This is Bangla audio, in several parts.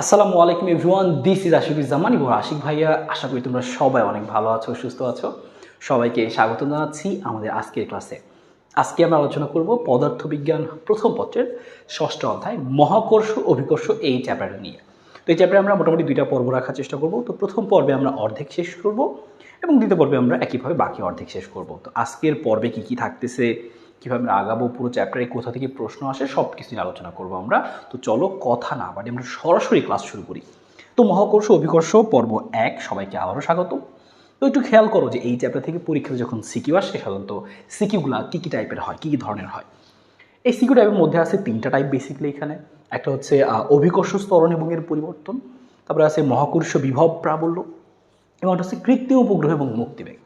আসসালামু আলাইকুম এভরিওয়ান, দিস ইজ আশিকুজ্জামান এবং আশিক ভাইয়া। আশা করি তোমরা সবাই অনেক ভালো আছো, সুস্থ আছো। সবাইকে স্বাগত জানাচ্ছি আমাদের আজকের ক্লাসে। আজকে আমরা আলোচনা করব পদার্থবিজ্ঞান প্রথম পত্রের ষষ্ঠ অধ্যায় মহাকর্ষ অভিকর্ষ এই চ্যাপ্টারটা নিয়ে। তো এই চ্যাপ্টারে আমরা মোটামুটি দুইটা পর্ব রাখার চেষ্টা করব। তো প্রথম পর্বে আমরা অর্ধেক শেষ করব এবং দ্বিতীয় পর্বে আমরা একইভাবে বাকি অর্ধেক শেষ করব। তো আজকের পর্বে কী কী থাকতেছে, কীভাবে আমরা আগাবো, পুরো চ্যাপ্টারে কোথা থেকে প্রশ্ন আসে, সব কিছু নিয়ে আলোচনা করবো আমরা। তো চলো কথা না বাড়ি আমরা সরাসরি ক্লাস শুরু করি। তো মহাকর্ষ অভিকর্ষ পর্ব 1, সবাইকে আবারও স্বাগত। তো একটু খেয়াল করো যে এই চ্যাপ্টার থেকে পরীক্ষাতে যখন সিকিউ আসে, সাধারণত সিকিউগুলো কী কী টাইপের হয়, কী কী ধরনের হয়। এই সিকিউ টাইপের মধ্যে আছে তিনটা টাইপ বেসিক্যালি এখানে। একটা হচ্ছে অভিকর্ষ ত্বরণ এবং এর পরিবর্তন, তারপরে আছে মহাকর্ষ বিভব প্রাবল্য, এবং একটা হচ্ছে কৃত্রিম উপগ্রহ এবং মুক্তিবেগ।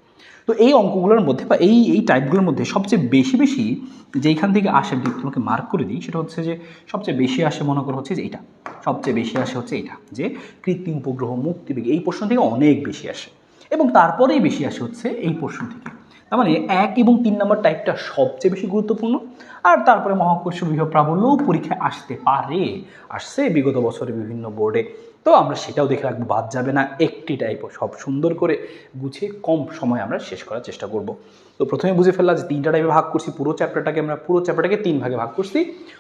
তো এই অঙ্কগুলোর মধ্যে বা এই টাইপগুলোর মধ্যে সবচেয়ে বেশি যেইখান থেকে আসে, যদি তোমাকে মার্ক করে দিই, সেটা হচ্ছে যে সবচেয়ে বেশি আসে মনে করো হচ্ছে যে এইটা, সবচেয়ে বেশি আসে হচ্ছে এইটা, যে কৃত্রিম উপগ্রহ মুক্তিবেগ। এই প্রশ্ন থেকে অনেক বেশি আসে এবং তারপরেই বেশি আসে হচ্ছে এই প্রশ্ন থেকে। তার মানে 1 এবং 3 নম্বর টাইপটা সবচেয়ে বেশি গুরুত্বপূর্ণ। আর তারপরে মহাকর্ষ বিভব প্রাবল্যও পরীক্ষায় আসতে পারে, আসছে বিগত বছরে বিভিন্ন বোর্ডে। তো আমরা সেটাও দেখে রাখবো, বাদ যাবে না একটি টাইপও। সব সুন্দর করে গুছিয়ে কম সময় আমরা শেষ করার চেষ্টা করব। তো প্রথমে বুঝে ফেললাম যে তিনটা টাইপে ভাগ করছি। পুরো চ্যাপ্টারটাকে 3 ভাগে ভাগ করছি।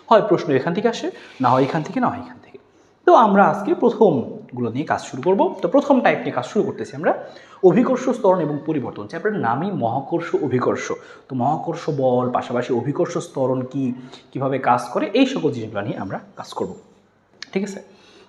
হয় প্রশ্ন এখান থেকে আসে, না হয় এখান থেকে, না হয় এখান থেকে। তো আমরা আজকে প্রথমগুলো নিয়ে কাজ শুরু করব। তো প্রথম টাইপ নিয়ে কাজ শুরু করতেছি আমরা, অভিকর্ষ ত্বরণ এবং পরিবর্তন। চ্যাপ্টারের নামই মহাকর্ষ অভিকর্ষ। তো মহাকর্ষ বল, পাশাপাশি অভিকর্ষ ত্বরণ কি, কীভাবে কাজ করে, এই সকল জিনিসগুলো নিয়ে আমরা কাজ করব। ঠিক আছে।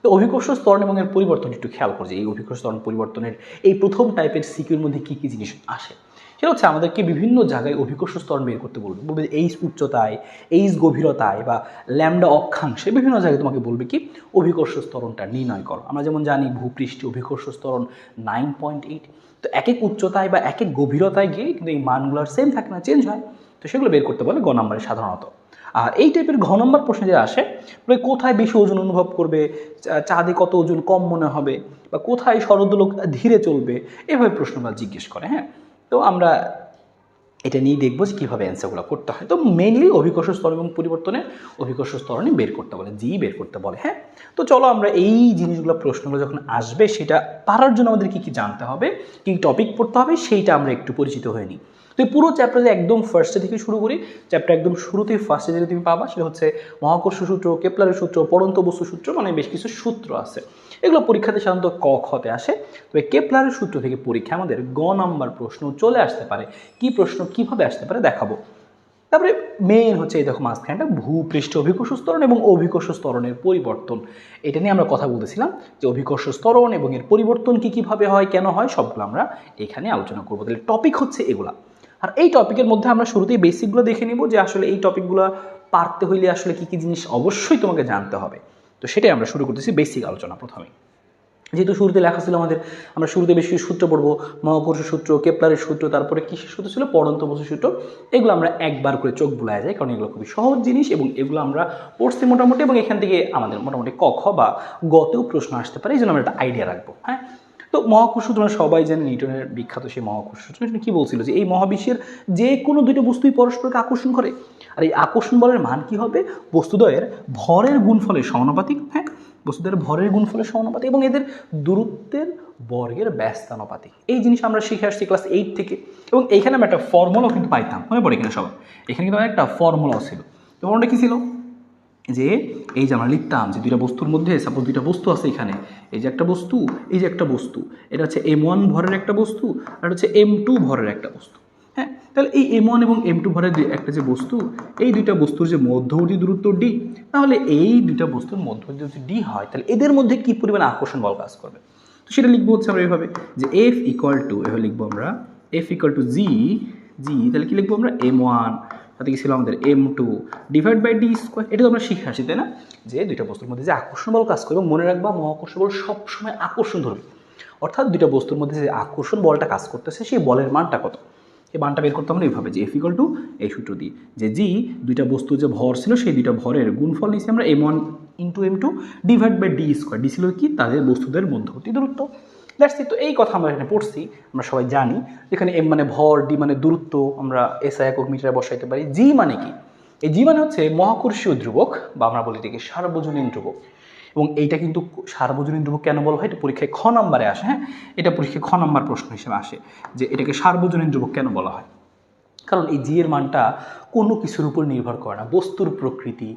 তো অভিকর্ষ ত্বরণ এবং এর পরিবর্তন একটু খেয়াল করছে। এই অভিকর্ষ ত্বরণ পরিবর্তনের এই প্রথম টাইপের সিকিউর মধ্যে কী কী জিনিস আসে, সেটা হচ্ছে আমাদেরকে বিভিন্ন জায়গায় অভিকর্ষ ত্বরণ বের করতে বলবে। বলবে যে এইচ উচ্চতায়, এইচ গভীরতায় বা ল্যামডা অক্ষাংশে বিভিন্ন জায়গায় তোমাকে বলবে কি অভিকর্ষ ত্বরণটা নির্ণয় করো। আমরা যেমন জানি ভূপৃষ্ঠে অভিকর্ষ ত্বরণ 9.8। তো এক এক উচ্চতায় বা এক এক গভীরতায় গিয়ে কিন্তু এই মানগুলোর সেম থাকে না, চেঞ্জ হয়। তো সেগুলো বের করতে বলে গ নম্বরে সাধারণত। আর এই টাইপের ঘ নম্বর প্রশ্নে যে আসে, কোথায় বেশি ওজন অনুভব করবে, চাঁদে কত ওজন কম মনে হবে, বা কোথায় শরৎলোক ধীরে চলবে, এভাবে প্রশ্নগুলো জিজ্ঞেস করে। হ্যাঁ, তো আমরা এটা নিয়ে দেখবো যে কীভাবে অ্যান্সারগুলো করতে হয়। তো মেইনলি অভিকর্ষ ত্বরণ এবং পরিবর্তনে অভিকর্ষ ত্বরণই বের করতে বলে, জি বের করতে বলে। হ্যাঁ, তো চলো আমরা এই জিনিসগুলো, প্রশ্নগুলো যখন আসবে সেটা পারার জন্য আমাদের কী কী জানতে হবে, কী টপিক পড়তে হবে, সেইটা আমরা একটু পরিচিত হয়ে নিই। তো এই পুরো চ্যাপ্টারে একদম ফার্স্টে থেকে শুরু করি। চ্যাপ্টার একদম শুরুতেই ফার্স্টে যেটা তুমি পাবা সেটা হচ্ছে মহাকর্ষ সূত্র, কেপলারের সূত্র, পড়ন্ত বস্তু সূত্র, মানে বেশ কিছু সূত্র আছে। এগুলো পরীক্ষাতে সাধারণত ক খতে আসে। তবে কেপলারের সূত্র থেকে পরীক্ষা আমাদের গ নাম্বার প্রশ্ন চলে আসতে পারে। কি প্রশ্ন কীভাবে আসতে পারে দেখাবো। তারপরে মেইন হচ্ছে এই দেখো মাঝখানটা ভূপৃষ্ঠ অভিকর্ষ ত্বরণ এবং অভিকর্ষ ত্বরণের পরিবর্তন। এটা নিয়ে আমরা কথা বলতেছিলাম যে অভিকর্ষ ত্বরণ এবং এর পরিবর্তন কীভাবে হয়, কেন হয়, সবগুলো আমরা এখানে আলোচনা করবো। তাহলে টপিক হচ্ছে এগুলা। আর এই টপিকের মধ্যে আমরা শুরুতেই বেসিকগুলো দেখে নিব যে আসলে এই টপিকগুলো পারতে হইলে আসলে কী কী জিনিস অবশ্যই তোমাকে জানতে হবে। তো সেটাই আমরা শুরু করতেছি বেসিক আলোচনা। প্রথমেই যেহেতু শুরুতে লেখা ছিল আমাদের, আমরা শুরুতে বেশ কিছু সূত্র পড়বো, মহাকর্ষ সূত্র, কেপলারের সূত্র, তারপরে কিসের সূত্র ছিল, পড়ন্ত বস্তু সূত্র। এগুলো আমরা একবার করে চোখ বুলায় যায়, কারণ এগুলো খুবই সহজ জিনিস এবং এগুলো আমরা পড়ছি মোটামুটি, এবং এখান থেকে আমাদের মোটামুটি ক খ বা গতেও প্রশ্ন আসতে পারে, এই জন্য আমরা একটা আইডিয়া রাখবো। হ্যাঁ, তো মহাকর্ষ সূত্র আমরা সবাই জানি, নিউটনের বিখ্যাত সেই মহাকর্ষ সূত্র। নিউটন কী বলছিল যে এই মহাবিশ্বের যে কোনো দুটো বস্তুই পরস্পরকে আকর্ষণ করে, আর এই আকর্ষণ বলের মান কী হবে, বস্তুদ্বয়ের ভরের গুণফলের সমানুপাতিক। হ্যাঁ, বস্তুদের ভরের গুণফলের সমানুপাতিক এবং এদের দূরত্বের বর্গের ব্যস্তানুপাতিক। এই জিনিস আমরা শিখে আসছি ক্লাস 8 থেকে, এবং এইখানে আমরা একটা ফর্মুলাও কিন্তু পাইতাম, মনে পড়ে কিনা সবার? এখানে কিন্তু একটা ফর্মুলাও ছিল। তো ফর্মুলাটা কী ছিল, যে এই যে আমরা লিখতাম যে দুইটা বস্তুর মধ্যে, সাপোজ দুইটা বস্তু আছে এখানে, এই যে একটা বস্তু, এই যে একটা বস্তু, এটা হচ্ছে M1 ভরের একটা বস্তু, আর হচ্ছে M2 ভরের একটা বস্তু। হ্যাঁ, তাহলে এই M1 এবং M2 ভরের একটা যে বস্তু, এই দুইটা বস্তুর যে মধ্যবর্তী দূরত্ব D, তাহলে এই দুইটা বস্তুর মধ্যবর্তী দূরত্ব D হয়, তাহলে এদের মধ্যে কী পরিমাণ আকর্ষণ বল কাজ করবে। তো সেটা লিখবো হচ্ছে আমরা এইভাবে, যে F ইকুয়াল টু, এভাবে লিখবো আমরা F ইকুয়াল টু জি, তাহলে কি লিখবো আমরা, M1 সাথে কি ছিল আমাদের M2 divide by D square. এটা তো আমরা শিখে আসি, তাই না, যে দুইটা বস্তুর মধ্যে যে আকর্ষণ বল কাজ করবে। মনে রাখবা মহাকর্ষ বল সবসময় আকর্ষণ ধরবে, অর্থাৎ দুইটা বস্তুর মধ্যে যে আকর্ষণ বলটা কাজ করতেছে সেই বলের মানটা কত, এই মানটা বের করতে আমরা এইভাবে, যে এফ ইকুয়াল টু এই সূত্র দিয়ে, যে জি দুইটা বস্তু যে ভর ছিল সেই দুইটা ভরের গুণফল নিয়েছি আমরা M1 into M2 divide by D square. D ছিল কি, তাদের বস্তুদের মধ্যবর্তী দূরত্ব। That's it. তো এই কথা আমরা এখানে পড়ছি, আমরা সবাই জানি। এখানে এম মানে ভর, ডি মানে দূরত্ব, আমরা এসআই একক মিটারে বসাইতে পারি। জি মানে কি, এই জি মানে হচ্ছে মহাকর্ষীয় ধ্রুবক, বা আমরা বলি এটাকে সার্বজনীন ধ্রুবক। এবং এইটা কিন্তু সার্বজনীন ধ্রুবক কেন বলা হয়, এটা পরীক্ষায় খ নাম্বারে আসে। হ্যাঁ, এটা পরীক্ষায় খ নাম্বার প্রশ্ন হিসেবে আসে যে এটাকে সার্বজনীন ধ্রুবক কেন বলা হয়। কারণ এই জি এর মানটা কোনো কিছুর উপর নির্ভর করে না, বস্তুর প্রকৃতি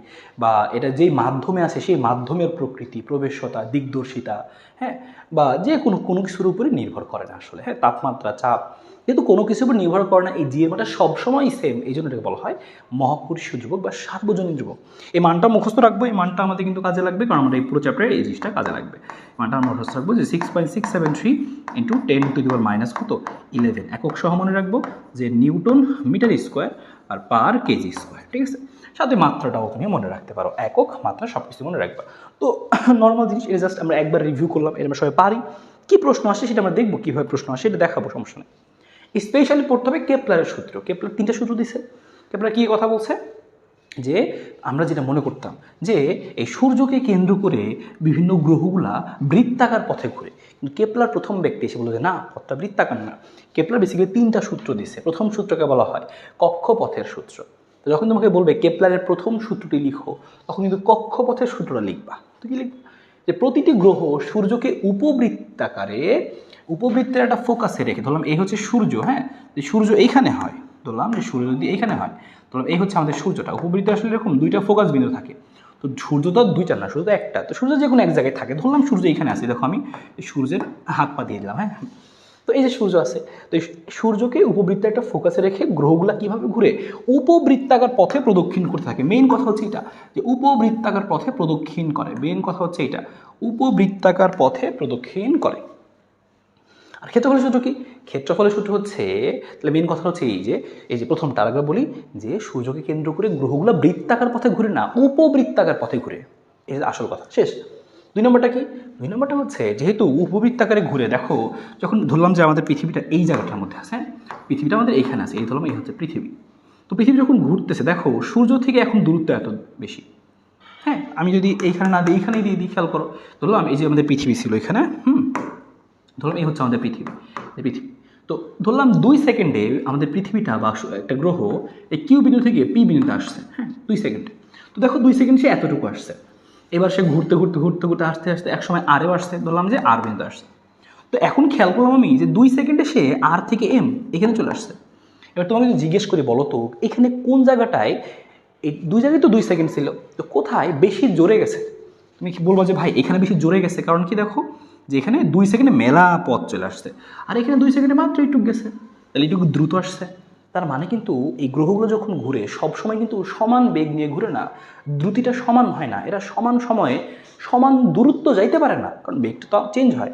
বা এটা যেই মাধ্যমে আছে সেই মাধ্যমের প্রকৃতি, প্রবেশ্যতা, দিকদর্শিতা, হ্যাঁ, বা যে কোনো কিছুর উপরে নির্ভর করে না আসলে। হ্যাঁ, তাপমাত্রা, চাপ, যেহেতু কোনো কিছুর উপর নির্ভর করে না, এই জি এর মানটা সবসময় সেম, এই জন্য এটাকে বলা হয় মহাকর্ষীয় ধ্রুবক বা সার্বজনীন ধ্রুবক। এই মানটা মুখস্থ রাখবো, এই মানটা আমাদের কিন্তু কাজে লাগবে, কারণ আমরা এই পুরো চ্যাপ্টারে এই জিনিসটা কাজে লাগবে। মানটা আমরা মুখস্থ রাখবো যে 6.673 ইন্টু 10⁻⁻, কত 11 একক সহ মনে রাখবো যে নিউটন মিটার স্কোয়ার আর পার কেজি স্কোয়ার। ঠিক আছে, সাথে মাত্রাটাও তুমি মনে রাখতে পারো, একক মাত্রা সব কিছু মনে রাখবা। তো নর্মাল জিনিস, এটা জাস্ট আমরা একবার রিভিউ করলাম, এটা আমরা সবাই পারি। কী প্রশ্ন আসে সেটা আমরা দেখবো, কীভাবে প্রশ্ন আসে এটা দেখাবো, সমস্যা নেই। স্পেশালি পড়তে হবে কেপলারের সূত্র। কেপলার 3টা সূত্র দিছে। কেপলার কী কথা বলছে যে আমরা যেটা মনে করতাম যে এই সূর্যকে কেন্দ্র করে বিভিন্ন গ্রহগুলা বৃত্তাকার পথে ঘুরে, কিন্তু কেপলার প্রথম ব্যক্তি এসে বলল যে না, পথটা বৃত্তাকার না। কেপলার বেসিক্যালি 3টা সূত্র দিছে। প্রথম সূত্রকে বলা হয় কক্ষপথের সূত্র। তো যখন তোমাকে বলবে কেপলারের প্রথম সূত্রটি লিখো, তখন কিন্তু কক্ষপথের সূত্রটা লিখবা। তো কি লিখবা? যে প্রতিটি গ্রহ সূর্যকে উপবৃত্তের একটা ফোকাসে রেখে, ধরলাম এই হচ্ছে সূর্য, হ্যাঁ, যে সূর্য এইখানে হয়, ধরলাম যে সূর্য যদি এইখানে হয়, ধরলাম এই হচ্ছে আমাদের সূর্যটা। উপবৃত্তে আসলে এরকম 2টা ফোকাস বিন্দু থাকে। তো সূর্য তো 2টা না, সূর্য তো একটা। তো সূর্য যে কোনো এক জায়গায় থাকে, ধরলাম সূর্য এইখানে আছে, দেখো আমি সূর্যের হাত পা দিয়ে দিলাম। হ্যাঁ, তো এই যে সূর্য আছে, তো এই সূর্যকে উপবৃত্তে একটা ফোকাসে রেখে গ্রহগুলা কীভাবে ঘুরে, উপবৃত্তাকার পথে প্রদক্ষিণ করতে থাকে। মেইন কথা হচ্ছে এটা, যে উপবৃত্তাকার পথে প্রদক্ষিণ করে। মেইন কথা হচ্ছে এটা, উপবৃত্তাকার পথে প্রদক্ষিণ করে। আর ক্ষেত্রফলের সূত্র কি? ক্ষেত্রফলের সূত্র হচ্ছে, তাহলে মেন কথা হচ্ছে এই যে প্রথমটা আরেকবার বলি, যে সূর্যকে কেন্দ্র করে গ্রহগুলো বৃত্তাকার পথে ঘুরে না, উপবৃত্তাকার পথে ঘুরে। এই আসল কথা, শেষ। 2 নম্বরটা কি? 2 নম্বরটা হচ্ছে যেহেতু উপবৃত্তাকারে ঘুরে, দেখো যখন ধরলাম যে আমাদের পৃথিবীটা এই জায়গাটার মধ্যে আছে, হ্যাঁ, পৃথিবীটা আমাদের এইখানে আছে, এই ধরলাম এই হচ্ছে পৃথিবী। তো পৃথিবী যখন ঘুরতেছে, দেখো সূর্য থেকে এখন দূরত্ব এত বেশি। হ্যাঁ, আমি যদি এইখানে না দিই, এইখানেই দিয়ে দিই, খেয়াল করো। ধরলাম এই যে আমাদের পৃথিবী ছিল এখানে, ধরলাম এই হচ্ছে আমাদের পৃথিবী। তো ধরলাম 2 সেকেন্ডে আমাদের পৃথিবীটা বা একটা গ্রহ এই কিউ বিন্দু থেকে পি বিন্দুতে আসছে। হ্যাঁ, 2 সেকেন্ডে। তো দেখো 2 সেকেন্ড সে এতটুকু আসছে। এবার সে ঘুরতে ঘুরতে ঘুরতে ঘুরতে আস্তে আস্তে এক সময় আরেও আসছে, ধরলাম যে আর বিন্দু আসছে। তো এখন খেয়াল করলাম আমি যে 2 সেকেন্ডে সে আর থেকে এম এখানে চলে আসছে। এবার তোমাকে যদি জিজ্ঞেস করি, বলো তো এখানে কোন জায়গাটায়, এই 2 জায়গায় তো 2 সেকেন্ড ছিল, তো কোথায় বেশি জোরে গেছে? তুমি কি বলবো যে ভাই এখানে বেশি জোরে গেছে, কারণ কি দেখো যে এখানে 2 সেকেন্ডে মেলা পথ চলে আসছে, আর এখানে 2 সেকেন্ডে মাত্র এইটুকু গেছে, তাহলে এইটুকু দ্রুত আসছে। তার মানে কিন্তু এই গ্রহগুলো যখন ঘুরে সবসময় কিন্তু সমান বেগ নিয়ে ঘুরে না, দ্রুতিটা সমান হয় না, এরা সমান সময়ে সমান দূরত্ব যাইতে পারে না, কারণ বেগটা তো চেঞ্জ হয়।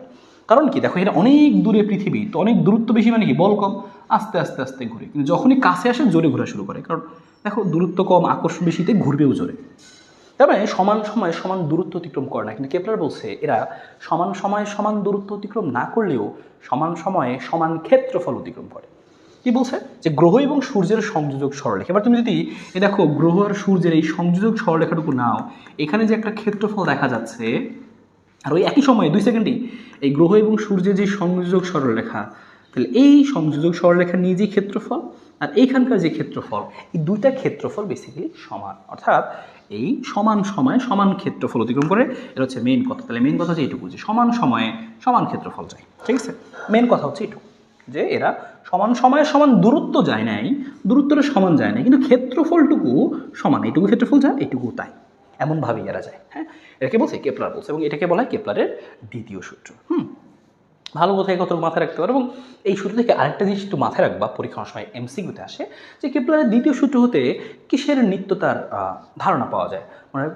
কারণ কি দেখো, এটা অনেক দূরে পৃথিবী, তো অনেক দূরত্ব বেশি মানে কি বল কম, আস্তে আস্তে আস্তে ঘুরে, কিন্তু যখনই কাছে আসে জোরে ঘোরা শুরু করে, কারণ দেখো দূরত্ব কম, আকর্ষণ বেশিতে ঘুরবেও জোরে। তবে সমান সময়ে সমান দূরত্ব অতিক্রম করে না, কিন্তু কেপলার বলছে এরা সমান সময়ে সমান দূরত্ব অতিক্রম না করলেও সমান সময়ে সমান ক্ষেত্রফল অতিক্রম করে। কি বলছে? যে গ্রহ এবং সূর্যের সংযোজক সরলরেখা। এবার তুমি যদি এই দেখো গ্রহ আর সূর্যের এই সংযোজক সরলরেখাটুকু নাও, এখানে যে একটা ক্ষেত্রফল দেখা যাচ্ছে, আর ওই একই সময়ে 2 সেকেন্ডেই এই গ্রহ এবং সূর্যের যে সংযোজক সরলরেখা, তাহলে এই সংযোজক সরলরেখার নিজেই ক্ষেত্রফল আর এইখানকার যে ক্ষেত্রফল, এই 2টা ক্ষেত্রফল বেসিক্যালি সমান, অর্থাৎ এই সমান সময়ে সমান ক্ষেত্রফল অতিক্রম করে। এটা হচ্ছে মেইন কথা। তাহলে মেইন কথা হচ্ছে এইটুকু, যে সমান সময়ে সমান ক্ষেত্রফল যায়। ঠিক আছে, মেইন কথা হচ্ছে এইটুকু, যে এরা সমান সময়ে সমান দূরত্ব যায় নাই, দূরত্বটা সমান যায় না, কিন্তু ক্ষেত্রফলটুকু সমান, এইটুকু ক্ষেত্রফল যায়, এইটুকু তাই, এমনভাবেই এরা যায়। হ্যাঁ, এটাকে বলছে কেপলার বলছে, এবং এটাকে বলা হয় কেপলারের দ্বিতীয় সূত্র। ভালো কথা, এই কথাটা মাথায় রাখতে পারো। এবং এই সূত্র থেকে আরেকটা জিনিস একটু মাথায় রাখবা, পরীক্ষার সময় এমসিকিউতে আসে, যে কেপলারের দ্বিতীয় সূত্র হতে কিসের নিত্যতার ধারণা পাওয়া যায়, মানে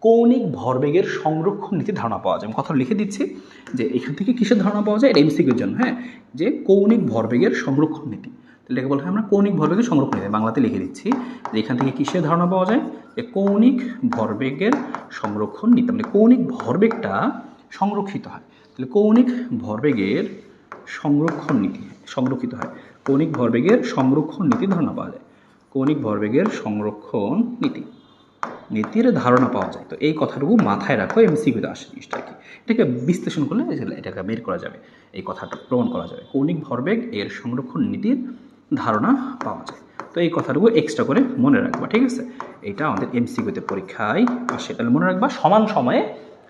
কৌণিক ভরবেগের সংরক্ষণ নীতির ধারণা পাওয়া যায়। আমি কথা লিখে দিচ্ছি যে এখান থেকে কিসের ধারণা পাওয়া যায়, এটা এমসিকিউর জন্য। হ্যাঁ, যে কৌণিক ভরবেগের সংরক্ষণ নীতি, তাহলে বলা হয় আমরা কৌণিক ভরবেগের সংরক্ষণ নীতি, বাংলাতে লিখে দিচ্ছি যে এখান থেকে কিসের ধারণা পাওয়া যায়, যে কৌণিক ভরবেগের সংরক্ষণ নীতি, মানে কৌণিক ভরবেগটা সংরক্ষিত হয়, তাহলে কৌণিক ভরবেগের সংরক্ষণ নীতি সংরক্ষিত হয়, কৌণিক ভরবেগের সংরক্ষণ নীতির ধারণা পাওয়া যায়, কৌণিক ভরবেগের সংরক্ষণ নীতির ধারণা পাওয়া যায়। তো এই কথাটুকু মাথায় রাখো, এমসিকিউতে আসে জিনিসটা কি, এটাকে বিশ্লেষণ করলে এটাকে বের করা যাবে, এই কথাটা প্রমাণ করা যাবে, কৌণিক ভরবেগ এর সংরক্ষণ নীতির ধারণা পাওয়া যায়। তো এই কথাটুকু এক্সট্রা করে মনে রাখবা। ঠিক আছে, এটা আমাদের এমসিকিউতে পরীক্ষায় আসে, তাহলে মনে রাখবা সমান সময়ে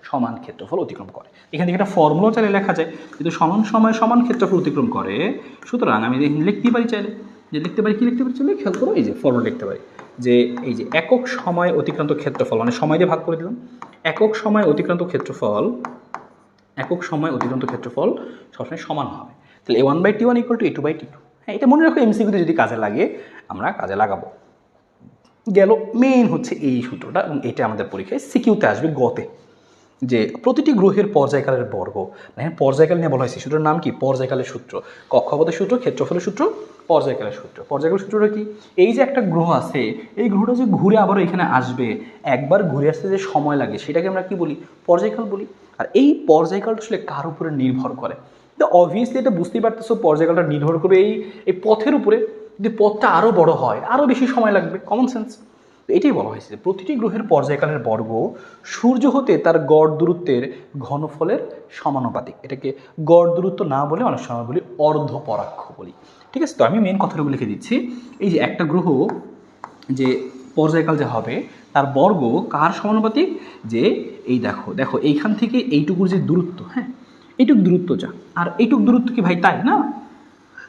সমান ক্ষেত্রফল অতিক্রম করে। এখান থেকে একটা ফর্মুলা চাইলে লেখা যায়, কিন্তু সমান সময় সমান ক্ষেত্রফল অতিক্রম করে, সুতরাং আমি লিখতে পারি চাইলে, যে লিখতে পারি কি লিখতে পারি চাইলে খেয়াল করো, এই যে ফর্মুলা লিখতে পারি যে এই যে একক সময় অতিক্রান্ত ক্ষেত্রফল, মানে সময় দিয়ে ভাগ করে দিলাম, একক সময় অতিক্রান্ত ক্ষেত্রফল সবসময় সমান হবে। তাহলে a1/t1 = a2/t2। হ্যাঁ, এটা মনে রাখো, এমসিকিউতে যদি কাজে লাগে আমরা কাজে লাগাবো। গেল মেইন হচ্ছে এই সূত্রটা, এবং এটা আমাদের পরীক্ষায় সিকিউতে আসবে গতে, যে প্রতিটি গ্রহের পর্যায়কালের বর্গ, মানে পর্যায়কাল নিয়ে বলা হয়েছে, সূত্রের নাম কি? পর্যায়কালের সূত্র। কক্ষপথের সূত্র, ক্ষেত্রফলের সূত্র, পর্যায়কালের সূত্র। পর্যায়কালের সূত্রটা কি? এই যে একটা গ্রহ আছে, এই গ্রহটা যে ঘুরে আবারও এখানে আসবে, একবার ঘুরে আসতে যে সময় লাগে সেটাকে আমরা কি বলি? পর্যায়কাল বলি। আর এই পর্যায়কালটা আসলে কার উপরে নির্ভর করে? তো অবভিয়াসলি এটা বুঝতেই পারতেছো, পর্যায়কালটা নির্ভর করবে এই পথের উপরে। যদি পথটা আরও বড় হয়, আরও বেশি সময় লাগবে, কমন সেন্স। এটাই বলা হয়েছে যে প্রতিটি গ্রহের পর্যায়কালের বর্গ সূর্য হতে তার গড় দূরত্বের ঘনফলের সমানুপাতিক। এটাকে গড় দূরত্ব না বলে অনেক সময় বলি অর্ধপরাক্ষ বলি। ঠিক আছে, তো আমি মেন কথাটুকু লিখে দিচ্ছি। এই যে একটা গ্রহ যে পর্যায়কাল যে হবে তার বর্গ কার সমানুপাতিক? যে এই দেখো এইখান থেকে এইটুকুর যে দূরত্ব, হ্যাঁ এইটুক দূরত্ব যা, আর এইটুক দূরত্ব কি ভাই তাই না?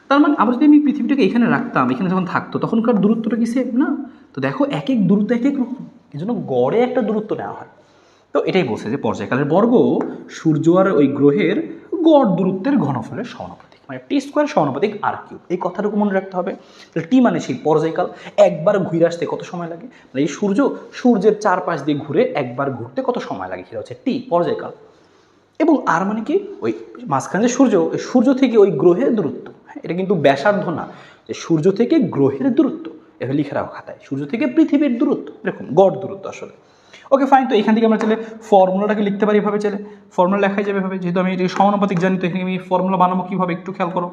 তার মানে আবার যদি আমি পৃথিবীটাকে এখানে রাখতাম, এখানে যখন থাকতো তখনকার দূরত্বটা কি সেম না? তো দেখো এক এক দূরত্ব এক এক রকম, এই জন্য গড়ে একটা দূরত্ব নেওয়া হয়। তো এটাই বলছে যে পর্যায়কালের বর্গ সূর্য আর ওই গ্রহের গড় দূরত্বের ঘনফলের সমানুপাতিক, মানে t² সমানুপাতিক r3। এই কথাটুকু মনে রাখতে হবে। তাহলে টি মানে সেই পর্যায়কাল, একবার ঘুরে আসতে কত সময় লাগে, মানে এই সূর্যের চারপাশ দিয়ে ঘুরে একবার ঘুরতে কত সময় লাগে, সেটা হচ্ছে টি, পর্যায়কাল। এবং আর মানে কি? ওই মাঝখানে যে সূর্য থেকে ওই গ্রহের দূরত্ব। হ্যাঁ, এটা কিন্তু ব্যাসার্ধ না, যে সূর্য থেকে গ্রহের দূরত্ব, এভাবে লিখে রাখো খাতায়, সূর্য থেকে পৃথিবীর দূরত্ব, এরকম গড় দূরত্ব আসলে। ওকে ফাইন, তো এখান থেকে আমরা চাইলে ফর্মুলাটাকে লিখতে পারি এভাবে, চাইলে ফর্মুলা লেখাই যাবে এভাবে, যেহেতু আমি এটা সমানুপাতিক জানি, তো এখানে আমি ফর্মুলা বানাবো কীভাবে একটু খেয়াল করো।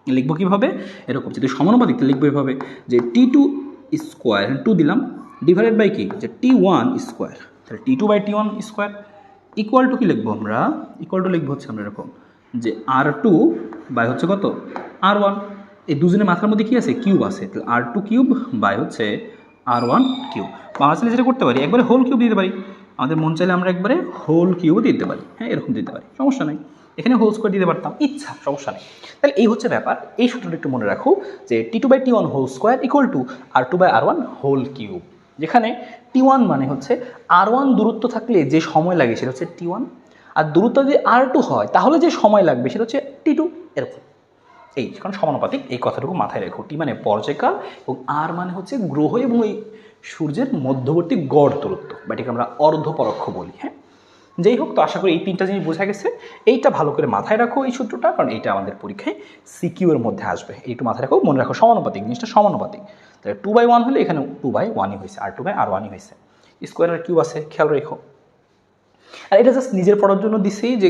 লিখবো কীভাবে? এরকম, যদি সমানুপাতিক লিখবো এভাবে যে t2² 2 দিলাম ডিভাইডেড বাই কি, যে t1², তাহলে t2/t1² ইকুয়াল টু কি লিখবো আমরা? ইকুয়াল টু লিখবো হচ্ছে আমরা এরকম, যে r2 বাই হচ্ছে কত, r1। এই দুজনের মাথার মধ্যে কি আছে? কিউব আছে, তাহলে r2³ বাই হচ্ছে r1 কিউব। বাংলা চাইলে যেটা করতে পারি একবারে হোল কিউব দিতে পারি, আমাদের মন চাইলে আমরা একবারে হোল কিউব দিতে পারি, হ্যাঁ এরকম দিতে পারি, সমস্যা নেই। এখানে হোল স্কোয়ার দিতে পারতাম, ইচ্ছা, সমস্যা নেই। তাহলে এই হচ্ছে ব্যাপার। এই সূত্রটা একটু মনে রাখো, যে t2/t1² equal to r2/r1 whole cube, যেখানে t1 মানে হচ্ছে r1 দূরত্ব থাকলে যে সময় লাগে সেটা হচ্ছে t1, আর দূরত্ব যদি r2 হয় তাহলে যে সময় লাগবে সেটা হচ্ছে t2, এরকম। এই কারণ সমানুপাতিক, এই কথাটুকু মাথায় রেখো। টি মানে পর্যায়কাল এবং আর মানে হচ্ছে গ্রহ এবং ওই সূর্যের মধ্যবর্তী গড় দূরত্ব, বা এটাকে আমরা অর্ধপরোক্ষ বলি। হ্যাঁ, যাই হোক, তো আশা করি এই তিনটা জিনিস বোঝা গেছে। এইটা ভালো করে মাথায় রাখো এই সূত্রটা, কারণ এইটা আমাদের পরীক্ষায় সিকিউ এর মধ্যে আসবে। এইটু মাথায় রাখো, মনে রাখো সমানুপাতিক জিনিসটা সমানুপাতিক। তাহলে 2/1 হলে এখানে 2/1ই হয়েছে, আর 2/r1ই হয়েছে, স্কোয়ার আর কিউব আছে, খেয়াল রেখো। আর এটা জাস্ট নিজের পড়ার জন্য দিছি, যে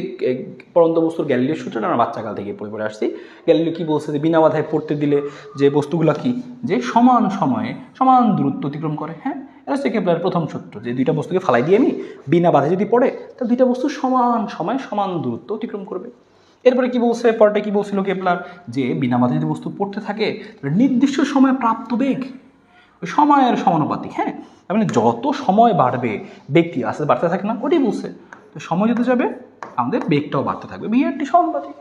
পরন্ত বস্তুর গ্যালিলিও সূত্রটা আমরা বাচ্চাকাল থেকে পড়ে পড়ে আসছি। গ্যালিলিও কি বলছে, যে বিনা বাধায় পড়তে দিলে যে বস্তুগুলো কি, যে সমান সময়ে সমান দূরত্ব অতিক্রম করে। হ্যাঁ, এটা হচ্ছে কেপলারের প্রথম সূত্র, যে দুইটা বস্তুকে ফালাই দিয়ে আমি বিনা বাধায় যদি পড়ে, তাহলে দুইটা বস্তু সমান সময় সমান দূরত্ব অতিক্রম করবে। এরপরে কি বলছে, পরটা কি বলছিল কেপলার, যে বিনা বাধায় যদি বস্তু পড়তে থাকে নির্দিষ্ট সময়ে প্রাপ্ত বেগ ওই সময়ের সমানুপাতিক। হ্যাঁ, তার মানে যত সময় বাড়বে বেগটি আস্তে বাড়তে থাকে না, ওটাই বলছে। তো সময় যেতে যাবে আমাদের বেগটাও বাড়তে থাকবে, বিআরটি সমানুপাতিক।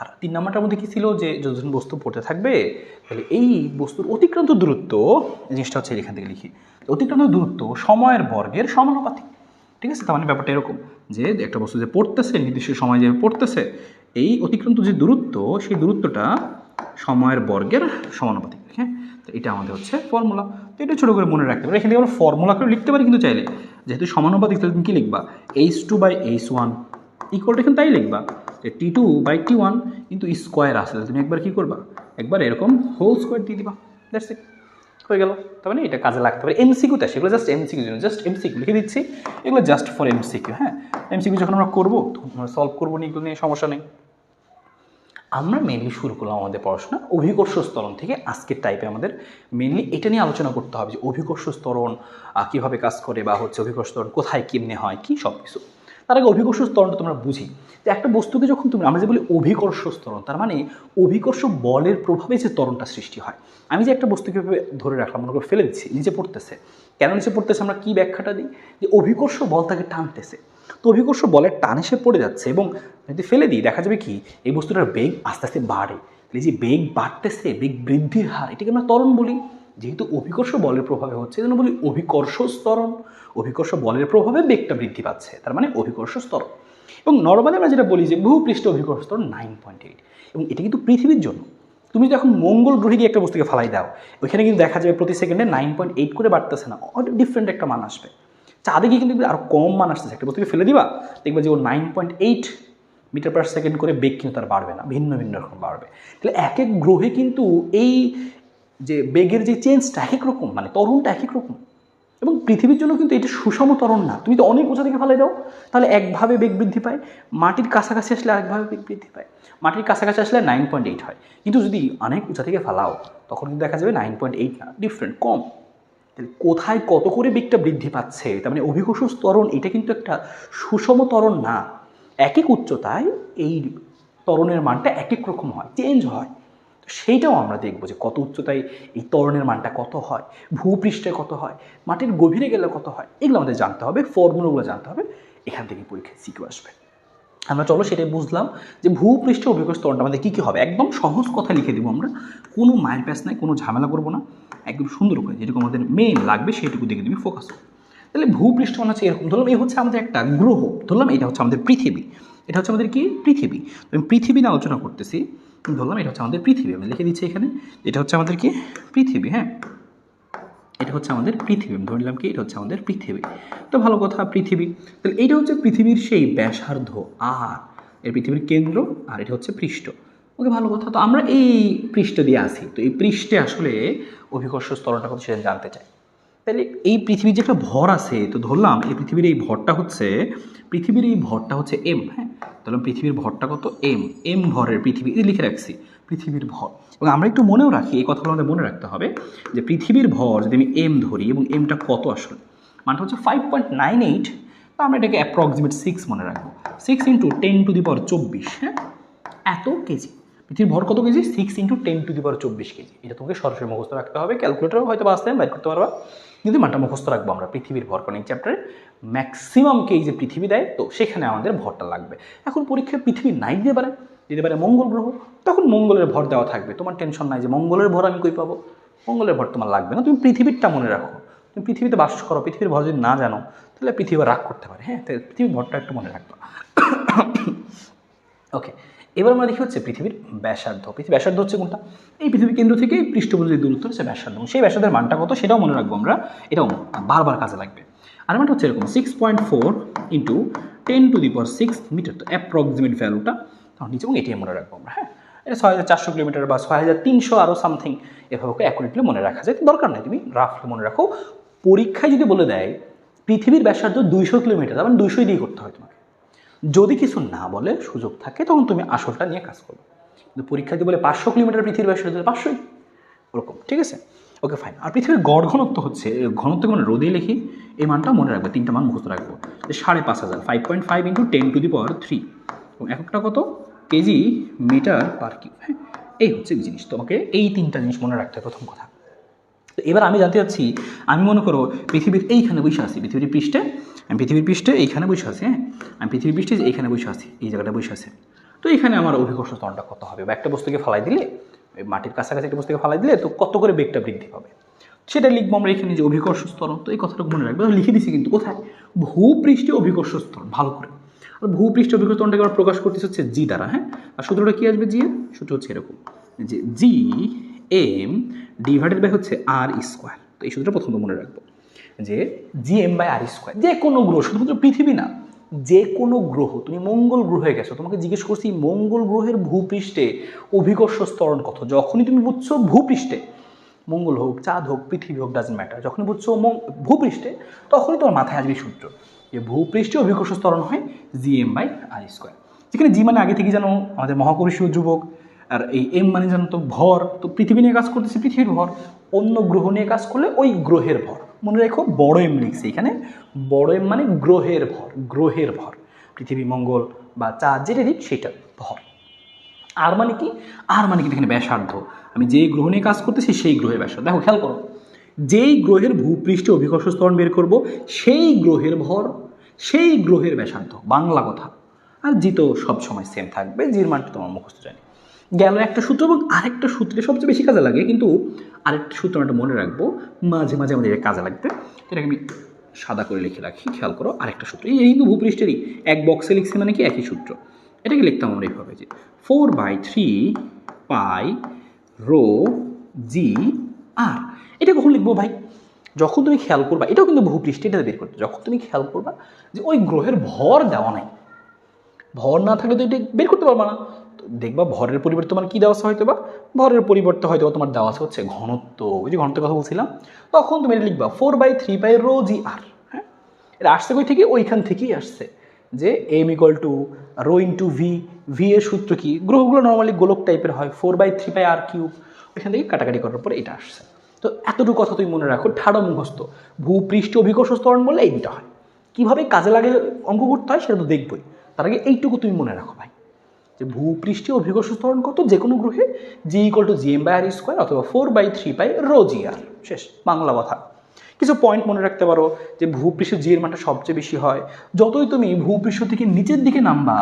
আর 3 নম্বরটার মধ্যে কি ছিল, যে যতজন বস্তু পড়তে থাকবে তাহলে এই বস্তুর অতিক্রান্ত দূরত্ব, জিনিসটা হচ্ছে এখান থেকে লিখি, অতিক্রান্ত দূরত্ব সময়ের বর্গের সমানুপাতিক। ঠিক আছে, তার মানে ব্যাপারটা এরকম, যে একটা বস্তু যে পড়তেছে নির্দিষ্ট সময় যে পড়তেছে, এই অতিক্রান্ত যে দূরত্ব সেই দূরত্বটা সময়ের বর্গের সমানুপাতিক। হ্যাঁ, তো এটা আমাদের হচ্ছে ফর্মুলা। তো এটা ছোটো করে মনে রাখতে পারি, এখান থেকে আমরা ফর্মুলা করে লিখতে পারি, কিন্তু চাইলে যেহেতু সমানুপাতিক তাহলে তুমি কী লিখবা, h2/h1 ইকুয়ালটা এখানে তাই লিখবা, যে t2/t1 কিন্তু স্কোয়ার আসলে তুমি একবার কী করবা, একবার এরকম হোল স্কোয়ার দিয়ে দিবা, দ্যাটস ইট, হয়ে গেল। তার মানে এটা কাজে লাগতে পারে এমসিকিউতে আসে, এগুলো জাস্ট এমসিকিউ জন্য, জাস্ট এমসিকিউ লিখে দিচ্ছি, এগুলো জাস্ট ফর এমসিকিউ। হ্যাঁ, এমসিকিউ যখন আমরা করবো তখন আমরা সলভ করবো নি, এগুলো নিয়ে সমস্যা নেই। আমরা মেনলি শুরু করলাম আমাদের পড়াশোনা অভিকর্ষ স্তরণ থেকে। আজকের টাইপে আমাদের মেনলি এটা নিয়ে আলোচনা করতে হবে, যে অভিকর্ষ স্তরণ কীভাবে কাজ করে, বা হচ্ছে অভিকর্ষ স্তরণ কোথায় কেমনে হয়, কি সব কিছু। তার আগে অভিকর্ষ ত্বরণটা তোমরা বুঝি যে একটা বস্তুকে যখন আমরা যে বলি অভিকর্ষ ত্বরণ, তার মানে অভিকর্ষ বলের প্রভাবে যে ত্বরণটা সৃষ্টি হয়। আমি যে একটা বস্তুকে ধরে রাখলাম, মনে করে ফেলে দিচ্ছি, নিচে পড়তেছে, কেন নিচে পড়তেছে আমরা কি ব্যাখ্যাটা দিই, যে অভিকর্ষ বল তাকে টানতেছে। তো অভিকর্ষ বলের টানে সে পড়ে যাচ্ছে, এবং যদি ফেলে দিই দেখা যাবে কি এই বস্তুটার বেগ আস্তে আস্তে বাড়ে। এই যে বেগ বাড়তেছে, বেগ বৃদ্ধির হার, এটাকে আমরা ত্বরণ বলি। যেহেতু অভিকর্ষ বলের প্রভাবে হচ্ছে, এই জন্য বলি অভিকর্ষ ত্বরণ। অভিকর্ষ বলের প্রভাবে বেগটা বৃদ্ধি পাচ্ছে, তার মানে অভিকর্ষ ত্বরণ। এবং নর্মালি আমরা যেটা বলি যে ভূপৃষ্ঠ অভিকর্ষ ত্বরণ 9.8, এবং এটা কিন্তু পৃথিবীর জন্য। তুমি যখন মঙ্গল গ্রহে গিয়ে একটা বস্তুকে ফালাই দাও, ওইখানে কিন্তু দেখা যাবে প্রতি সেকেন্ডে 9.8 করে বাড়তেছে না, ডিফারেন্ট একটা মান আসবে। চাঁদে গিয়ে কিন্তু আরও কম মান আসতেছে, একটা বস্তুকে ফেলে দিবা দেখবে যে ও 9.8 মিটার পার সেকেন্ড করে বেগ কিন্তু তার বাড়বে না, ভিন্ন ভিন্ন রকম বাড়বে। তাহলে এক এক গ্রহে কিন্তু এই যে বেগের যে চেঞ্জটা এক এক রকম, মানে ত্বরণটা এক এক রকম। এবং পৃথিবীর জন্য কিন্তু এটা সুষম ত্বরণ না। তুমি তো অনেক উঁচা থেকে ফেলে দাও, তাহলে একভাবে বেগ বৃদ্ধি পায়, মাটির কাছাকাছি আসলে আরেকভাবে বেগ বৃদ্ধি পায়। মাটির কাছাকাছি আসলে 9.8 হয়, কিন্তু যদি অনেক উঁচা থেকে ফেলাও তখন কিন্তু দেখা যাবে 9.8 না, ডিফারেন্ট, কম। তাহলে কোথায় কত করে বেগটা বৃদ্ধি পাচ্ছে, তার মানে অভিকর্ষ ত্বরণ এটা কিন্তু একটা সুষম ত্বরণ না। এক এক উচ্চতায় এই ত্বরণের মানটা এক এক রকম হয়, চেঞ্জ হয়। সেইটাও আমরা দেখবো যে কত উচ্চতায় এই ত্বরণের মানটা কত হয়, ভূপৃষ্ঠে কত হয়, মাটির গভীরে গেলে কত হয়, এগুলো আমাদের জানতে হবে, ফর্মুলাগুলো জানতে হবে। এখান থেকে পরীক্ষায় সিকিউ আসবে। আমরা চলো সেটাই বুঝলাম যে ভূপৃষ্ঠ অভিকর্ষ ত্বরণটা আমাদের কী কী হবে। একদম সহজ কথা লিখে দেবো আমরা, কোনো মায়ের প্যাস নাই, কোনো ঝামেলা করবো না, একদম সুন্দর করে যেটুকু আমাদের মেইন লাগবে সেটুকু দেখে দিবি, ফোকাস করবো। তাহলে ভূপৃষ্ঠ মানে হচ্ছে এরকম, ধরলাম এই হচ্ছে আমাদের একটা গ্রহ, ধরলাম এটা হচ্ছে আমাদের পৃথিবী, এটা হচ্ছে আমাদের কি পৃথিবী। আমি পৃথিবী নিয়ে আলোচনা করতেছি, ধরলাম এটা হচ্ছে আমাদের পৃথিবী, আমি লিখে দিচ্ছি এখানে, এটা হচ্ছে আমাদের কি পৃথিবী। হ্যাঁ, এটা হচ্ছে আমাদের পৃথিবী, আমি ধরলাম কি এটা হচ্ছে আমাদের পৃথিবী। তো ভালো কথা, পৃথিবী, তাহলে এইটা হচ্ছে পৃথিবীর সেই ব্যাসার্ধ আর এই পৃথিবীর কেন্দ্র, আর এটা হচ্ছে পৃষ্ঠ। ওকে, ভালো কথা। তো আমরা এই পৃষ্ঠ দিয়ে আসি, তো এই পৃষ্ঠে আসলে অভিকর্ষ স্তরটা কত সেটা জানতে চাই। তাহলে এই পৃথিবীর যে একটা ভর আছে, তো ধরলাম এই পৃথিবীর এই ভরটা হচ্ছে এম। হ্যাঁ, ধরলাম পৃথিবীর ভরটা কত, এম ভরের পৃথিবী, এই লিখে রাখছি পৃথিবীর ভর। এবং আমরা একটু মনেও রাখি, এই কথাগুলো আমাদের মনে রাখতে হবে যে পৃথিবীর ভর যদি আমি এম ধরি, এবং এমটা কত আসলে মানটা হচ্ছে 5.98, তো আমরা এটাকে অ্যাপ্রক্সিমেট 6 মনে রাখবো, 6 × 10⁻²৪। হ্যাঁ, এত কেজি। পৃথিবীর ভর কত কেজি, 6 × 10⁻²৪ কেজি। এটা তোমাকে সরাসরি মুখস্থ রাখতে হবে, ক্যালকুলেটারও হয়তো আসতে বাইর করতে পারবা, কিন্তু মানটা মুখস্থ রাখবো আমরা পৃথিবীর ভর, কারণ এই চ্যাপ্টারে ম্যাক্সিমাম কেই যে পৃথিবী দেয়, তো সেখানে আমাদের ভরটা লাগবে। এখন পরীক্ষায় পৃথিবী নাই দিতে পারে মঙ্গল গ্রহ, তখন মঙ্গলের ভর দেওয়া থাকবে, তোমার টেনশন নাই যে মঙ্গলের ভর আমি কই পাবো, মঙ্গলের ভর তোমার লাগবে না, তুমি পৃথিবীরটা মনে রাখো। তুমি পৃথিবীতে বাস করো, পৃথিবীর ভর যদি না জানো তাহলে পৃথিবী রাগ করতে পারে। হ্যাঁ, তাই পৃথিবীর ভরটা একটু মনে রাখবা। ওকে, এবার আমরা দেখি হচ্ছে পৃথিবীর ব্যাসার্ধ। পৃথিবীর ব্যাসার্ধ হচ্ছে কোনটা, এই পৃথিবীর কেন্দ্র থেকে এই পৃষ্ঠপোষী যে দূরত্ব হচ্ছে ব্যাসার্ধ, সেই ব্যাসার্ধের মানটা কত সেটাও মনে রাখবো আমরা, এটাও বারবার কাজে লাগবে। আর মানটা হচ্ছে এরকম 6.4 × 10⁶ মিটার, তো অ্যাপ্রক্সিমেট ভ্যালুটা তখন নিচে, এবং এটাই মনে রাখবো আমরা। হ্যাঁ, এটা 6400 কিলোমিটার বা 6300 আরও সামথিং, এভাবে অ্যাকুরেটলি মনে রাখা যায়, দরকার নেই, তুমি রাফলি মনে রাখো। পরীক্ষায় যদি বলে দেয় পৃথিবীর ব্যাসার্ধ 200 কিলোমিটার, তার মানে 200 দিয়ে করতে হয় তোমাকে। যদি কিছু না বলে, সুযোগ থাকে, তখন তুমি আসলটা নিয়ে কাজ করবে। কিন্তু পরীক্ষা দিয়ে বলে 500 কিলোমিটার পৃথিবীর ব্যাসার্ধ, 500ই ওরকম, ঠিক আছে। ওকে, ফাইন। আর পৃথিবীর গড় ঘনত্ব হচ্ছে, ঘনত্ব মানে রোদে লিখি, এই মানটা মনে রাখবে, 3টা মান মুখস্থ রাখবো, 5500, 5.5 × 10⁻³ এবং এককটা কত, কেজি মিটার পার কিউব। হ্যাঁ, এই হচ্ছে জিনিস, তোমাকে এই 3টা জিনিস মনে রাখতে হবে, প্রথম কথা। তো এবার আমি জানতে চাচ্ছি, আমি মনে করো পৃথিবীর এইখানে বসে আছি, পৃথিবীর পৃষ্ঠে, আমি পৃথিবীর পৃষ্ঠে এইখানে বসে আছি। হ্যাঁ, আমি পৃথিবীর পৃষ্ঠে এইখানে বসে আছি, এই জায়গাটা বসে আছে, তো এখানে আমার অভিকর্ষ ত্বরণটা কত হবে, বা একটা বস্তুকে ফালাই দিলে, মাটির কাছাকাছি একটা বস্তুকে ফালাই দিলে তো কত করে বেগটা বৃদ্ধি পাবে, সেটা লিখবো আমরা এখানে যে অভিকর্ষ ত্বরণ। তো এই কথাটা মনে রাখবে, লিখে দিচ্ছি কিন্তু কোথায়, ভূপৃষ্ঠে অভিকর্ষ ত্বরণ, ভালো করে। আর ভূপৃষ্ঠে অভিকর্ষ ত্বরণটাকে আমরা প্রকাশ করতেছি হচ্ছে জি দ্বারা। হ্যাঁ, আর সূত্রটা কি আসবে, জি এর সূত্র হচ্ছে এরকম যে Gm/r²। তো এই সূত্রটা প্রথমত মনে রাখবো যে Gm/r², যে কোনো গ্রহ, শুধুমাত্র পৃথিবী না, যে কোনো গ্রহ, তুমি মঙ্গল গ্রহে গেছো, তোমাকে জিজ্ঞেস করছি মঙ্গল গ্রহের ভূপৃষ্ঠে অভিকর্ষ ত্বরণ কত, যখনই তুমি বুঝছো ভূপৃষ্ঠে, মঙ্গল হোক, চাঁদ হোক, পৃথিবী হোক, ডাজন্ট ম্যাটার, যখনই বুঝছো ভূপৃষ্ঠে, তখনই তোমার মাথায় আসবে সূত্র যে ভূপৃষ্ঠে অভিকর্ষ ত্বরণ হয় Gm/r²। যেখানে জি মানে আগে থেকে জানো আমাদের মহাকর্ষীয় যুবক, আর এই এম মানে জানো তো ভর, তো পৃথিবী নিয়ে কাজ করতেছে, পৃথিবীর ভর, অন্য গ্রহ নিয়ে কাজ করলে ওই গ্রহের ভর। মনে রেখো বড় এম লিখছে এখানে, বড় এম মানে গ্রহের ভর, গ্রহের ভর। পৃথিবী, মঙ্গল বা চাঁদ যেটা দিক সেটা ভর। আর মানে কি? আর মানে কি এখানে ব্যাসার্ধ। আমি যেই গ্রহ নিয়ে কাজ করতেছি সেই গ্রহের ব্যাসার্ধ। দেখো খেয়াল করো, যেই গ্রহের ভূপৃষ্ঠে অভিকর্ষ ত্বরণ বের করব সেই গ্রহের ভর, সেই গ্রহের ব্যাসার্ধ, বাংলা কথা। আর জি তো সবসময় সেম থাকবে, জির মানটা তোমার মুখস্থ জানি। গেল একটা সূত্র, এবং আরেকটা সূত্রে সবচেয়ে বেশি কাজে লাগে, কিন্তু আরেকটা সূত্র আমরা মনে রাখবো, মাঝে মাঝে আমাদের কাজে লাগবে, এটাকে আমি সাদা করে লিখে রাখি। খেয়াল করো আরেকটা সূত্র, এই কিন্তু ভূপৃষ্ঠেরই এক বক্সে লিখছে মানে কি একই সূত্র। এটাকে লিখতাম আমরা এইভাবে যে 4/3 পাই রো জি আর। এটা কখন লিখবো ভাই? যখন তুমি খেয়াল করবা, এটাও কিন্তু ভূপৃষ্ঠে এটা বের করতে, যখন তুমি খেয়াল করবা যে ওই গ্রহের ভর দেওয়া নাই, ভর না থাকলে তো এটা বের করতে পারবা না। দেখবা ভরের পরিবর্তে তোমার কী দেওয়া আছে, হয়তো বা ভরের পরিবর্তে হয়তো তোমার দেওয়া আছে হচ্ছে ঘনত্ব, ওই যে ঘনত্বের কথা বলছিলাম, তখন তুমি এটা লিখবা 4/3 রো জি আর। হ্যাঁ, এটা আসছে কই থেকে? ওইখান থেকেই আসছে যে M equal to rho into V. V এর সূত্র কি? গ্রহগুলো নর্মালি গোলক টাইপের হয়, 4/3 r³ ওইখান থেকে কাটাকাটি করার পরে এটা আসছে। তো এতটুকু কথা তুমি মনে রাখো, ঠাড়ো মুখস্থ। ভূপৃষ্ঠ অভিকর্ষ ত্বরণ বললে এই দুটো হয়, কীভাবে কাজে লাগে অঙ্ক করতে হয় সেটা তো দেখবই। তার আগে এইটুকু তুমি মনে রাখো ভাই, যে ভূপৃষ্ঠে অভিকর্ষ ত্বরণ কত যে কোনো গ্রহে, জি ইকুয়াল টু gm/r² অথবা 4/3 রো জি আর। শেষ, বাংলা কথা। কিছু পয়েন্ট মনে রাখতে পারো, যে ভূপৃষ্ঠে জি এর মানটা সবচেয়ে বেশি হয়। যতই তুমি ভূপৃষ্ঠ থেকে নিচের দিকে নামবা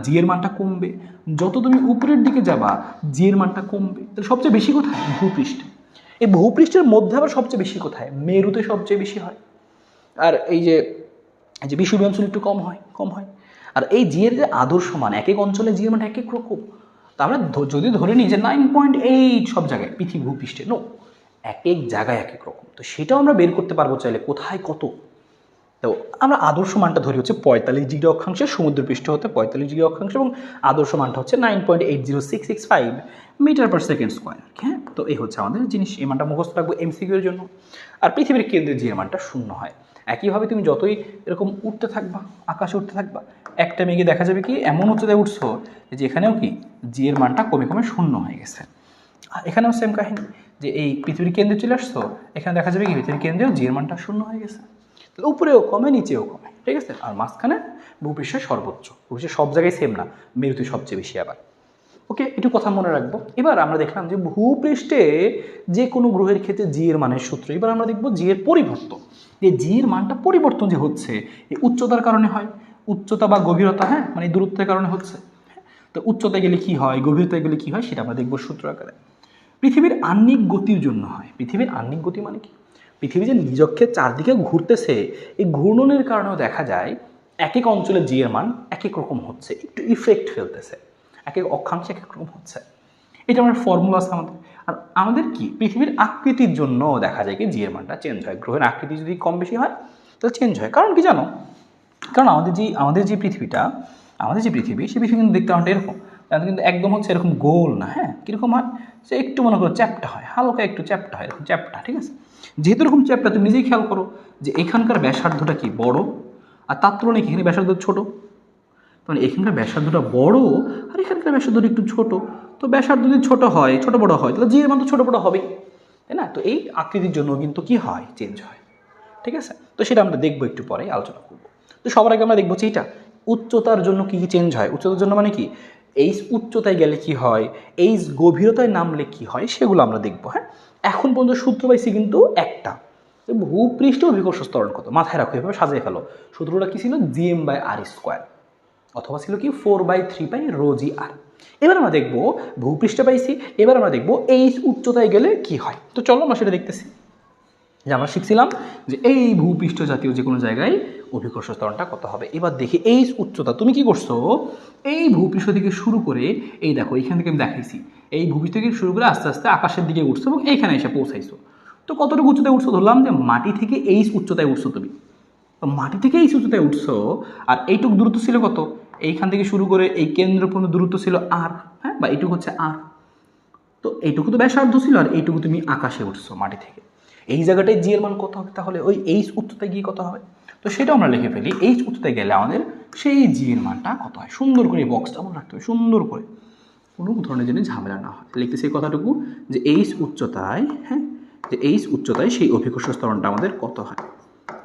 জি এর মানটা কমবে। যত তুমি উপরের দিকে যাবা জি এর মানটা কমবে। তাহলে সবচেয়ে বেশি কোথায়? ভূপৃষ্ঠে। এই ভূপৃষ্ঠের মধ্যে আবার সবচেয়ে বেশি কোথায়? মেরুতে সবচেয়ে বেশি হয়। আর এই যে বিষুবীয় অঞ্চল একটু কম হয়। আর এই জি এর যে আদর্শ মান, এক এক অঞ্চলে জি এর মান এক এক রকম। তা আমরা যদি ধরে নিই যে 9.8 সব জায়গায় পৃথিবী ভূপৃষ্ঠে, নো, এক এক জায়গায় এক এক রকম। তো সেটাও আমরা বের করতে পারবো চাইলে, কোথায় কত। তো আমরা আদর্শ মানটা ধরি হচ্ছে 45 ডিগ্রি অক্ষাংশে, সমুদ্রপৃষ্ঠ হতে 45 ডিগ্রি অক্ষাংশ, এবং আদর্শ মানটা হচ্ছে 9.80665 মিটার/সেকেন্ড স্কোয়ার। হ্যাঁ, তো এই হচ্ছে আমাদের জিনিস। এই মানটা মুখস্থ রাখবো MCQ এর জন্য। আর পৃথিবীর কেন্দ্রে জি এর মানটা 0 হয়। একইভাবে তুমি যতই এরকম উঠতে থাকবা, আকাশে উঠতে থাকবা, একটা মেঘে দেখা যাবে কি এমন উচ্চতায় উঠছো যে এখানেও কি জি এর মানটা কমে কমে 0 হয়ে গেছে। আর এখানেও সেম কাহিনী, যে এই পৃথিবীর কেন্দ্রে চলে আসছো, এখানে দেখা যাবে কি পৃথিবীর কেন্দ্রেও জি এর মানটা 0 হয়ে গেছে। উপরেও কমে, নিচেও কমে, ঠিক আছে। আর মাঝখানে ভূপৃষ্ঠের সর্বোচ্চ। ভূপৃষ্ঠের সব জায়গায় সেম না, মেরুতে সবচেয়ে বেশি আবার। ওকে, একটু কথা মনে রাখবো। এবার আমরা দেখলাম যে ভূপৃষ্ঠে যে কোনো গ্রহের ক্ষেত্রে জি এর মানের সূত্র। এবার আমরা দেখবো জি এর পরিবর্তন, যে জি এর মানটা পরিবর্তন যে হচ্ছে এই উচ্চতার কারণে হয়, উচ্চতা বা গভীরতা, হ্যাঁ মানে দূরত্বের কারণে হচ্ছে। তো উচ্চতায় গেলে কি হয়, গভীরতায় গেলে কি হয়, সেটা আমরা দেখবো সূত্র আকারে। পৃথিবীর আহ্নিক গতির জন্য হয়। পৃথিবীর আহ্নিক গতি মানে কি? পৃথিবী যে নিজক্ষে চারদিকে ঘুরতেছে, এই ঘূর্ণনের কারণেও দেখা যায় এক এক অঞ্চলে জি এর মান এক এক রকম হচ্ছে, একটু ইফেক্ট ফেলতেছে, এক এক অক্ষাংশে এক এক রকম হচ্ছে। এটা আমার ফর্মুলা আছে আমাদের। আর আমাদের কি পৃথিবীর আকৃতির জন্য দেখা যায় কি জি এর মানটা চেঞ্জ হয়। গ্রহের আকৃতি যদি কম বেশি হয় তাহলে চেঞ্জ হয়। কারণ কি জানো? কারণ আমাদের যে পৃথিবীটা, আমাদের যে পৃথিবী, সেই পৃথিবী কিন্তু দেখতে আমাদের এরকম, তাদের কিন্তু একদম হচ্ছে এরকম গোল না। হ্যাঁ, কীরকম হয়? সে একটু মনে করো চ্যাপ্টা হয়, হালকা একটু চ্যাপ্টা হয়, এরকম চ্যাপ্টা, ঠিক আছে। যেহেতু এরকম চ্যাপ্টা, তুমি নিজেই খেয়াল করো যে এখানকার ব্যাসার্ধটা কি বড়, আর তার তুলনায় এখানে ব্যাসার্ধ ছোট। মানে এখানকার ব্যাসার্ধটা বড় আর এখানকার ব্যাসার্ধটা একটু ছোট। তো ব্যাসার্ধ যদি ছোট হয়, ছোট বড় হয়, তাহলে জি এর মান তো ছোট বড় হবেই, তাই না? তো এই আকৃতির জন্য কিন্তু কি হয়, চেঞ্জ হয়, ঠিক আছে। তো সেটা আমরা দেখবো, একটু পরে আলোচনা করবো। তো সবার আগে আমরা দেখবো যে এটা উচ্চতার জন্য কি কি চেঞ্জ হয়। উচ্চতার জন্য মানে কি, এই উচ্চতায় গেলে কি হয়, এই গভীরতায় নামলে কি হয়, সেগুলো আমরা দেখবো। হ্যাঁ, এখন পর্যন্ত সূত্র পাইছি কিন্তু একটা, ভূপৃষ্ঠ অভিকর্ষ ত্বরণ কত। মাথায় রাখো, এভাবে সাজিয়ে ফেলো। সূত্রটা কি ছিল? gm/r², অথবা ছিল কি 4/3 রো জি আর। এবার আমরা দেখবো ভূপৃষ্ঠে পাইছি, এবার আমরা দেখবো এই উচ্চতায় গেলে কি হয়। তো চলো আমরা সেটা দেখতেছি। যে আমরা শিখছিলাম যে এই ভূপৃষ্ঠ জাতীয় যে কোনো জায়গায় অভিকর্ষ ত্বরণটা কত হবে। এবার দেখি এই উচ্চতা, তুমি কি করছো, এই ভূপৃষ্ঠ থেকে শুরু করে, এই দেখো এইখান থেকে আমি দেখাইছি, এই ভূপৃষ্ঠ থেকে শুরু করে আস্তে আস্তে আকাশের দিকে উঠছো এবং এইখানে এসে পৌঁছাইছো। তো কতটুকু উচ্চতায় উঠছো? ধরলাম যে মাটি থেকে এই উচ্চতায় উঠছো তুমি। তো মাটি থেকে এই উচ্চতায় উঠছো, আর এইটুকু দূরত্ব ছিল কত? এইখান থেকে শুরু করে এই কেন্দ্র পর্যন্ত দূরত্ব ছিল আর, হ্যাঁ, বা এইটুকু হচ্ছে আর। তো এইটুকু তো ব্যাসার্ধ ছিল, আর এইটুকু তুমি আকাশে উঠছো মাটি থেকে। এই জায়গাটায় জি এর মান কত হবে? তাহলে ওই এইচ উচ্চতায় গিয়ে কত হবে? তো সেটা আমরা লিখে ফেলি। এইচ উচ্চতায় গেলে আমাদের সেই জি এর মানটা কত হয়। সুন্দর করে এই বক্সটা মনে রাখতে হবে, সুন্দর করে, কোনো ধরনের যেন ঝামেলা না হয়। লিখতেছি এই কথাটুকু যে এইচ উচ্চতায়, হ্যাঁ, যে এইচ উচ্চতায় সেই অভিকর্ষ ত্বরণটা আমাদের কত হয়।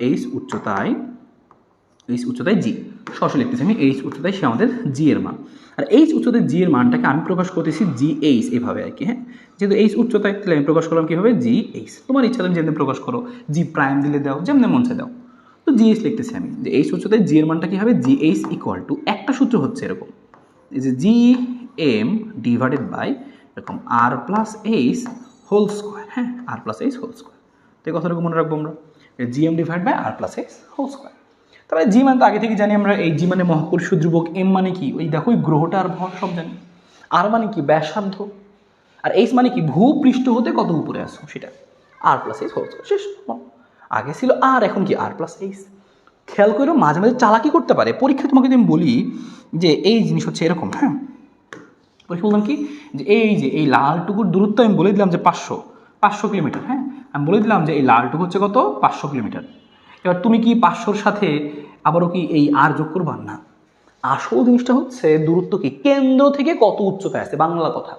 এইচ উচ্চতায় এইচ উচ্চতায় জি, সরাসরি লিখতেছি আমি এইচ উচ্চতায় সে আমাদের জি এর মান। আর এইচ উচ্চতায় জি এর মানটাকে আমি প্রকাশ করতেছি জি এইচ এভাবে আর কি। হ্যাঁ, যেহেতু এইচ উচ্চতায় তাহলে আমি প্রকাশ করলাম কীভাবে, জি এইচ। তোমার ইচ্ছা তুমি যেমনি প্রকাশ করো, জি প্রাইম দিলে দাও, যেমনি মন চায় দাও। তো জি এইচ লিখতেছি আমি, যে এইচ উচ্চতায় জি এর মানটা কী হবে, জি এইচ ইকুয়াল টু একটা সূত্র হচ্ছে এরকম, এই যে জি এম ডিভাইডেড বাই এরকম R plus H whole square. হ্যাঁ, R plus H whole square. তো এই কথাটুকু মনে রাখবো আমরা, G M divide by R plus H whole square. তারপরে জি মানে তো আগে থেকে জানি আমরা, এই জি মানে মহাকর্ষীয় ধ্রুবক, এম মানে কি ওই দেখো ওই গ্রহটার ভর সব জানি, আর মানে কি ব্যাসার্ধ, আর এইচ মানে কি ভূপৃষ্ঠ হতে কত উপরে আসো সেটা, আর প্লাস এইচ হোল স্কোয়ার। শেষ। আগে ছিল আর, এখন কি আর প্লাস এইচ। খেয়াল করো মাঝে মাঝে চালাকি করতে পারে পরীক্ষা, তোমাকে যদি আমি বলি যে এই জিনিস হচ্ছে এরকম, হ্যাঁ পরীক্ষা বললাম কি যে এই লালটুকুর দূরত্ব আমি বলে দিলাম যে 500 কিলোমিটার। হ্যাঁ, আমি বলে দিলাম যে এই লালটুকু হচ্ছে কত, 500 কিলোমিটার। এবার তুমি কি 500-র সাথে আবারও কি এই আর যোগ করবা না, আসল জিনিসটা হচ্ছে দূরত্ব কি কেন্দ্র থেকে কত উচ্চতায় আছে, বাংলা কথা।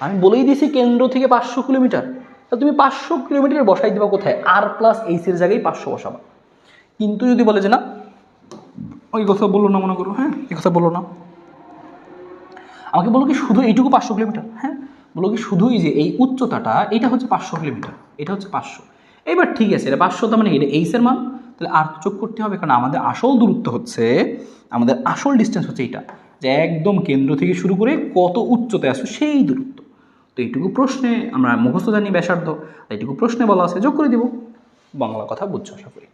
আমি বলেই দিয়েছি কেন্দ্র থেকে 500 কিলোমিটার, তা তুমি 500 কিলোমিটার বসাই দেবা কোথায়, আর প্লাস এইচের জায়গায় 500 বসাবা। কিন্তু যদি বলে যে না, ওই কথা বললো না মনে করো, হ্যাঁ এই কথা বললো না, আমাকে বলো কি শুধু এইটুকু 500 কিলোমিটার, হ্যাঁ বলো কি শুধুই যে এই উচ্চতাটা এটা হচ্ছে 500 কিলোমিটার, এটা হচ্ছে 500। এবার ঠিক আছে, এটা 500 তার মানে এটা এইচের মান, তাহলে আর যোগ করতে হবে, কারণ আমাদের আসল দূরত্ব হচ্ছে, আমাদের আসল ডিস্টেন্স হচ্ছে এইটা, যে একদম কেন্দ্র থেকে শুরু করে কত উচ্চতায় আসো সেই দূরত্ব। তো এইটুকু প্রশ্নে আমরা মুখস্থ জানি ব্যাসার্ধ, এইটুকু প্রশ্নে বলা আছে, যোগ করে দিব। বাংলা কথা বুঝছো আশা করি।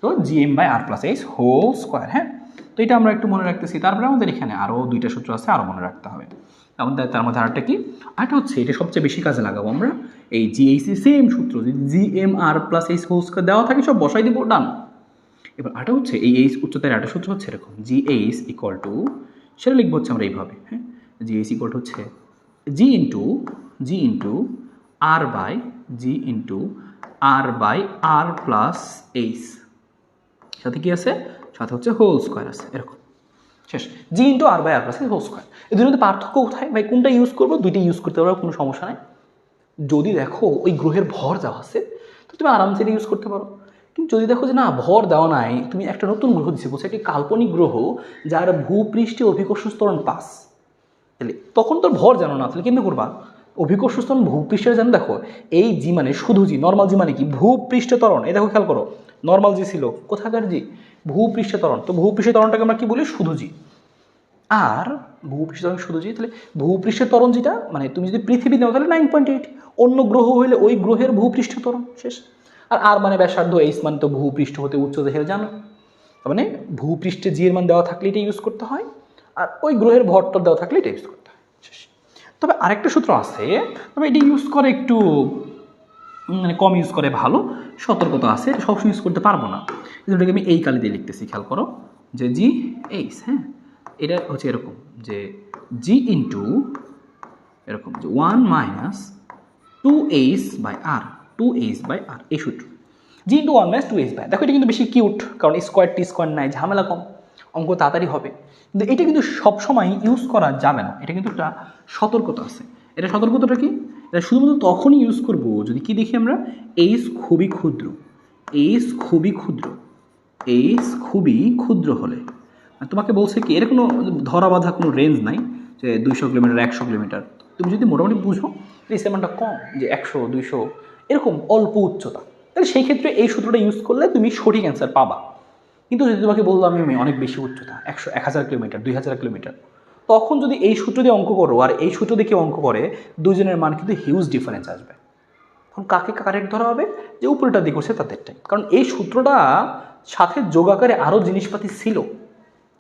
তো G M by R plus H whole square. হ্যাঁ, তো এটা আমরা একটু মনে রাখতেছি। তারপরে আমাদের এখানে আরও দুইটা সূত্র আছে, আরও মনে রাখতে হবে। আমাদের তার মধ্যে আরেকটা কি, আরেকটা হচ্ছে এটা সবচেয়ে বেশি কাজে লাগাবো আমরা, এই জিএইচি সেম সূত্র, যদি জিএম আর প্লাস এইচ হোল স্কোয়ার দেওয়া থাকে সব বসাই দিব, ডান। এবার আরেকটা হচ্ছে এই এইচ উচ্চতার একটা সূত্র হচ্ছে এরকম, জিএইচ ইকুয়াল টু, সেটা লিখবো হচ্ছে আমরা এইভাবে। হ্যাঁ, জিএইচ ইকুয়াল টু হচ্ছে G into R by R plus H, সাথে কি আছে, সাথে হচ্ছে হোল স্কোয়ার আছে এরকম। শেষ। G into R by R plus whole square. এই দুটোর মধ্যে পার্থক্য কোথায় ভাই, কোনটা ইউজ করবো, দুইটা ইউজ করতে পারো, কোনো সমস্যা নাই। যদি দেখো ওই গ্রহের ভর দেওয়া আছে তো তুমি আরামসে এটা ইউজ করতে পারো, কিন্তু যদি দেখো যে না ভর দেওয়া নাই, তুমি একটা নতুন গ্রহ দিচ্ছে, বলছে একটি কাল্পনিক গ্রহ যার ভূপৃষ্ঠে অভিকর্ষ ত্বরণ 5, তাহলে তখন তোর ভর জানো না, তাহলে কেমনি করবা, অভিকর্ষ ত্বরণ ভূপৃষ্ঠে জানো। দেখো এই জি মানে শুধু জি, নর্মাল জি মানে কি ভূপৃষ্ঠে ত্বরণ, এই দেখো খেয়াল করো, নর্মাল জি ছিল কোথাকার জি, ভূপৃষ্ঠে ত্বরণ। তো ভূপৃষ্ঠে ত্বরণটাকে আমরা কি বলি, শুধু জি। আর ভূপৃষ্ঠে ত্বরণ শুধু জি, তাহলে ভূপৃষ্ঠের ত্বরণ যেটা মানে তুমি যদি পৃথিবী নাও তাহলে 9.8, অন্য গ্রহ হইলে ওই গ্রহের ভূপৃষ্ঠের ত্বরণ, শেষ। আর মানে ব্যাসার্ধ, এইচ মানে তো ভূপৃষ্ঠ হতে উচ্চতা হিসেবে জানো, তার মানে ভূপৃষ্ঠে জি এর মান দেওয়া থাকলে এটা ইউজ করতে হয়, আর ওই গ্রহের ভরটর দেওয়া থাকলে এটা ইউজ করতে হয়, শেষ। তবে আরেকটা সূত্র আছে, তবে এটা ইউজ করে একটু মানে কম ইউজ করে ভালো, সতর্কতা আছে, সবসময় ইউজ করতে পারবো না, যেটাকে আমি এই কালি দিয়ে লিখতেছি, খেয়াল করো যে জি এইচ। হ্যাঁ, এটা হচ্ছে এরকম যে জি ইন্টু এরকম যে 1 মাইনাস 2h বাই আর, এই সূত্র, জি ইন্টু 1 মাইনাস 2h বাই। দেখো এটা কিন্তু বেশি কিউট, কারণ স্কোয়ার টি স্কোয়ার নাই, ঝামেলা কম, অঙ্ক তাড়াতাড়ি হবে। কিন্তু এটা কিন্তু সবসময় ইউজ করা যাবে না, এটা কিন্তু একটা সতর্কতা আছে। এটা সতর্কতাটা কি, এটা শুধুমাত্র তখনই ইউজ করবো যদি কি দেখি আমরা, এইচ খুবই ক্ষুদ্র, এইচ খুবই ক্ষুদ্র হলে। তোমাকে বলছে কি, এর কোনো ধরা বাঁধা কোনো রেঞ্জ নাই যে 200 কিলোমিটার 100 কিলোমিটার, তুমি যদি মোটামুটি বুঝো এই সেমানটা কম, যে 100 200 এরকম অল্প উচ্চতা, তাহলে সেই ক্ষেত্রে এই সূত্রটা ইউজ করলে তুমি সঠিক অ্যান্সার পাবা। কিন্তু যদি তোমাকে বললাম আমি অনেক বেশি উচ্চতা 1000 কিলোমিটার 2000 কিলোমিটার, তখন যদি এই সূত্র দিয়ে অঙ্ক করো আর এই সূত্র দিয়ে কেউ অঙ্ক করে, দুজনের মান কিন্তু হিউজ ডিফারেন্স আসবে। এখন কাকে কারেক্ট ধরা হবে, যে উপরেটা দিয়ে করছে তাদেরটাই, কারণ এই সূত্রটা সাথে যোগাকারে আরও জিনিসপাতি ছিল,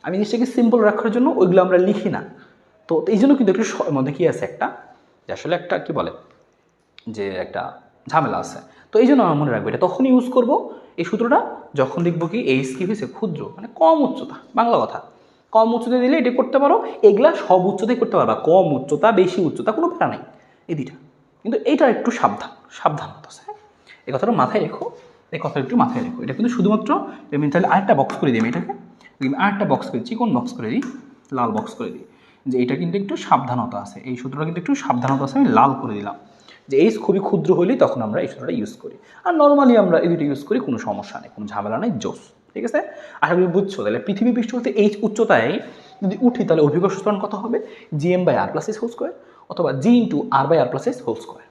আমি জিনিসটাকে সিম্পল রাখার জন্য ওইগুলো আমরা লিখি না। তো এই জন্য কিন্তু একটু মধ্যে কী আছে একটা, যে আসলে একটা কী বলে যে একটা ঝামেলা আছে। তো এই জন্য আমার মনে রাখবো, এটা তখনই ইউজ করব এই সূত্রটা যখন দেখবো কি এইচ কি হয়েছে ক্ষুদ্র, মানে কম উচ্চতা, বাংলা কথা কম উচ্চতা দিলে এটা করতে পারো, এগুলা সব উচ্চতায় করতে পারবা, কম উচ্চতা বেশি উচ্চতা কোনো প্যারা নেই, এই দুইটা। কিন্তু এইটা একটু সাবধানতা আছে, হ্যাঁ এই কথাটা মাথায় রেখো, এটা কিন্তু শুধুমাত্র আমি তাহলে আরেকটা বক্স করে দিই, আমি এটাকে আরেকটা বক্স করে চিকন বক্স করে দিই, লাল বক্স করে দিই, যে এটা কিন্তু একটু সাবধানতা আছে, এই সূত্রটা কিন্তু একটু সাবধানতা আছে, আমি লাল করে দিলাম, যে এইচ খুবই ক্ষুদ্র হলেই তখন আমরা এই সূত্রটা ইউজ করি, আর নর্মালি আমরা এই দুটো ইউজ করি, কোনো সমস্যা নেই, কোনো ঝামেলা নেই, জোস। ঠিক আছে, আশা করি বুঝছো। তাহলে পৃথিবী পৃষ্ঠ হতে এই উচ্চতায় যদি উঠি তাহলে অভিকর্ষ ত্বরণ কত হবে, GM by R plus S whole square অথবা G into R by R plus S whole square,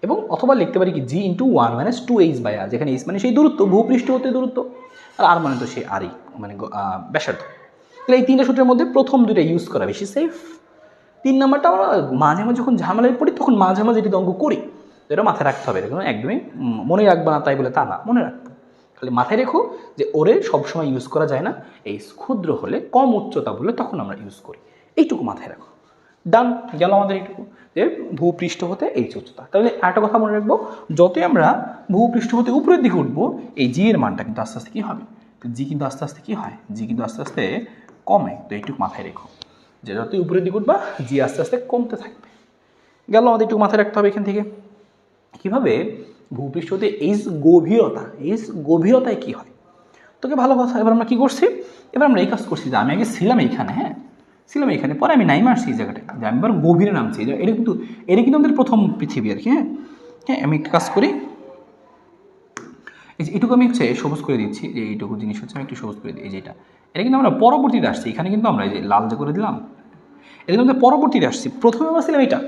এবং অথবা লিখতে পারি কি G into 1 minus 2h by R, যেখানে এইচ মানে সেই দূরত্ব ভূপৃষ্ঠ হতে দূরত্ব আর আর মানে তো সেই আরই মানে ব্যাসার্ধ। তাহলে এই তিনটা সূত্রের মধ্যে প্রথম দুটো ইউজ করা বেশি সেফ। 3 নাম্বারটা আমরা মাঝে মাঝে যখন ঝামেলায় পড়ি তখন মাঝে মাঝে এটি অঙ্ক করি, এটা মাথায় রাখতে হবে। দেখুন একদমই মনে রাখবে না তাই বলে তা না, মনে রাখবে। খালি মাথায় রেখো যে ওরে সবসময় ইউজ করা যায় না, এই ক্ষুদ্র হলে কম উচ্চতা বলে তখন আমরা ইউজ করি, এইটুকু মাথায় রাখো। ডান গেল আমাদের এইটুকু যে ভূপৃষ্ঠ হতে এই উচ্চতা। তাহলে একটা কথা মনে রাখবো, যতই আমরা ভূপৃষ্ঠ হতে উপরের দিকে উঠবো এই জি এর মানটা কিন্তু আস্তে আস্তে কী হবে, জি কিন্তু আস্তে আস্তে কী হয়, জি কিন্তু আস্তে আস্তে কমে। তো এইটুকু মাথায় রেখো যে যতই উপরের দিকে উঠবা জি আস্তে আস্তে কমতে থাকবে। গেল আমাদের একটু মাথায় রাখতে হবে এখান থেকে কীভাবে ভূপৃষ্ঠ হতে এই গভীরতা, এই গভীরতায় কী হয়। তোকে ভালো কথা। এবার আমরা কী করছি, এবার আমরা এই কাজ করছি যে আমি আগে ছিলাম এইখানে, হ্যাঁ ছিলাম এইখানে, পরে আমি নাইমে আসছি এই জায়গাটায়, যে আমি এবার গভীরে নামছি। এটা কিন্তু আমাদের প্রথম পৃথিবী আর কি। হ্যাঁ হ্যাঁ, আমি একটা কাজ করি, এই যে এটুকু আমি হচ্ছে সবুজ করে দিচ্ছি, যে এইটুকু জিনিস হচ্ছে আমি একটু সবুজ করে দিই। এই যেটা এটা কিন্তু আমরা পরবর্তীতে আসছি, এখানে কিন্তু আমরা এই যে লাল যে করে দিলাম এটা কিন্তু আমরা পরবর্তীতে আসছি। প্রথমে আমরা ছিলাম এটা,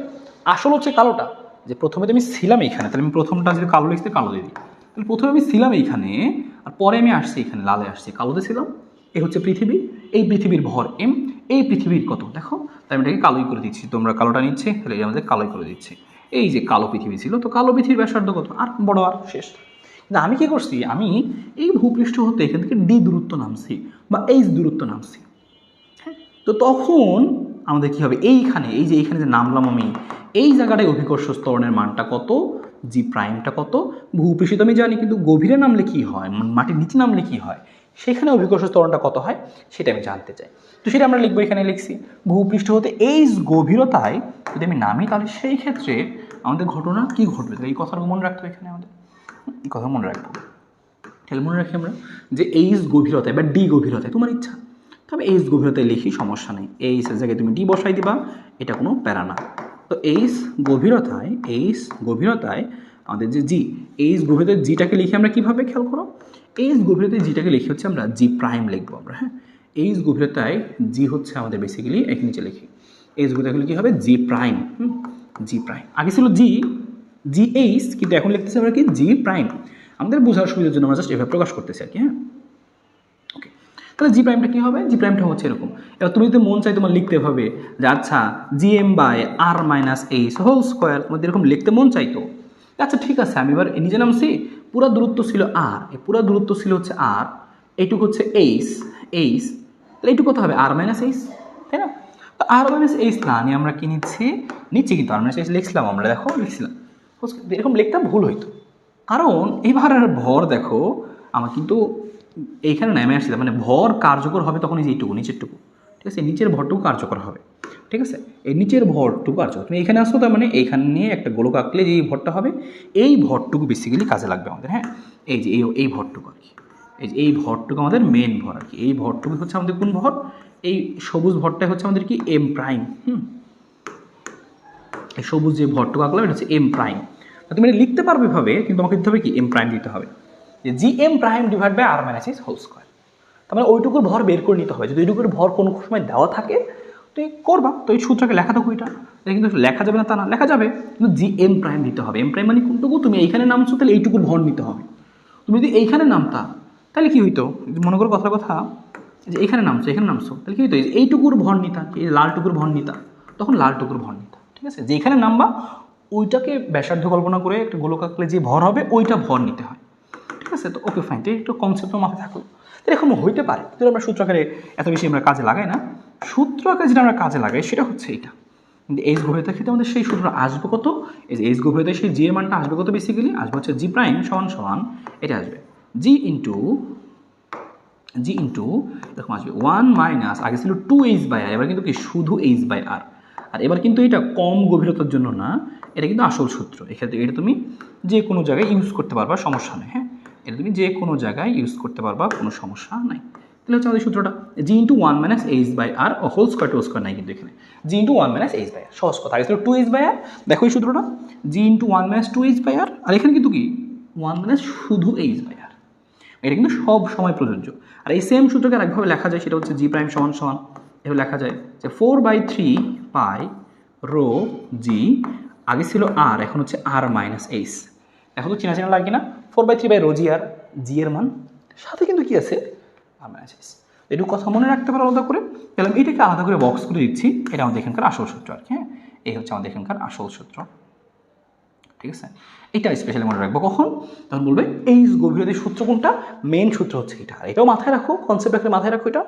আসল হচ্ছে কালোটা, যে প্রথমে তো আমি ছিলাম এইখানে, তাহলে আমি প্রথমটা যদি কালো লিখতে কালো দিয়ে দিই, তাহলে প্রথমে আমি ছিলাম এইখানে আর পরে আমি আসছি এখানে লালে আসছি, কালোতে ছিলাম। এই হচ্ছে পৃথিবী, এই পৃথিবীর ভর এম, এই পৃথিবীর কত দেখো, তাই আমি এটাকে কালোই করে দিচ্ছি। তোমরা কালোটা নিচ্ছে তাহলে এই আমাদের কালোই করে দিচ্ছে। এই যে কালো পৃথিবী ছিল, তো কালো পৃথিবীর ব্যাসার্ধ কত, আর বড় আর শেষ। না আমি কী করছি, আমি এই ভূপৃষ্ঠ হতে এখান থেকে ডি দূরত্ব নামছি বা এইচ দূরত্ব নামছি। হ্যাঁ, তো তখন আমাদের কী হবে, এইখানে এই যে এইখানে যে নামলাম আমি, এই জায়গাটায় অভিকর্ষ ত্বরণের মানটা কত, জি প্রাইমটা কত, ভূপৃষ্ঠ আমি জানি, কিন্তু গভীরে নামলে কী হয়, মাটির নিচে নামলে কী হয়, সেখানে অভিকর্ষ ত্বরণটা কত হয় সেটা আমি জানতে চাই। তো সেটা আমরা লিখবো, এখানে লিখছি ভূপৃষ্ঠ হতে এই গভীরতায় যদি আমি নামি তাহলে সেই ক্ষেত্রে আমাদের ঘটনা কী ঘটবে। তাহলে এই কথাটা মনে রাখতে হবে, এখানে আমাদের এই কথা মনে রাখবো। তাহলে মনে রাখি আমরা যে এইচ গভীরতায় বা ডি গভীরতায়, তোমার ইচ্ছা, তবে এইচ গভীরতায় লিখি সমস্যা নেই, এইচের জায়গায় তুমি ডি বসাই দিবা, এটা কোনো প্যারা না। তো এইচ গভীরতায় আমাদের যে জি, এইচ গভীরতায় জিটাকে লিখি আমরা কীভাবে, খেয়াল করো, এইচ গভীরতায় জিটাকে লিখি হচ্ছে আমরা জি প্রাইম লিখবো আমরা। হ্যাঁ, এইচ গভীরতায় জি হচ্ছে আমাদের বেসিক্যালি এখানে নিচে লিখি, এইচ গভীরতায় কী হবে জি প্রাইম, জি প্রাইম, আগে ছিল জি এইচ, কিন্তু এখন লিখতেছি আমরা কি জি প্রাইম। আমাদের বোঝার সুবিধার জন্য আমরা জাস্ট এভাবে প্রকাশ করতেছি আর কি। হ্যাঁ ওকে, তাহলে জি প্রাইমটা কী হবে, জি প্রাইমটা হচ্ছে এরকম। এবার তুমি যদি মন চাই তোমার লিখতে হবে যে আচ্ছা G M by R minus H whole square, তোমাদের এরকম লিখতে মন চাইতো, আচ্ছা ঠিক আছে, আমি এবার নিজে নামছি, পুরো দূরত্ব ছিল আর, এই পুরো দূরত্ব ছিল হচ্ছে আর, এইটুকু হচ্ছে এইচ, তাহলে এইটুকু কত হবে আর মাইনাস এইচ, তাই না। তো আর মাইনাস এইচ না নিয়ে আমরা কি নিচ্ছি, কিন্তু আর মাইনাস এইচ লিখছিলাম আমরা, দেখো লিখছিলাম, এরকম লিখতাম ভুল হইতো, কারণ এবার ভর দেখো আমার কিন্তু এইখানে নেমে আসছে, মানে ভর কার্যকর হবে তখন এই যে এইটুকু নিচেরটুকু, ঠিক আছে, নিচের ভরটুকু কার্যকর হবে, ঠিক আছে, এই নিচের ভরটুকু কার্যকর। তুমি এখানে আসো, তার মানে এইখানে নিয়ে একটা গোলক আঁকলে যে এই ভরটা হবে, এই ভরটুকু বেসিক্যালি কাজে লাগবে আমাদের। হ্যাঁ, এই যে এই ভরটুকু আর কি, এই যে এই ভরটুকু আমাদের মেন ভর আর কি, এই ভরটুকু হচ্ছে আমাদের কোন ভর, এই সবুজ ভরটা হচ্ছে আমাদের কি এম প্রাইম। এই সবুজ যে ভরটুকু আঁকলাম এটা হচ্ছে এম প্রাইম। তুমি এটা লিখতে পারবে ভাবে, কিন্তু আমাকে দিতে হবে কি এম প্রাইম দিতে হবে, যে G M prime divide by R minus H whole square. তার মানে ওইটুকুর ভর বের করে নিতে হবে, যদি ওইটুকুর ভর কোনো সময় দেওয়া থাকে তুই করবা, তো এই সূত্রকে লেখা থাকো, এটা কিন্তু লেখা যাবে না তা না, লেখা যাবে, কিন্তু জি এম প্রাইম দিতে হবে। এম প্রাইম মানে কোনটুকু, তুমি এইখানে নামছো তাহলে এইটুকুর ভর নিতে হবে। তুমি যদি এইখানে নামতা তাহলে কি হইতো, মনে করো কথার কথা যে এইখানে নামছো তাহলে কি হইতো, এইটুকুর ভর নিতা, এই লালটুকুর ভর নিতা, তখন লালটুকুর ভর নিতা, ঠিক আছে, যেখানে নামবা ওইটাকে ব্যাসার্ধ কল্পনা করে একটা গোলক আঁকলে যে ভর হবে ওইটা ভর নিতে হয়, ঠিক আছে। তো ওকে ফাইন, তো একটু কনসেপ্ট মাথায় থাকলো। এরকম হইতে পারে, কিন্তু আমরা সূত্র আকারে এত বেশি আমরা কাজে লাগাই না, সূত্র আকারে যেটা আমরা কাজে লাগাই সেটা হচ্ছে এইটা। কিন্তু এইচ গভীরতার ক্ষেত্রে আমাদের সেই সূত্র আসবে কত, এই যে এইচ গভীরতায় সেই জি এর মানটা আসবে কত, বেসিক্যালি আসবে হচ্ছে জি প্রাইম সমান এটা আসবে জি ইন্টু এরকম আসবে 1 মাইনাস, আগে ছিল 2h বাই আর, এবার কিন্তু কি শুধু এইচ বাই আর। আর এবার কিন্তু এটা কম গভীরতার জন্য না, এটা কিন্তু আসল সূত্র, এক্ষেত্রে এটা তুমি যে কোনো জায়গায় ইউজ করতে পারবা, সমস্যা নেই। হ্যাঁ, এটা তুমি যে কোনো জায়গায় ইউজ করতে পারবা, কোনো সমস্যা নাই। তাহলে হচ্ছে আমাদের সূত্রটা G into 1 minus H by R whole square নাই, কিন্তু এখানে G into 1 minus H by R, সহজ কথা, আগে ছিল 2h বাই আর, দেখো এই সূত্রটা G into 1 minus 2h by R, আর এখানে কিন্তু কি 1 মাইনাস শুধু এইচ বাই আর, এটা কিন্তু সব সময় প্রযোজ্য। আর এই সেম সূত্রকে আরেকভাবে লেখা যায়, সেটা হচ্ছে জি প্রাইম সমান সমান এভাবে লেখা যায় যে 4/3 পাই রো জি, আগে ছিল আর, এখন হচ্ছে আর মাইনাস এইচ। এখন তো চেনা চেনা লাগে না, 4/3 রো জি আর, জি এর মান সাথে কিন্তু কি আছে আর মাইনাস এইচ। একটু কথা মনে রাখতে পারো আলাদা করে, তাহলে এটাকে আলাদা করে বক্স করে দিচ্ছি, এটা আমাদের এখানকার আসল সূত্র আর কি। হ্যাঁ, এই হচ্ছে আমাদের এখানকার আসল সূত্র, ঠিক আছে। এটা স্পেশালি মনে রাখবো কখন, তখন বলবে এইচ গভীরতার সূত্র কোনটা, মেইন সূত্র হচ্ছে এটা। আর এটাও মাথায় রাখো, কনসেপ্ট রাখলে মাথায় রাখো, এটা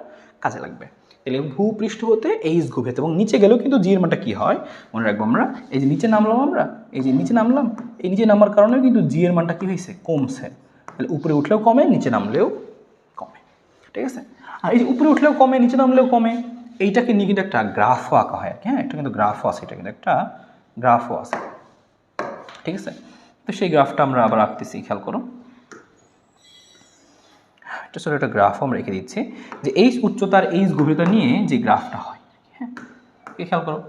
কাজে লাগবে। তাহলে ভূপৃষ্ঠ হতে এইচ গভীরতা, এবং নিচে গেলেও কিন্তু জি এর মানটা কী হয় মনে রাখবো আমরা। এই যে নিচে নামলাম আমরা, এই যে নিচে নামলাম, এই নিচে নামার কারণেও কিন্তু জি এর মানটা কী হয়েছে, কমছে। তাহলে উপরে উঠলেও কমে, নিচে নামলেও কমে, ঠিক আছে। আর এই যে উপরে উঠলেও কমে, নিচে নামলেও কমে, এইটাকে নিয়ে কিন্তু একটা গ্রাফও আঁকা হয় আর কি। হ্যাঁ, একটা কিন্তু গ্রাফও আছে, এটা কিন্তু একটা গ্রাফও আছে, ঠিক আছে। তো সেই গ্রাফটা আমরা আবার আঁকতেছি, খেয়াল করো। এটা ছোটো একটা গ্রাফও আমরা রেখে দিচ্ছি, যে এইচ উচ্চতার এইচ গভীরতা নিয়ে যে গ্রাফটা হয়। হ্যাঁ, খেয়াল করো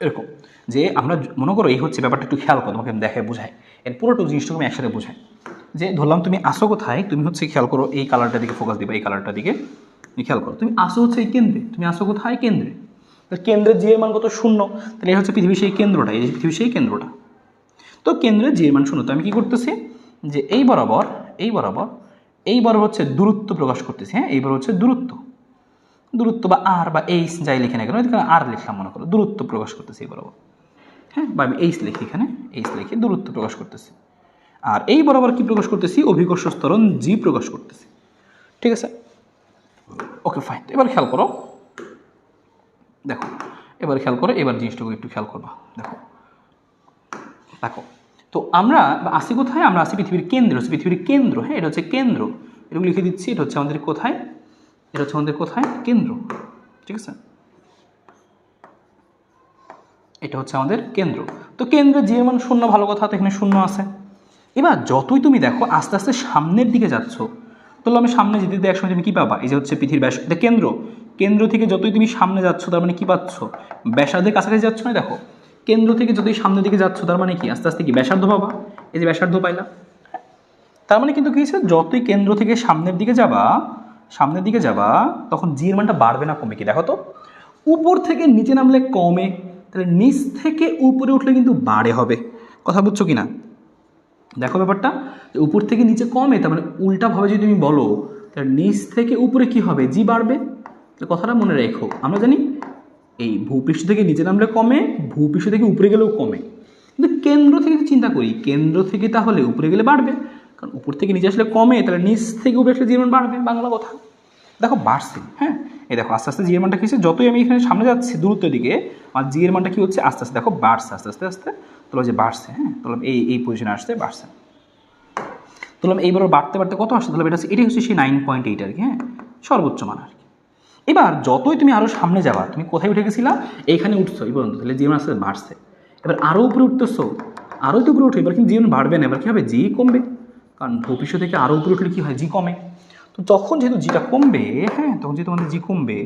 এরকম, যে আমরা মনে করো এই হচ্ছে ব্যাপারটা, একটু খেয়াল করো, তোমাকে আমি দেখায় বোঝাই, এর পুরোটা জিনিসটাকে আমি একসাথে বোঝাই। যে ধরলাম তুমি আসো কোথায়, তুমি হচ্ছে খেয়াল করো এই কালারটার দিকে ফোকাস দিবা, এই কালারটার দিকে খেয়াল করো। তুমি আসো হচ্ছে এই কেন্দ্রে, তুমি আসো কোথায়, কেন্দ্রে। কেন্দ্রের জি এর মান কত, 0। তাহলে এই হচ্ছে পৃথিবীর সেই কেন্দ্রটা, এই যে পৃথিবীর সেই কেন্দ্রটা। তো কেন্দ্রে জি এর মান 0, তো আমি কী করতেছি, যে এই বরাবর হচ্ছে দূরত্ব প্রকাশ করতেছি। হ্যাঁ, এইবার হচ্ছে দূরত্ব বা আর বা এইচ যাই লিখে না কেন, এখানে আর লিখলাম মনে করো, দূরত্ব প্রকাশ করতেছি এই বরাবর। হ্যাঁ, বা আমি এইচ লিখি, এখানে এইচ লিখে দূরত্ব প্রকাশ করতেছি। আর এই বরাবর কি প্রকাশ করতেছি, অভিকর্ষ ত্বরণ জি প্রকাশ করতেছি, ঠিক আছে। ওকে ফাইন, এবার খেয়াল করো, দেখো এবার জিনিসটাকে একটু খেয়াল করবা। দেখো তো আমরা আসি কোথায়, আমরা আসি পৃথিবীর কেন্দ্র, হচ্ছে পৃথিবীর কেন্দ্র। হ্যাঁ, এটা হচ্ছে কেন্দ্র, এটুকু লিখে দিচ্ছি। এটা হচ্ছে আমাদের কোথায়, এটা হচ্ছে আমাদের কোথায়, কেন্দ্র, ঠিক আছে। এটা হচ্ছে আমাদের কেন্দ্র। তো কেন্দ্রে যে মান 0, ভালো কথা, তো এখানে 0 আছে। এবার যতই তুমি দেখো আস্তে আস্তে সামনের দিকে যাচ্ছ, তাহলে আমি সামনে যেতে দিতে একসময় তুমি কী পাবা, এই যে হচ্ছে পৃথিবীর ব্যাস, এটা কেন্দ্র থেকে যতই তুমি সামনে যাচ্ছ, তার মানে কী পাচ্ছ, ব্যাসার্ধের কাছাকাছি যাচ্ছ না। দেখো কেন্দ্র থেকে যতই সামনের দিকে যাচ্ছ, তার মানে কি আস্তে আস্তে কি ব্যাসার্ধ পাবা, এই যে ব্যাসার্ধ পাইলা। তার মানে কিন্তু কী হচ্ছে, যতই কেন্দ্র থেকে সামনের দিকে যাবা তখন জি এর মানটা বাড়বে না কমে, কি দেখো তো, উপর থেকে নিচে নামলে কমে, তাহলে নিচ থেকে উপরে উঠলে কিন্তু বাড়ে হবে। কথা বুঝছো কি না, দেখো ব্যাপারটা, উপর থেকে নিচে কমে, তার মানে উল্টাভাবে যদি তুমি বলো, তাহলে নিচ থেকে উপরে কি হবে, জি বাড়বে। তাহলে কথাটা মনে রেখো, আমরা জানি এই ভূপৃষ্ঠ থেকে নিচে নামলে কমে, ভূপৃষ্ঠ থেকে উপরে গেলেও কমে, কিন্তু কেন্দ্র থেকে চিন্তা করি, কেন্দ্র থেকে তাহলে উপরে গেলে বাড়বে, কারণ উপর থেকে নিচে আসলে কমে, তাহলে নিচ থেকে উপরে আসলে জীবন বাড়বে, বাংলা কথা। দেখো বাড়ছে, হ্যাঁ, এই দেখো আস্তে আস্তে জি এর মানটা কী হচ্ছে, যতই আমি এখানে সামনে যাচ্ছি দূরত্বের দিকে, আর জি এর মানটা কী হচ্ছে, আস্তে আস্তে দেখো বাড়ছে, আস্তে তোলা যে বাড়ছে। হ্যাঁ, তোলাম এই পজিশনে আসতে বাড়ছে, তোলাম এইবার বাড়তে কত আসছে, তাহলে এটাই হচ্ছে সেই 9.8 আর কি। হ্যাঁ, সর্বোচ্চ মান আর কি। এবার যতই তুমি আরও সামনে যাবা, তুমি কোথায় উঠে গেছিলা, এইখানে উঠছো এই পর্যন্ত, তাহলে জীবন আস্তে বাড়ছে। এবার আরও উপরে উঠতেছো, আরও তো উপরে উঠে, এবার কিন্তু জীবন বাড়বে না, এবার কী হবে, জি কমবে, কারণ ভবিষ্য থেকে আরও উপরে উঠলে কী হয়, জি কমে। তো তখন যেহেতু জিটা কমবে, হ্যাঁ, তখন যেহেতু আমাদের জি কমবে,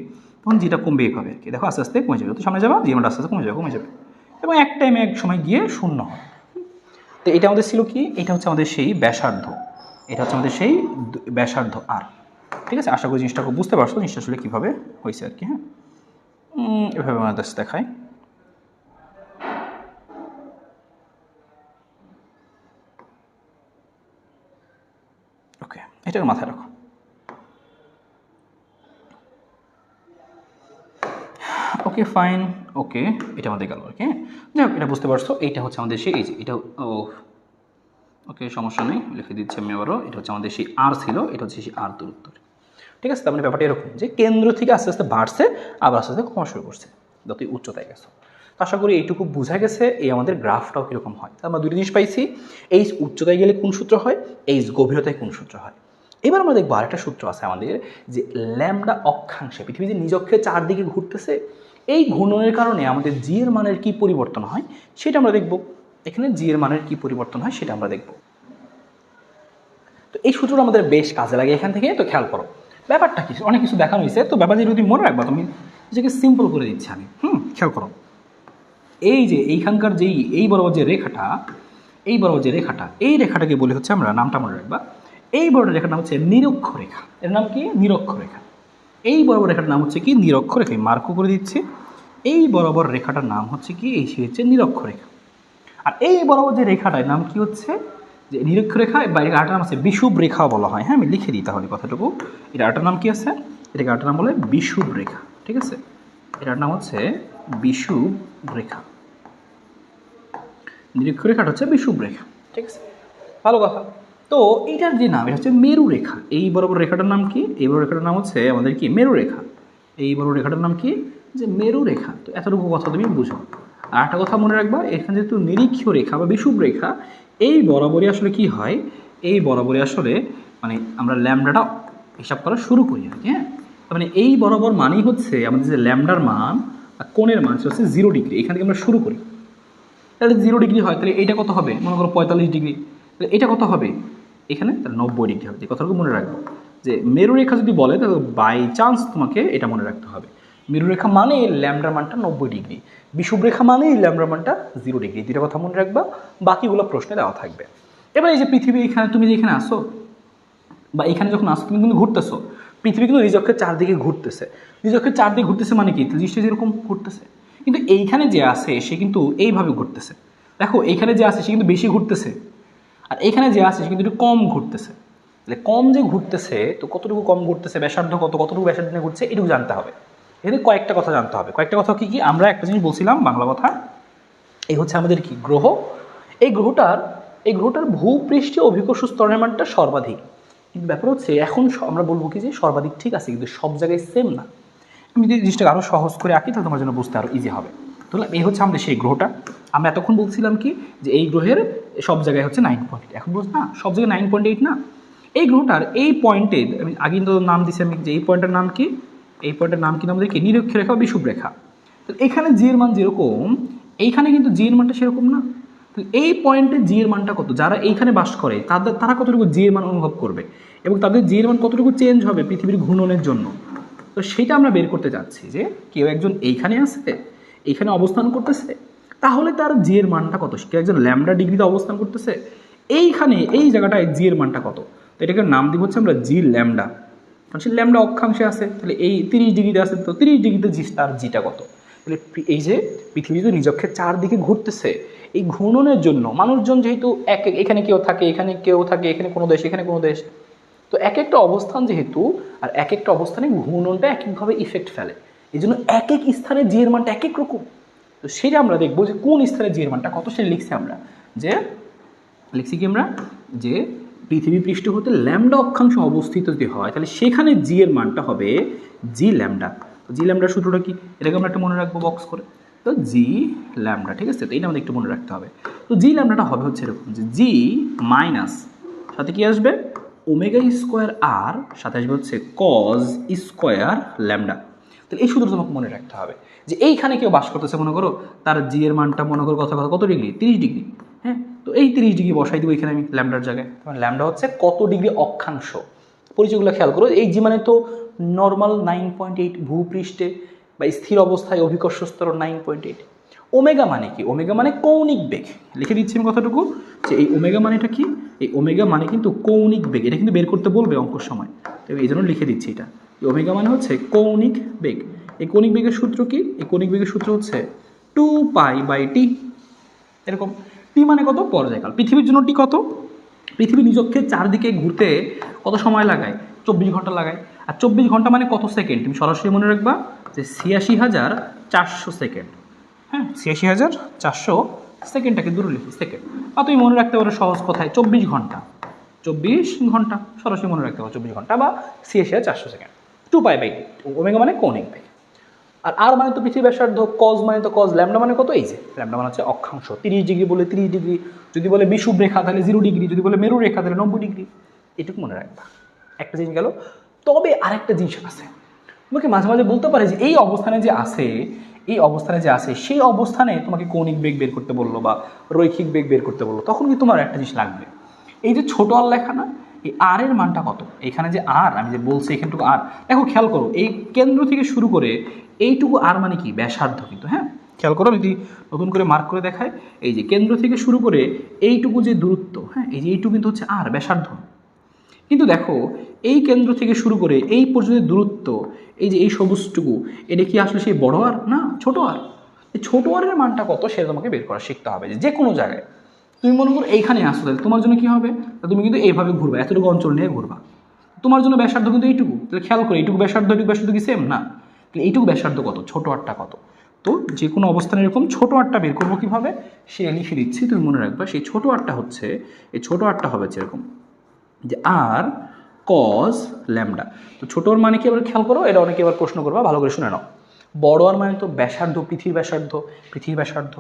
তখন জিটা কমবে এইভাবে আর কি। দেখো আস্তে আস্তে কমে যাবে, তো সামনে যাবা জীবনটা আস্তে আস্তে কমে যাবে, এবং এক টাইমে এক সময় গিয়ে 0 হয়। তো এটা আমাদের ছিল কি, এটা হচ্ছে আমাদের সেই ব্যাসার্ধ, এটা হচ্ছে আমাদের সেই ব্যাসার্ধ আর, ঠিক আছে। আশা করি জিনিসটা খুব বুঝতে পারছো, জিনিসটা আসলে কীভাবে হয়েছে আর কি। হ্যাঁ, এভাবে আমাদের দেখায়। ওকে, এটাকে মাথায় রাখো। ওকে ফাইন, ওকে, এটা আমাদের গেল আর কি। যাই হোক, এটা বুঝতে পারছো, এইটা হচ্ছে আমাদের সেই, এই যে এটা, ওকে সমস্যা নেই, লিখে দিচ্ছি আমি আবারও। এটা হচ্ছে আমাদের সেই আর ছিল, এটা হচ্ছে সেই আর দূরত্ব, ঠিক আছে। তার মানে ব্যাপারটা এরকম যে কেন্দ্র থেকে আস্তে আস্তে বাড়ছে, আবার আস্তে আস্তে কমা শুরু করছে, যতই উচ্চতায় গেছো। তো আশা করি এইটুকু বোঝা গেছে, এই আমাদের গ্রাফটাও কীরকম হয়। আমরা দুটো জিনিস পাইছি, এইচ উচ্চতায় গেলে কোন সূত্র হয়, এইচ গভীরতায় কোন সূত্র হয়। এবার আমরা দেখবো আরেকটা সূত্র আছে আমাদের, যে ল্যামডা অক্ষাংশে পৃথিবী যে নিজ অক্ষে চারদিকে ঘুরতেছে, এই ঘূর্ণনের কারণে আমাদের জি এর মানের কী পরিবর্তন হয় সেটা আমরা দেখব। এখানে জি এর মানের কী পরিবর্তন হয় সেটা আমরা দেখব। তো এই সূত্রটা আমাদের বেশ কাজে লাগে এখান থেকে। তো খেয়াল করো ব্যাপারটা কি, অনেক কিছু দেখানো হয়েছে, তো ব্যাপারটা যদি মনে রাখবা তুমি, যেটাকে সিম্পল করে দিচ্ছি আমি। খেয়াল করো, এই যে এইখানকার এই বরাবর যে রেখাটা, এই রেখাটাকে বলে হচ্ছে, আমরা নামটা মনে রাখবা, এই বরাবর রেখার নাম হচ্ছে নিরক্ষরেখা। এর নাম কি? নিরক্ষরেখা। এই বরাবর রেখার নাম হচ্ছে কি? নিরক্ষরেখা। মার্কও করে দিচ্ছি। এই বরাবর রেখাটার নাম হচ্ছে কি? এই হচ্ছে নিরক্ষরেখা। আর এই বরাবর যে রেখাটার নাম কি হচ্ছে? যে নিরক্ষরেখা বা এই রেখাটার নাম হচ্ছে বিষুব রেখা বলা হয়। হ্যাঁ, আমি লিখে দিই তাহলে কথাটুকু। এই রেখাটার নাম কি আছে? এই রেখাটার নাম বলে বিষুব রেখা। ঠিক আছে, এটার নাম হচ্ছে বিষুব রেখা। নিরক্ষরেখাটা হচ্ছে বিষুব রেখা। ঠিক আছে, ভালো কথা। তো এইটার যে নাম, এটা হচ্ছে মেরু রেখা। এই বরাবর রেখাটার নাম কি? এই বড় রেখাটার নাম হচ্ছে আমাদের কি? মেরু রেখা। এই বড় রেখাটার নাম কি? যে মেরু রেখা। তো এতটুকু কথা তুমি বুঝো। আর একটা কথা মনে রাখবা, এখানে যেহেতু নিরীক্ষীয় রেখা বা বিষুব রেখা, এই বরাবরই আসলে কি হয়? এই বরাবরই আসলে মানে আমরা ল্যামডাটা হিসাব করা শুরু করি আর কি। হ্যাঁ, মানে এই বরাবর মানেই হচ্ছে আমাদের যে ল্যামডার মান আর কোণের মান হচ্ছে 0 ডিগ্রি। এখান থেকে আমরা শুরু করি। তাহলে 0 ডিগ্রি হয়, তাহলে এটা কত হবে? মনে করো 45 ডিগ্রি। তাহলে এটা কত হবে? এখানে তাহলে 90 ডিগ্রি হবে। এই কথাটুকু মনে রাখবো যে মেরুরেখা যদি বলে তাহলে বাই চান্স তোমাকে এটা মনে রাখতে হবে। মেরুরেখা মানে ল্যামডার মানটা 90 ডিগ্রি, বিষুবরেখা মানে ল্যামডার মানটা 0 ডিগ্রি। দুইটা কথা মনে রাখবা, বাকিগুলো প্রশ্নে দেওয়া থাকবে। এবার এই যে পৃথিবী, এখানে তুমি যে এখানে আসো বা এখানে যখন আসো তুমি কিন্তু ঘুরতেছো, পৃথিবী কিন্তু রিজকের চারদিকে ঘুরতেছে। রিজকের চারদিকে ঘুরতেছে মানে কি? জিনিসটা যেরকম ঘুরতেছে, কিন্তু এইখানে যে আসে সে কিন্তু এইভাবে ঘুরতেছে। দেখো এইখানে যে আসে সে কিন্তু বেশি ঘুরতেছে, আর এইখানে যে আসে সে কিন্তু একটু কম ঘুরতেছে। তাহলে কম যে ঘুরতেছে, তো কতটুকু কম ঘুরতেছে, ব্যাসার্ধ কত, কতটুকু ব্যাসার্ধ নিয়ে ঘুরছে, এটুকু জানতে হবে। এখানে কয়েকটা কথা জানতে হবে। কয়েকটা কথা কি কি? আমরা একটা জিনিস বলছিলাম বাংলা কথা, এই হচ্ছে আমাদের কি? গ্রহ। এই গ্রহটার ভূপৃষ্ঠীয় অভিকর্ষ স্তরের মানটা সর্বাধিক। কিন্তু ব্যাপার হচ্ছে এখন আমরা বলবো কি যে সর্বাধিক ঠিক আছে, কিন্তু সব জায়গায় সেম না। আমি যদি জিনিসটাকে আরও সহজ করে আঁকি তাহলে তোমার জন্য বুঝতে আরও ইজি হবে। তাহলে এই হচ্ছে আমাদের সেই গ্রহটা। আমরা এতক্ষণ বলছিলাম কি যে এই গ্রহের সব জায়গায় হচ্ছে 9.8। এখন বলছি না সব জায়গায় 9.8 না, এই গ্রহটার এই পয়েন্টে আমি আগে কিন্তু নাম দিচ্ছি আমি যে এই পয়েন্টের নাম কি? এই পয়েন্টের নাম কিন্তু আমাদের কি? নিরক্ষরেখা বা বিষুব রেখা। তো এখানে জি এর মান যেরকম, এইখানে কিন্তু জি এর মানটা সেরকম না। তো এই পয়েন্টে জি এর মানটা কত? যারা এইখানে বাস করে তারা কতটুকু জি এর মান অনুভব করবে এবং তাদের জি এর মান কতটুকু চেঞ্জ হবে পৃথিবীর ঘূর্ণনের জন্য। তো সেটা আমরা বের করতে চাচ্ছি যে কেউ একজন এইখানে আছে, এইখানে অবস্থান করতেছে, তাহলে তার জি এর মানটা কত? কেউ একজন ল্যামডা ডিগ্রিতে অবস্থান করতেছে, এইখানে এই জায়গাটায় জি এর মানটা কত? তো এটাকে নাম দিব হচ্ছে আমরা জি ল্যামডা। কারণ সে ল্যামডা অক্ষাংশে আছে, তাহলে এই 30 ডিগ্রিতে আছে, তো 30 ডিগ্রিতে তার জিটা কত? তাহলে এই যে পৃথিবী যদি নিজক্ষে চারদিকে ঘুরতেছে, এই ঘূর্ণনের জন্য মানুষজন যেহেতু এখানে কেউ থাকে, এখানে কেউ থাকে, এখানে কোনো দেশ, এখানে কোনো দেশ, তো এক একটা অবস্থান যেহেতু, আর এক একটা অবস্থানে ঘূর্ণনটা এক একভাবে ইফেক্ট ফেলে, এই জন্য এক এক স্থানে জি এর মানটা এক এক রকম। তো সেটা আমরা দেখবো যে কোন স্থানে জি এর মানটা কত। সেটা লিখছি আমরা কি আমরা যে পৃথিবী পৃষ্ঠ হতে ল্যামডা অক্ষাংশ অবস্থিত যদি হয় তাহলে সেখানে জি এর মানটা হবে জি ল্যামডা। তো জি ল্যামডার সূত্রটা কি? এটাকে আমরা একটা মনে রাখবো বক্স করে। তো জি ল্যামডা, ঠিক আছে, তো এটা আমাদের একটু মনে রাখতে হবে। তো জি ল্যামডাটা হবে হচ্ছে এরকম যে জি মাইনাস সাথে কি আসবে? ওমেগা স্কোয়ার আর সাথে আসবে হচ্ছে কজ স্কোয়ার ল্যামডা। তাহলে এই সূত্র তোমাকে মনে রাখতে হবে যে এইখানে কেউ বাস করতেছে, মনে করো তার জি এর মানটা মনে করো কথা কত ডিগ্রি? 30 ডিগ্রি। হ্যাঁ, তো এই 30 ডিগ্রি বসাই দিব এখানে আমি ল্যামডার জায়গায়। ল্যামডা হচ্ছে কত ডিগ্রি অক্ষাংশ। পরিচয়গুলো খেয়াল করো। এই জি মানে তো নর্মাল 9.8 ভূপৃষ্ঠে বা স্থির অবস্থায় অভিকর্ষ স্তর 9.8। ওমেগা মানে কি? ওমেগা মানে কৌণিক বেগ। লিখে দিচ্ছি আমি কথাটুকু যে এই ওমেগা মানেটা কি? এই ওমেগা মানে কিন্তু কৌণিক বেগ। এটা কিন্তু বের করতে বলবে অঙ্কর সময়, তো এই জন্য লিখে দিচ্ছি এটা। এই ওমেগা মানে হচ্ছে কৌণিক বেগ। এই কৌণিক বেগের সূত্র কি? এই কৌণিক বেগের সূত্র হচ্ছে 2π/t। এরকম টি মানে কত? পর্যায়কাল। পৃথিবীর জন্য টি কত? পৃথিবী নিজক্ষে চারদিকে ঘুরতে কত সময় লাগায়? 24 ঘন্টা লাগায়। আর 24 ঘন্টা মানে কত সেকেন্ড? তুমি সরাসরি মনে রাখবা যে 86,400 সেকেন্ড। হ্যাঁ, 86,400 সেকেন্ডটাকে দূরে লিখি সেকেন্ড। বা তুমি মনে রাখতে পারো সহজ কথায় 24 ঘন্টা। 24 ঘন্টা সরাসরি মনে রাখতে পারো 24 ঘন্টা বা 86,400 সেকেন্ড। 2π/t। ওমেগা মানে কৌণিক বেগ। আর মানে তো পৃথিবীর ব্যাসার্ধ, কজ মানে তো কজ, ল্যামডা মানে কত? এই যে ল্যামডা মানে হচ্ছে অক্ষাংশ। 30 ডিগ্রি বলে 30 ডিগ্রি, যদি বলে বিষুব রেখা তাহলে 0 ডিগ্রি, যদি বলে মেরু রেখা তাহলে 90 ডিগ্রি। এটুকু মনে রাখবা। একটা জিনিস গেল। তবে আরেকটা জিনিস আছে, তোমাকে মাঝে মাঝে বলতে পারে যে এই অবস্থানে যে আছে, সেই অবস্থানে তোমাকে কৌণিক বেগ বের করতে বললো বা রৈখিক বেগ বের করতে বললো, তখন কি তোমার একটা জিনিস লাগবে। এই যে ছোট আর লেখা না, এই আর এর মানটা কত? এখানে যে আর আমি যে বলছি এখানটুকু আর, দেখো খেয়াল করো এই কেন্দ্র থেকে শুরু করে এইটুকু আর মানে কি? ব্যাসার্ধ কিন্তু। হ্যাঁ, খেয়াল করো, যদি নতুন করে মার্ক করে দেখায়, এই যে কেন্দ্র থেকে শুরু করে এইটুকু যে দূরত্ব, হ্যাঁ, এই যে এইটুকু কিন্তু হচ্ছে আর ব্যাসার্ধ। কিন্তু দেখো এই কেন্দ্র থেকে শুরু করে এই পর্যন্ত দূরত্ব, এই যে এই সবুজটুকু, এটা কি আসলে সেই বড় আর না ছোট আর? এই ছোট আরের মানটা কত সেটা তোমাকে বের করা শিখতে হবে। যে কোনো জায়গায় তুমি মনে করো এইখানে আসো, তাহলে তোমার জন্য কি হবে, তুমি কিন্তু এইভাবে ঘুরবা, এতটুকু অঞ্চল নিয়ে ঘুরবা। তোমার জন্য ব্যাসার্ধ কিন্তু এইটুকু, তাহলে খেয়াল করো এইটুকু ব্যাসার্ধ কি সেম না? তাহলে এইটুকু ব্যাসার্ধ কত, ছোট আরটা কত। তো যে কোনো অবস্থানে এরকম ছোট আরটা বের করবো কীভাবে, সে লিখে দিচ্ছি, তুমি মনে রাখবা। সেই ছোট আরটা হচ্ছে, এই ছোট আরটা হবে যেরকম যে আর কজ ল্যামডা। তো ছোটোর মানে কি এবার খেয়াল করো, এটা অনেকে এবার প্রশ্ন করবা, ভালো করে শুনে নাও। বড় আর মানে তো ব্যাসার্ধ, পৃথিবীর ব্যাসার্ধ।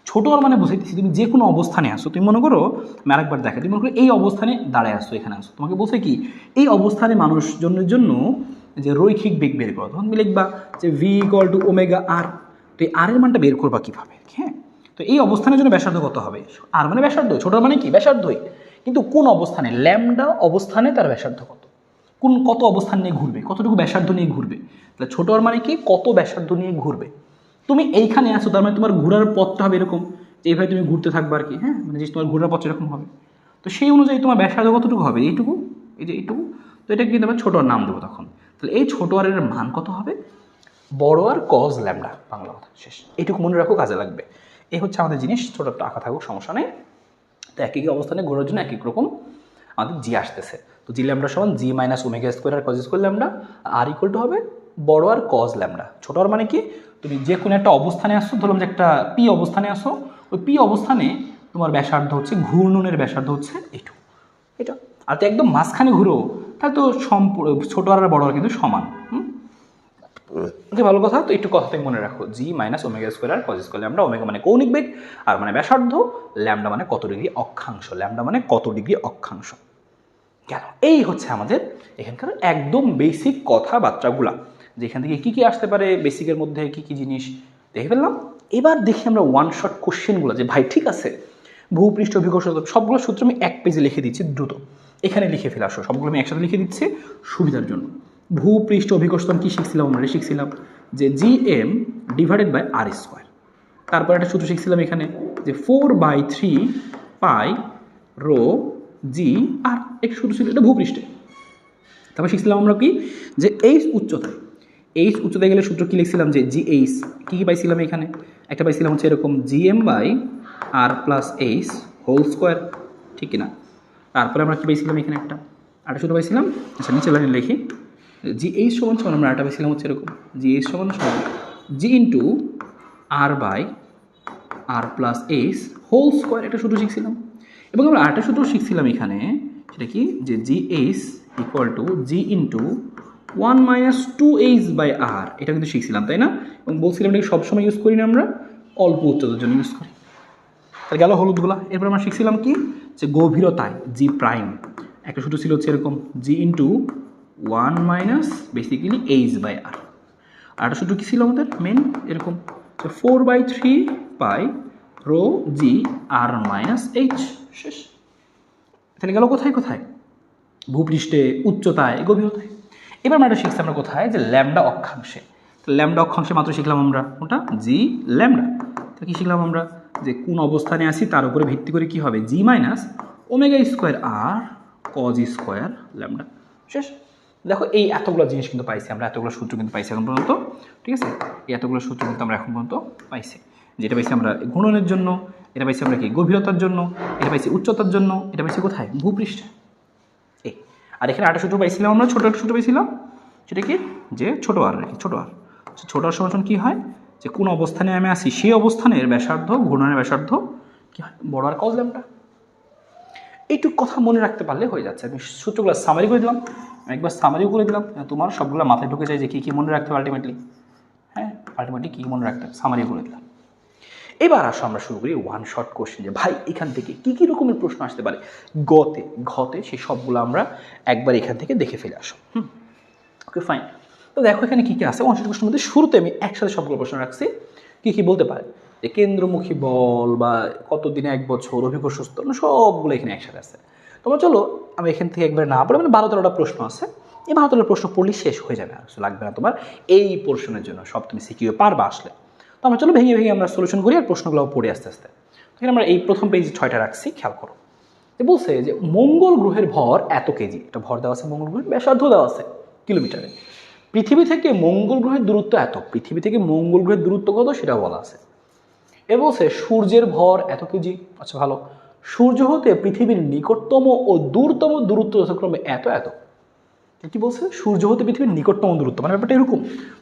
ছোট আর মানে বুঝাইতেছি তুমি যে কোনো অবস্থানে আসো, তুমি মনে করো আমি আরেকবার দেখা, তুমি মনে করো এই অবস্থানে দাঁড়ায় আসো, এখানে আসো, তোমাকে বলছে কি এই অবস্থানে মানুষজনের জন্য যে রৈখিক বেগ বের করো, তখন তুমি লিখবা যে ভি ইকুয়াল টু ওমেগা আর। তো এই আর এর মানটা বের করবা কীভাবে, হ্যাঁ? তো এই অবস্থানের জন্য ব্যাসার্ধ কত হবে, আর মানে ব্যাসার্ধ, ছোটোর মানে কি ব্যাসার্ধই, কিন্তু কোন অবস্থানে, ল্যামডা অবস্থানে তার ব্যাসার্ধ কত, কত অবস্থান নিয়ে ঘুরবে, কতটুকু ব্যাসার্ধ নিয়ে ঘুরবে। তাহলে ছোট আর মানে কি কত ব্যাসার্ধ নিয়ে ঘুরবে। তুমি এইখানে আসো, তার মানে তোমার ঘোরার পথটা হবে এরকম, যে এইভাবে তুমি ঘুরতে থাকবে আর কি, হ্যাঁ, মানে যে তোমার ঘোরার পথ এরকম হবে। তো সেই অনুযায়ী তোমার ব্যাসার্ধ কতটুকু হবে, এইটুকু, এই যে এইটুকু। তো এটা কিন্তু আমরা ছোট আর নাম দেবো তখন। তাহলে এই ছোট আর এর মান কত হবে, বড় আর কজ ল্যামডা, বাংলা কথা শেষ। এইটুকু মনে রাখো, কাজে লাগবে। এই হচ্ছে আমাদের জিনিস, ছোট একটা আঁকা থাকুক, সমস্যা নেই। তো এক একই অবস্থানে ঘোরার জন্য এক এক রকম আমাদের জি আসতেছে। তো জি ল্যামডা সমান G minus omega square R cos square lambda, R equal to হবে বড় আর কজ ল্যামডা। ছোটো আর মানে কি, তুমি যে কোনো একটা অবস্থানে আসো, ধরলাম যে একটা পি অবস্থানে আসো, ওই পি অবস্থানে তোমার ব্যাসার্ধ হচ্ছে, ঘূর্ণনের ব্যাসার্ধ হচ্ছে এইটুকু, এটা। আর তো একদম মাঝখানে ঘুরো, তাহলে তো ছোটো আর বড় আর কিন্তু সমান। ওকে, ভালো কথা। তো একটু কথাটাই মনে রাখো, জি minus omega square R cos square lambda. Omega মানে কৌণিক বেগ, আর মানে ব্যাসার্ধ, ল্যামডা মানে কত ডিগ্রি অক্ষাংশ, ল্যামডা মানে কত ডিগ্রি অক্ষাংশ। কেন, এই হচ্ছে আমাদের এখানকার একদম বেসিক কথাবার্তাগুলা, যে এখান থেকে কী কী আসতে পারে, বেসিকের মধ্যে কী কী জিনিস দেখে ফেললাম। এবার দেখি আমরা ওয়ান শট কোশ্চেনগুলো, যে ভাই ঠিক আছে ভূপৃষ্ঠ অভিকর্ষ সবগুলো সূত্র আমি এক পেজে লিখে দিচ্ছি দ্রুত, এখানে লিখে ফেলে আসো, সবগুলো আমি একসাথে লিখে দিচ্ছি সুবিধার জন্য। ভূপৃষ্ঠ অভিকর্ষণ কী শিখছিলাম আমরা, শিখছিলাম যে G M divided by R square. তারপর একটা সূত্র শিখছিলাম এখানে যে 4/3 পাই রো জি আর, এক সূত্র ছিল, এটা ভূপৃষ্ঠে। তারপর শিখছিলাম আমরা কি, যে এইচ উচ্চতায়, এইচ উচ্চতায় গেলে সূত্র কী লিখছিলাম, যে জি এইচ কী কী পাইছিলাম এখানে, একটা পাইছিলাম হচ্ছে এরকম G M by R plus H whole square, ঠিক কিনা। তারপরে আমরা কী পাইছিলাম এখানে একটা সূত্র পাইছিলাম, আচ্ছা নিচে লাইনে লিখি, জি এইচ সমান সমান আমরা একটা পাইছিলাম হচ্ছে এরকম, জি এইচ সমান G into R by R plus H whole square, একটা সূত্র শিখছিলাম। এবং আমরা আরেকটা সূত্র শিখছিলাম এখানে, সেটা কি, যে G H equal to G into 1 minus 2h by R, এটা কিন্তু শিখছিলাম, তাই না? এবং বলছিলাম এটাকে সবসময় ইউজ করি না আমরা, অল্প উচ্চতার জন্য ইউজ করি। তাহলে গেল হলুদগুলা। এরপর আমরা শিখছিলাম কি, যে গভীরতায় জি প্রাইম, একটা সূত্র ছিল হচ্ছে এরকম G into 1 minus basically H by R. আর একটা সূত্র কী ছিল আমাদের মেন, এরকম 4/3 pi rho G R minus H, শেষ। তাহলে গেল কোথায় কোথায়, ভূপৃষ্ঠে, উচ্চতায়, গভীরতায়। এবার আমরা এটা শিখছি আমরা কোথায়, যে ল্যামডা অক্ষাংশে। ল্যামডা অক্ষাংশে মাত্র শিখলাম আমরা ওটা জি ল্যামডা। তো কী শিখলাম আমরা, যে কোন অবস্থানে আসি তার উপরে ভিত্তি করে কী হবে, জি minus omega square R cos square lambda, শেষ। দেখো এই এতগুলো জিনিস কিন্তু পাইছি আমরা, এতগুলো সূত্র কিন্তু পাইছি এখন পর্যন্ত, ঠিক আছে। এই এতগুলো সূত্র কিন্তু আমরা এখন পর্যন্ত পাইছি, যেটা পাইছি আমরা ঘূর্ণনের জন্য, এটা পাইছি আমরা কি গভীরতার জন্য, এটা পাইছি উচ্চতার জন্য, এটা পাইছি কোথায়, ভূপৃষ্ঠে। এই আর এখানে আরেকটা সূত্র পাইছিলাম আমরা, ছোটো একটা সূত্র পাইছিলাম, সেটা কি, যে ছোটো আর কি, ছোটো আর সমান কী হয়, যে কোন অবস্থানে আমি আসি সেই অবস্থানের ব্যাসার্ধ, ঘূর্ণনের ব্যাসার্ধ কী হয়, বড় আর কজ ল্যামডা। এইটুকু কথা মনে রাখতে পারলে হয়ে যাচ্ছে। আমি সূত্রগুলো সামারি করে দিলাম, একবার সামারিও করে দিলাম, তোমার সবগুলো মাথায় ঢুকে যায় যে কী কী মনে রাখতে হবে আলটিমেটলি, হ্যাঁ আলটিমেটলি কী মনে রাখতে হবে, সামারিও করে দিলাম। এবার আসো আমরা শুরু করি ওয়ান শর্ট কোশ্চেন, যে ভাই এখান থেকে কী কী রকমের প্রশ্ন আসতে পারে ঘতে সেই সবগুলো আমরা একবার এখান থেকে দেখে ফেলে আসো। Okay fine. তো দেখো এখানে কী কী আছে ওয়ান শর্ট কোশ্চেনের মধ্যে। শুরুতে আমি একসাথে সবগুলো প্রশ্ন রাখছি, কী কী বলতে পারে, যে কেন্দ্রমুখী বল বা কতদিনে 1 বছর, অভিকর্ষ স্তর, সবগুলো এখানে একসাথে আছে। তোমরা চলো আমি এখান থেকে একবার না পড়ে, মানে 12-13টা প্রশ্ন আছে, এই 12-13টা প্রশ্ন পড়লেই শেষ হয়ে যাবে, আর লাগবে না তোমার এই পোর্শনের জন্য, সব তুমি সিকিউ পারবা আসলে। তো আমরা চলো ভেঙে ভেঙে আমরা সলিউশন করি আর প্রশ্নগুলো পড়ে আস্তে আস্তে। এখানে আমরা এই প্রথম পেজ 6টা রাখছি, খেয়াল করো। যে বলছে যে মঙ্গল গ্রহের ভর এত কেজি, এটা ভর দেওয়া আছে, মঙ্গল গ্রহের ব্যাসার্ধ দেওয়া আছে কিলোমিটারে, পৃথিবী থেকে মঙ্গল গ্রহের দূরত্ব এত, পৃথিবী থেকে মঙ্গল গ্রহের দূরত্ব কত সেটা বলা আছে। এ বলছে সূর্যের ভর এত কেজি। আচ্ছা ভালো, সূর্য হতে পৃথিবীর নিকটতম ও দূরতম দূরত্ব যথাক্রমে এত এত। কি বলছে? সূর্য হতে পৃথিবীর নিকটতম দূরত্ব, মানে ব্যাপারটা এরকম।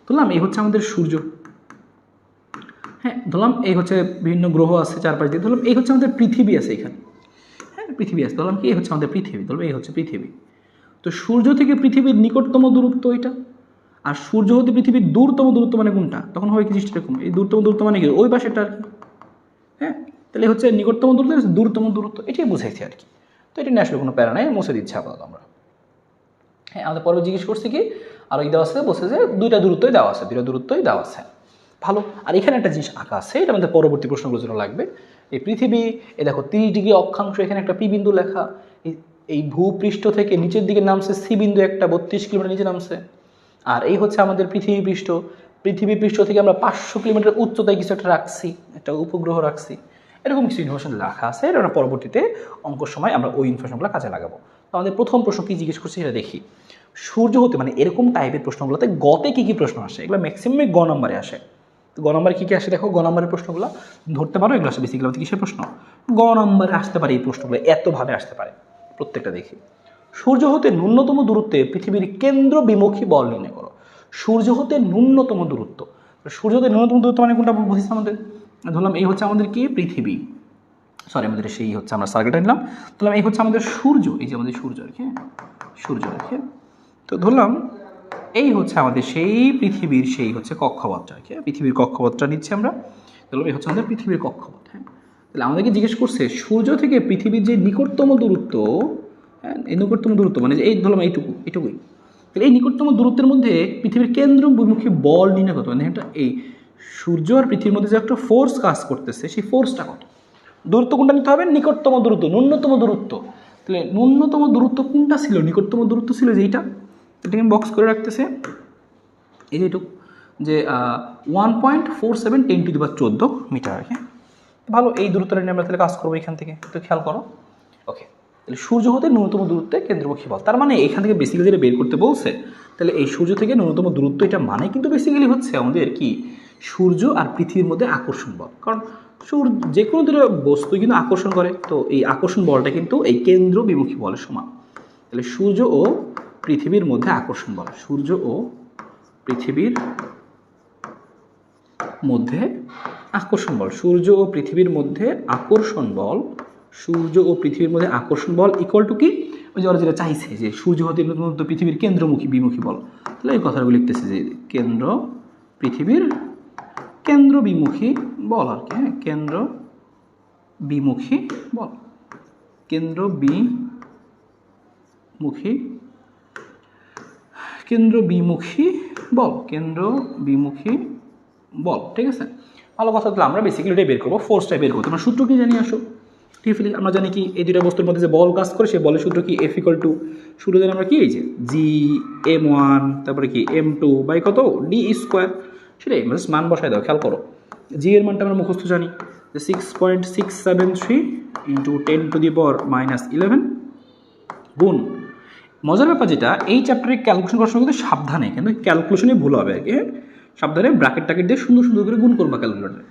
ধরলাম এই হচ্ছে আমাদের সূর্য, হ্যাঁ ধরলাম এই হচ্ছে বিভিন্ন গ্রহ আছে চারপাশ দিয়ে, ধরলাম এই হচ্ছে আমাদের পৃথিবী আছে এখানে, হ্যাঁ পৃথিবী আছে, ধরলাম কি এই হচ্ছে আমাদের পৃথিবী, ধরলাম এই হচ্ছে পৃথিবী। তো সূর্য থেকে পৃথিবীর নিকটতম দূরত্ব এটা, আর সূর্য হতে পৃথিবীর দূরতম দূরত্ব মানে কোনটা, তখন হয় কি জিনিসটা এরকম, এই দূরতম দূরত্ব মানে কি ওই পাশেটা আর কি, হ্যাঁ তাহলে হচ্ছে নিকটতম দূরত্ব দূরতম দূরত্ব, এটাই বুঝাইছি আর কি। তো এটা নিয়ে আসলে কোনো প্যারা নাই, মুছে দিচ্ছে আপাতত আমরা। হ্যাঁ আমাদের পরে জিজ্ঞেস করছি কি আর ওই দেওয়া আছে, বলছে যে দুইটা দূরত্বই দেওয়া আছে, দুইটা দূরত্বই দেওয়া আছে। ভালো, আর এখানে একটা জিনিস আঁকা আছে, এটা আমাদের পরবর্তী প্রশ্নগুলোর জন্য লাগবে। এই পৃথিবী, এ দেখো 30 ডিগ্রি অক্ষাংশ, এখানে একটা পি বিন্দু লেখা, এই ভূপৃষ্ঠ থেকে নিচের দিকে নামছে সি বিন্দু একটা 32 কিলোমিটার নিচে নামছে। আর এই হচ্ছে আমাদের পৃথিবী পৃষ্ঠ, পৃথিবী পৃষ্ঠ থেকে আমরা 500 কিলোমিটার উচ্চতায় কিছু একটা রাখছি, একটা উপগ্রহ রাখছি, এরকম কিছু ইনফরমেশন লেখা আছে। এটা পরবর্তীতে অঙ্কর সময় আমরা ওই ইনফরমেশনগুলো কাজে লাগাবো। তো আমাদের প্রথম প্রশ্ন কি জিজ্ঞেস করছি সেটা দেখি। সূর্য হতে, মানে এরকম টাইপের প্রশ্নগুলোতে গতে কী কী প্রশ্ন আসে, এগুলো ম্যাক্সিমামই গ নম্বরে আসে। তো গ নম্বরে কী কী আসে দেখো, গ নম্বরের প্রশ্নগুলো ধরতে পারো, এগুলো আসে বেসিক্যালি কিসের প্রশ্ন, গ নম্বরে আসতে পারে এই প্রশ্নগুলো, এতভাবে আসতে পারে প্রত্যেকটা দেখি। সূর্য হতে ন্যূনতম দূরত্বে পৃথিবীর কেন্দ্র বিমুখী বল নির্ণয় করো। সূর্য হতে ন্যূনতম দূরত্ব, সূর্য হতে ন্যূনতম দূরত্ব মানে কোনটা বুঝেছি আমাদের, ধরলাম এই হচ্ছে আমাদের কি পৃথিবী, সরি আমাদের সেই হচ্ছে আমরা সার্কেলটা নিলাম, ধরলাম এই হচ্ছে আমাদের সূর্য, এই যে আমাদের সূর্য আর কি, সূর্য আর কি। তো ধরলাম এই হচ্ছে আমাদের সেই পৃথিবীর সেই হচ্ছে কক্ষপথটা আর কি, পৃথিবীর কক্ষপথটা নিচ্ছি আমরা, ধরলাম এই হচ্ছে আমাদের পৃথিবীর কক্ষপথ। হ্যাঁ তাহলে আমাদেরকে জিজ্ঞেস করছে সূর্য থেকে পৃথিবীর যে নিকটতম দূরত্ব, হ্যাঁ এই নিকটতম দূরত্ব মানে এই ধরলাম এইটুকুই, তাহলে এই নিকটতম দূরত্বের মধ্যে পৃথিবীর কেন্দ্র বিমুখী বল নির্ণয় কত, মানে এটা এই সূর্য আর পৃথিবীর মধ্যে যে একটা ফোর্স কাজ করতেছে সেই ফোর্সটা কত, দূরত্ব কোনটা নিতে হবে, নিকটতম দূরত্ব, ন্যূনতম দূরত্ব। তাহলে ন্যূনতম দূরত্ব কোনটা ছিল, নিকটতম দূরত্ব ছিল যেইটা, এটাকে বক্স করে রাখতেছে এই যেটুকু, যে 1.47 10⁻14 মিটার আর কি। ভালো, এই দূরত্বটা নিয়ে আমরা তাহলে কাজ করবো এখান থেকে, তো খেয়াল করো। ওকে, তাহলে সূর্য হতে ন্যূনতম দূরত্বে কেন্দ্রমুখী বল, তার মানে এখান থেকে বেসিক্যালি যেটা বের করতে বলছে, তাহলে এই সূর্য থেকে ন্যূনতম দূরত্ব, এটা মানে কিন্তু বেসিক্যালি হচ্ছে আমাদের কি সূর্য আর পৃথিবীর মধ্যে আকর্ষণ বল, কারণ সূর্য যে কোনো দুটো বস্তু কিন্তু আকর্ষণ করে, তো এই আকর্ষণ বলটা কিন্তু এই কেন্দ্র বিমুখী বলের সমান। তাহলে সূর্য ও পৃথিবীর মধ্যে আকর্ষণ বল, সূর্য ও পৃথিবীর মধ্যে আকর্ষণ বল, সূর্য ও পৃথিবীর মধ্যে আকর্ষণ বল, সূর্য ও পৃথিবীর মধ্যে আকর্ষণ বল ইকুয়াল টু কি, ওই যে ওরা যেটা চাইছে যে সূর্য হতে পৃথিবীর কেন্দ্রমুখী বিমুখী বল, তাহলে এই কথাগুলো লিখতেছে যে কেন্দ্র পৃথিবীর কেন্দ্র বিমুখী বল আর কি, হ্যাঁ কেন্দ্র বিমুখী বল, কেন্দ্র বিমুখী, কেন্দ্র বিমুখী বল, কেন্দ্র বিমুখী বল, ঠিক আছে। ভালো কথা, তাহলে আমরা বেসিক্যালি এটাই বের করবো, ফোর্সটা বের করবো। তোমরা সূত্র কি জানি আসো, ঠিক আছে, আমরা জানি কি এই দুইটা বস্তুর মধ্যে যে বল কাজ করে সেই বলের সূত্র কি, F = সূত্র জানি আমরা কি, এই যে G(m1) তারপরে কি m2 বাই কত d², সেটাই জাস্ট মান বসায় দাও। খেয়াল করো, জি এর মানটা আমরা মুখস্থ জানি যে 6.673 × 10⁻11 গুণ, মজার ব্যাপার যেটা এই চ্যাপ্টারে ক্যালকুলেশন করার সময় কিন্তু সাবধানে, কিন্তু ক্যালকুলেশনে ভুল হবে আর কি, হ্যাঁ সাবধানে ব্র্যাকেট ট্যাকেট দিয়ে সুন্দর সুন্দর করে গুণ করবা ক্যালকুলেটরে।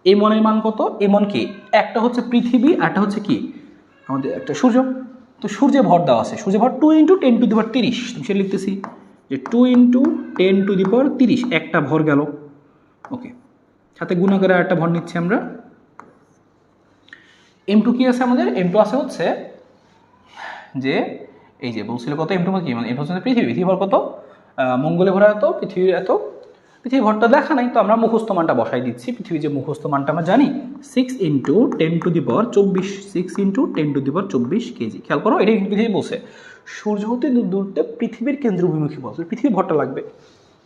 এই মনের মান কত, এমন কি একটা হচ্ছে পৃথিবী আর একটা হচ্ছে কি আমাদের একটা সূর্য, তো সূর্যে ভর দেওয়া আছে, সূর্যে ভর 2 × 10⁻30, তুমি সেটা লিখতেছি যে 2 × 10⁻30 একটা ভর গেল। ওকে, সাথে গুণাকারে একটা ভর নিচ্ছি আমরা, m2 কি আছে আমাদের, m2 আছে হচ্ছে যে এই যে বলছিল কত, m2 কি মানে m2 হচ্ছে পৃথিবী ভর কত, মঙ্গলে ভরা এত, পৃথিবীর এত, পৃথিবীর ভরটা দেখা নাই তো আমরা মুখস্থ মানটা বসাই দিচ্ছি, পৃথিবীর যে মুখস্থ মানটা আমরা জানি 6 × 10⁻24, 6 × 10⁻24 কেজি। খেয়াল করো, এটাই পৃথিবী বলছে সূর্য হতে দূরত্বে পৃথিবীর কেন্দ্র অভিমুখী বল, পৃথিবীর ভরটা লাগবে।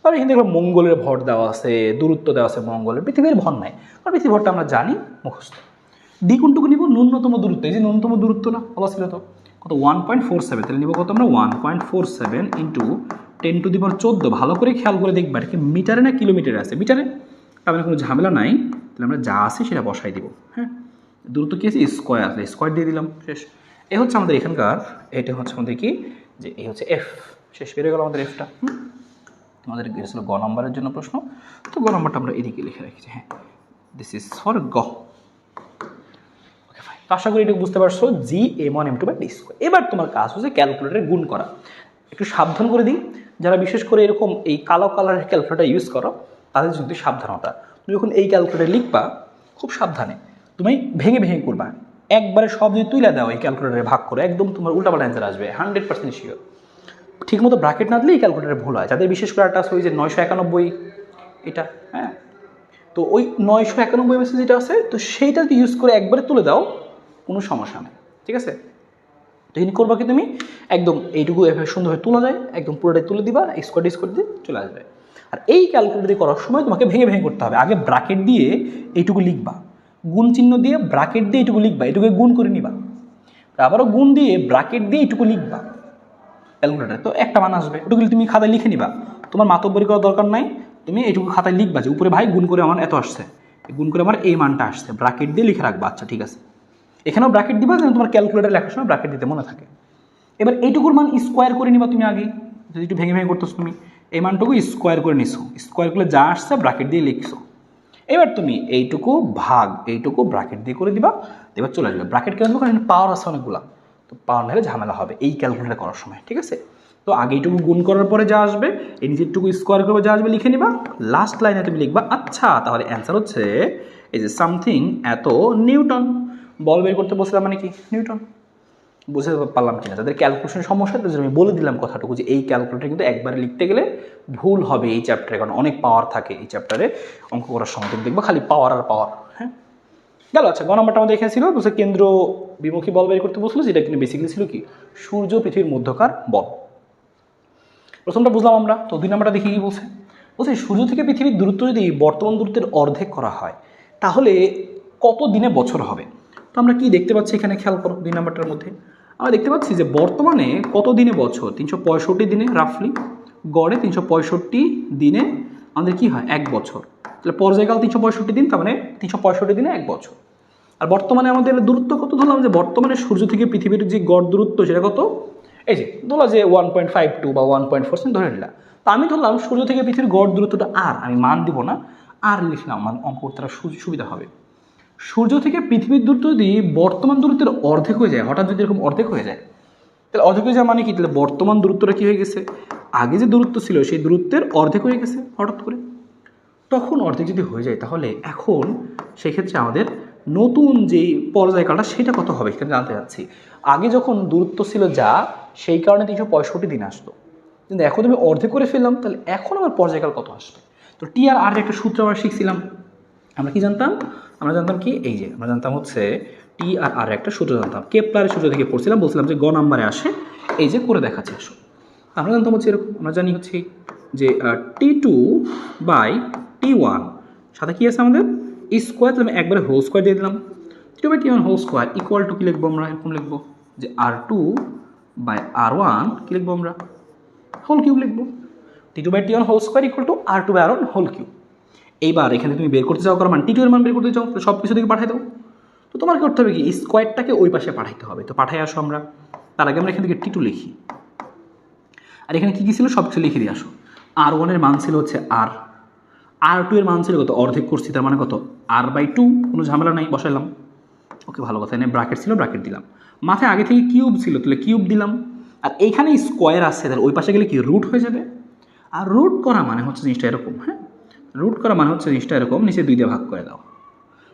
আর এখানে দেখলাম মঙ্গলের ভর দেওয়া আছে, দূরত্ব দেওয়া আছে মঙ্গলের, পৃথিবীর ভর নাই, কারণ পৃথিবীর ভরটা আমরা জানি মুখস্থ। ডি কোনটুকু নিব, ন্যূনতম দূরত্ব, এই যে ন্যূনতম দূরত্ব না বলা ছিল তো কত 1.47, তাহলে নিব কত আমরা 1.47 × 10⁻14, ভালো করে খেয়াল করে দেখবা এটা কি মিটারে না কিলোমিটারে আছে, মিটারে, তার মানে কোনো ঝামেলা নাই, তাহলে আমরা যা আছে সেটা বসাই দিব। হ্যাঁ দূরত্ব কি আছে, স্কোয়ার, স্কোয়ার দিয়ে দিলাম, শেষ। এ হচ্ছে আমাদের এখানকার, এটা হচ্ছে আমাদের কি, যে এই হচ্ছে এফ, শেষ বেরিয়ে গেল আমাদের এফটা। আমাদের ছিল গ নম্বরের জন্য প্রশ্ন, তো গ নম্বরটা আমরা এদিকে লিখে রেখেছি। হ্যাঁ, দিস ইজ ফর গ। ওকে ফাইন, তো আশা করি এটা বুঝতে পারছো, জি m1 m2 by D square. এবার তোমার কাজ হচ্ছে ক্যালকুলেটরে গুণ করা। একটু সাবধান করে দিই, যারা বিশেষ করে এরকম এই কালো কালারের ক্যালকুলেটর ইউজ করো তাদের যদি সাবধানতা, তুমি যখন এই ক্যালকুলেটর লিখবা খুব সাবধানে তুমি ভেঙে ভেঙে করবা, একবারে সব যদি তুলে দাও এই ক্যালকুলেটরে ভাগ করে একদম তোমার উল্টাপাল্টা অ্যান্সার আসবে 100% শিওর। ঠিক মতো ব্র্যাকেট না দিলে এই ক্যালকুলেটরে ভুল হয়, যাদের বিশেষ করে একটা ওই যে 991 এটা, হ্যাঁ, তো ওই 991 মেসেজ যেটা আছে, তো সেইটা যদি ইউজ করে একবারে তুলে দাও কোনো সমস্যা নেই, ঠিক আছে। তো এই করবা কি তুমি একদম এইটুকু এভাবে সুন্দরভাবে তোলা যায়, একদম পুরোটাই তুলে দিবা, স্কোয়ার দিয়ে চলে আসবে। আর এই ক্যালকুলেটর দিয়ে করার সময় তোমাকে ভেঙে ভেঙে করতে হবে, আগে ব্র্যাকেট দিয়ে এইটুকু লিখবা, গুণ চিহ্ন দিয়ে ব্র্যাকেট দিয়ে এইটুকু লিখবা, এটুকু গুণ করে নিবা, আবারও গুণ দিয়ে ব্র্যাকেট দিয়ে এইটুকু লিখবা ক্যালকুলেটারে, তো একটা মান আসবে, ওটুকু তুমি খাতায় লিখে নিবা, তোমার মাতব্বরি করার দরকার নাই, তুমি এইটুকু খাতায় লিখবা যে উপরে ভাই গুণ করে আমার এত আসছে, গুণ করে আমার এই মানটা আসছে, ব্র্যাকেট দিয়ে লিখে রাখবা। আচ্ছা ঠিক আছে, এখানেও ব্র্যাকেট দিবা যেন তোমার ক্যালকুলেটার লেখার সময় ব্র্যাকেট দিতে মনে থাকে। এবার এইটুকুর মান স্কোয়ার করে নিবা তুমি আগে, যদি একটু ভেঙে ভেঙে করতেছো তুমি এই মানটুকু স্কোয়ার করে নিছো, স্কোয়ার করলে যা আসছে ব্র্যাকেট দিয়ে লিখছো। এবার তুমি এইটুকু ভাগ এইটুকু ব্র্যাকেট দিয়ে করে দিবা, এবার চলে আসবে। ব্র্যাকেট কেন দেবো, কারণ পাওয়ার আছে অনেকগুলা, তো পাওয়ার নিলে ঝামেলা হবে এই ক্যালকুলেটার করার সময়, ঠিক আছে। তো আগে এইটুকু গুণ করার পরে যা আসবে, এই নিজেরটুকু স্কোয়ার করবে যা আসবে লিখে নিবা, লাস্ট লাইনে তুমি লিখবা আচ্ছা তাহলে অ্যান্সার হচ্ছে এই যে সামথিং এত নিউটন। বল বের করতে বলছিলাম মানে কি, নিউটন। বুঝতে পারলাম কিনা, যাদের ক্যালকুলেশন সমস্যা তাদের আমি বলে দিলাম কথাটুকু যে এই ক্যালকুলেটার কিন্তু একবারে লিখতে গেলে ভুল হবে এই চ্যাপ্টারে, কারণ অনেক পাওয়ার থাকে এই চ্যাপ্টারে অঙ্ক করার সময়, তুমি দেখবো খালি পাওয়ার আর পাওয়ার। হ্যাঁ গেল। আচ্ছা গ নম্বরটা আমাদের এখানে ছিল বলছে কেন্দ্র বিমুখী বল বের করতে বলছিল, যেটা কিন্তু বেসিক্যালি ছিল কি সূর্য পৃথিবীর মধ্যকার বল। প্রথমটা বুঝলাম আমরা, তো 2 নম্বরটা দেখি কি বলছে। বলছে সূর্য থেকে পৃথিবীর দূরত্ব যদি বর্তমান দূরত্বের অর্ধেক করা হয় তাহলে কত দিনে বছর হবে। তো আমরা কি দেখতে পাচ্ছি এখানে, খেয়াল করো 2 নম্বরটার মধ্যে আমরা দেখতে পাচ্ছি যে বর্তমানে কত দিনে বছর, 365 দিনে, রাফলি গড়ে 365 দিনে আমাদের কি হয় 1 বছর, তাহলে পর্যায়কাল 365 দিন, তার মানে 365 দিনে 1 বছর। আর বর্তমানে আমাদের দূরত্ব কত ধরলাম, যে বর্তমানে সূর্য থেকে পৃথিবীর যে গড় দূরত্ব সেটা কত, এই যে ধরলাম যে 1.52 বা 1.4 ধরে নিলাম। তো আমি ধরলাম সূর্য থেকে পৃথিবীর গড় দূরত্বটা আর, আমি মান দিব না, আর লিখলাম, মান অঙ্ক করতে সুবিধা হবে। সূর্য থেকে পৃথিবীর দূরত্ব যদি বর্তমান দূরত্বের অর্ধেক হয়ে যায়, হঠাৎ যদি এরকম অর্ধেক হয়ে যায়, তাহলে অর্ধেক হয়ে যাওয়া মানে কি, তাহলে বর্তমান দূরত্বটা কী হয়ে গেছে, আগে যে দূরত্ব ছিল সেই দূরত্বের অর্ধেক হয়ে গেছে হঠাৎ করে। তখন অর্ধেক যদি হয়ে যায় তাহলে এখন সেক্ষেত্রে আমাদের নতুন যেই পর্যায়কালটা সেটা কত হবে সেটা জানতে চাচ্ছি। আগে যখন দূরত্ব ছিল যা, সেই কারণে 365 দিন আসতো, কিন্তু এখন আমি অর্ধেক করে ফেললাম, তাহলে এখন আমার পর্যায়কাল কত আসবে। তো টি আর আর একটা সূত্র আমরা শিখছিলাম, আমরা কি জানতাম, আমরা জানতাম কি, এই যে আমরা জানতাম হচ্ছে টি আর আর একটা সূত্র জানতাম, কেপলারের সূত্র থেকে পড়ছিলাম, বলছিলাম যে গ নাম্বারে আসে, এই যে করে দেখাচ্ছে আসো। আমরা জানতাম হচ্ছে এরকম, আমরা জানি হচ্ছে যে T2 বাই T1 সাথে কি আছে আমাদের স্কোয়ার, তাহলে আমি একবারে হোল স্কোয়ার দিয়ে দিলাম, T2 by T1 whole square equal to কি লিখবো আমরা, এরকম লিখবো যে R2 বাই R1 কি লিখবো আমরা, হোল কিউব লিখবো। T2 by T1 whole square equal to R2 by R1 whole cube. এইবার এখানে তুমি বের করতে চাও কারণ মান T2 এর মান বের করতে চাও, তো সব কিছু থেকে পাঠাই দাও। তো তোমার কি করতে হবে, কি স্কোয়ারটাকে ওই পাশে পাঠাইতে হবে, তো পাঠাই আসো আমরা। তার আগে আমরা এখান থেকে T2 লিখি, আর এখানে কী কী ছিল সব কিছু লিখে দিয়ে আসো। R1 এর মান ছিল হচ্ছে আর, R2 এর মান ছিল কত, অর্ধেক করছি, তার মানে কত R/2, কোনো ঝামেলা নাই, বসাইলাম। ওকে ভালো কথা, এনে ব্র্যাকেট ছিল ব্র্যাকেট দিলাম, মাথায় আগে থেকে কিউব ছিল তাহলে কিউব দিলাম, আর এইখানে স্কোয়ার আসছে তাহলে ওই পাশে গেলে কি রুট হয়ে যাবে। আর রুট করা মানে হচ্ছে জিনিসটা এরকম, হ্যাঁ রুট করা মানে হচ্ছে জিনিসটা এরকম, নিচে 2 দিয়ে ভাগ করে দাও।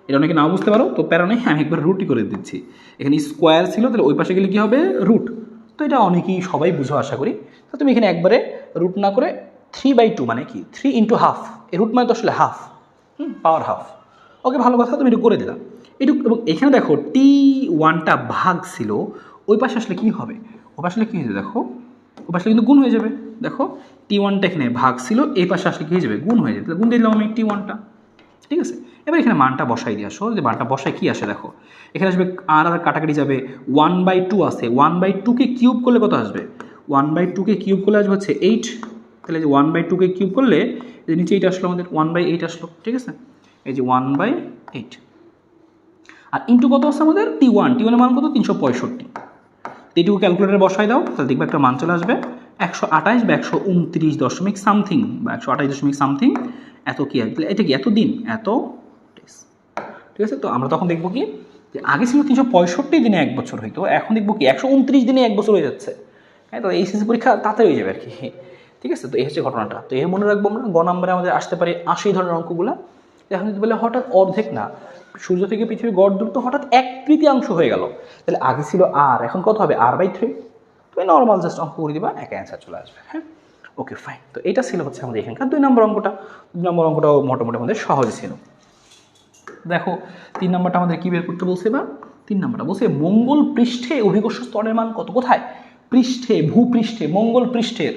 এটা অনেকে নাও বুঝতে পারো, তো প্যারা নেই, আমি একবার রুটই করে দিচ্ছি। এখানে স্কোয়ার ছিল তাহলে ওই পাশে গেলে কী হবে, রুট। তো এটা অনেকেই সবাই বুঝো আশা করি। তো তুমি এখানে একবারে রুট না করে 3/2 মানে কি 3 ইন্টু হাফ, এই রুট মানে তো আসলে হাফ, পাওয়ার হাফ। ওকে ভালো কথা, তুমি একটু করে দিলাম এটুকু। এবং এখানে দেখো T1টা ভাগ ছিল, ওই পাশে আসলে কী হবে, ওই পাশে আসলে কী হয়ে যাবে দেখো, ওই পাশে কিন্তু গুণ হয়ে যাবে। দেখো T1টা এখানে ভাগ ছিল, এই পাশে আসলে কী হয়ে যাবে, গুণ হয়ে যাবে, তাহলে গুণ দিয়ে দিলাম আমি T1টা, ঠিক আছে। এবার এখানে মানটা বসাই দিয়ে আসো, যে মানটা বসায় কী আসে দেখো, এখানে আসবে আর আর কাটাকাটি যাবে, 1/2 আসে, 1/2কে কিউব করলে কত আসবে, 1/2কে কিউব করলে আসবে হচ্ছে 8, তাহলে যে 1/2কে কিউব করলে যে নিচে 8 আসলো, আমাদের 1/8 আসলো, ঠিক আছে, এই যে 1/8। আর ইন্টু কত আছে আমাদের T1 এর মান কত 365, এইটুকু ক্যালকুলেটারে বসাই দাও, তাহলে দেখবে একটা মান চলে আসবে 128 বা 129 দশমিক সামথিং বা 128 দশমিক সামথিং এত কি আসবে, এটা কি এত দিন এত ডেজ। ঠিক আছে, তো আমরা তখন দেখবো কি যে আগে ছিল 365 দিনে 1 বছর হইতো, এখন দেখবো কি 129 দিনে 1 বছর হয়ে যাচ্ছে। হ্যাঁ, তো এইচএসসি পরীক্ষা তাড়াতাড়ি হয়ে যাবে আর কি। ঠিক আছে, তো এই হচ্ছে ঘটনাটা। তো এর মনে রাখবো আমরা গ নম্বরে আমাদের আসতে পারে 80 ধরনের অঙ্কগুলো। এখন যদি বলে হঠাৎ অর্ধেক না, সূর্য থেকে পৃথিবীর গড় দূরত্ব হঠাৎ 1/3 হয়ে গেল, তাহলে আগে ছিল আর, এখন কত হবে r/3। তুমি নর্মাল জাস্ট অঙ্ক করে দিবা, এক অ্যান্সার চলে আসবে। হ্যাঁ, ওকে ফাইন। তো এটা ছিল হচ্ছে আমাদের এখানকার 2 নম্বর অঙ্কটা। 2 নম্বর অঙ্কটাও মোটামুটি আমাদের সহজ ছিল। দেখো 3 নম্বরটা আমাদের কি বের করতে বলছে, বা 3 নম্বরটা বলছে মঙ্গল পৃষ্ঠে অভিকর্ষ স্তরের মান কত। কোথায়? পৃষ্ঠে, ভূপৃষ্ঠে, মঙ্গল পৃষ্ঠের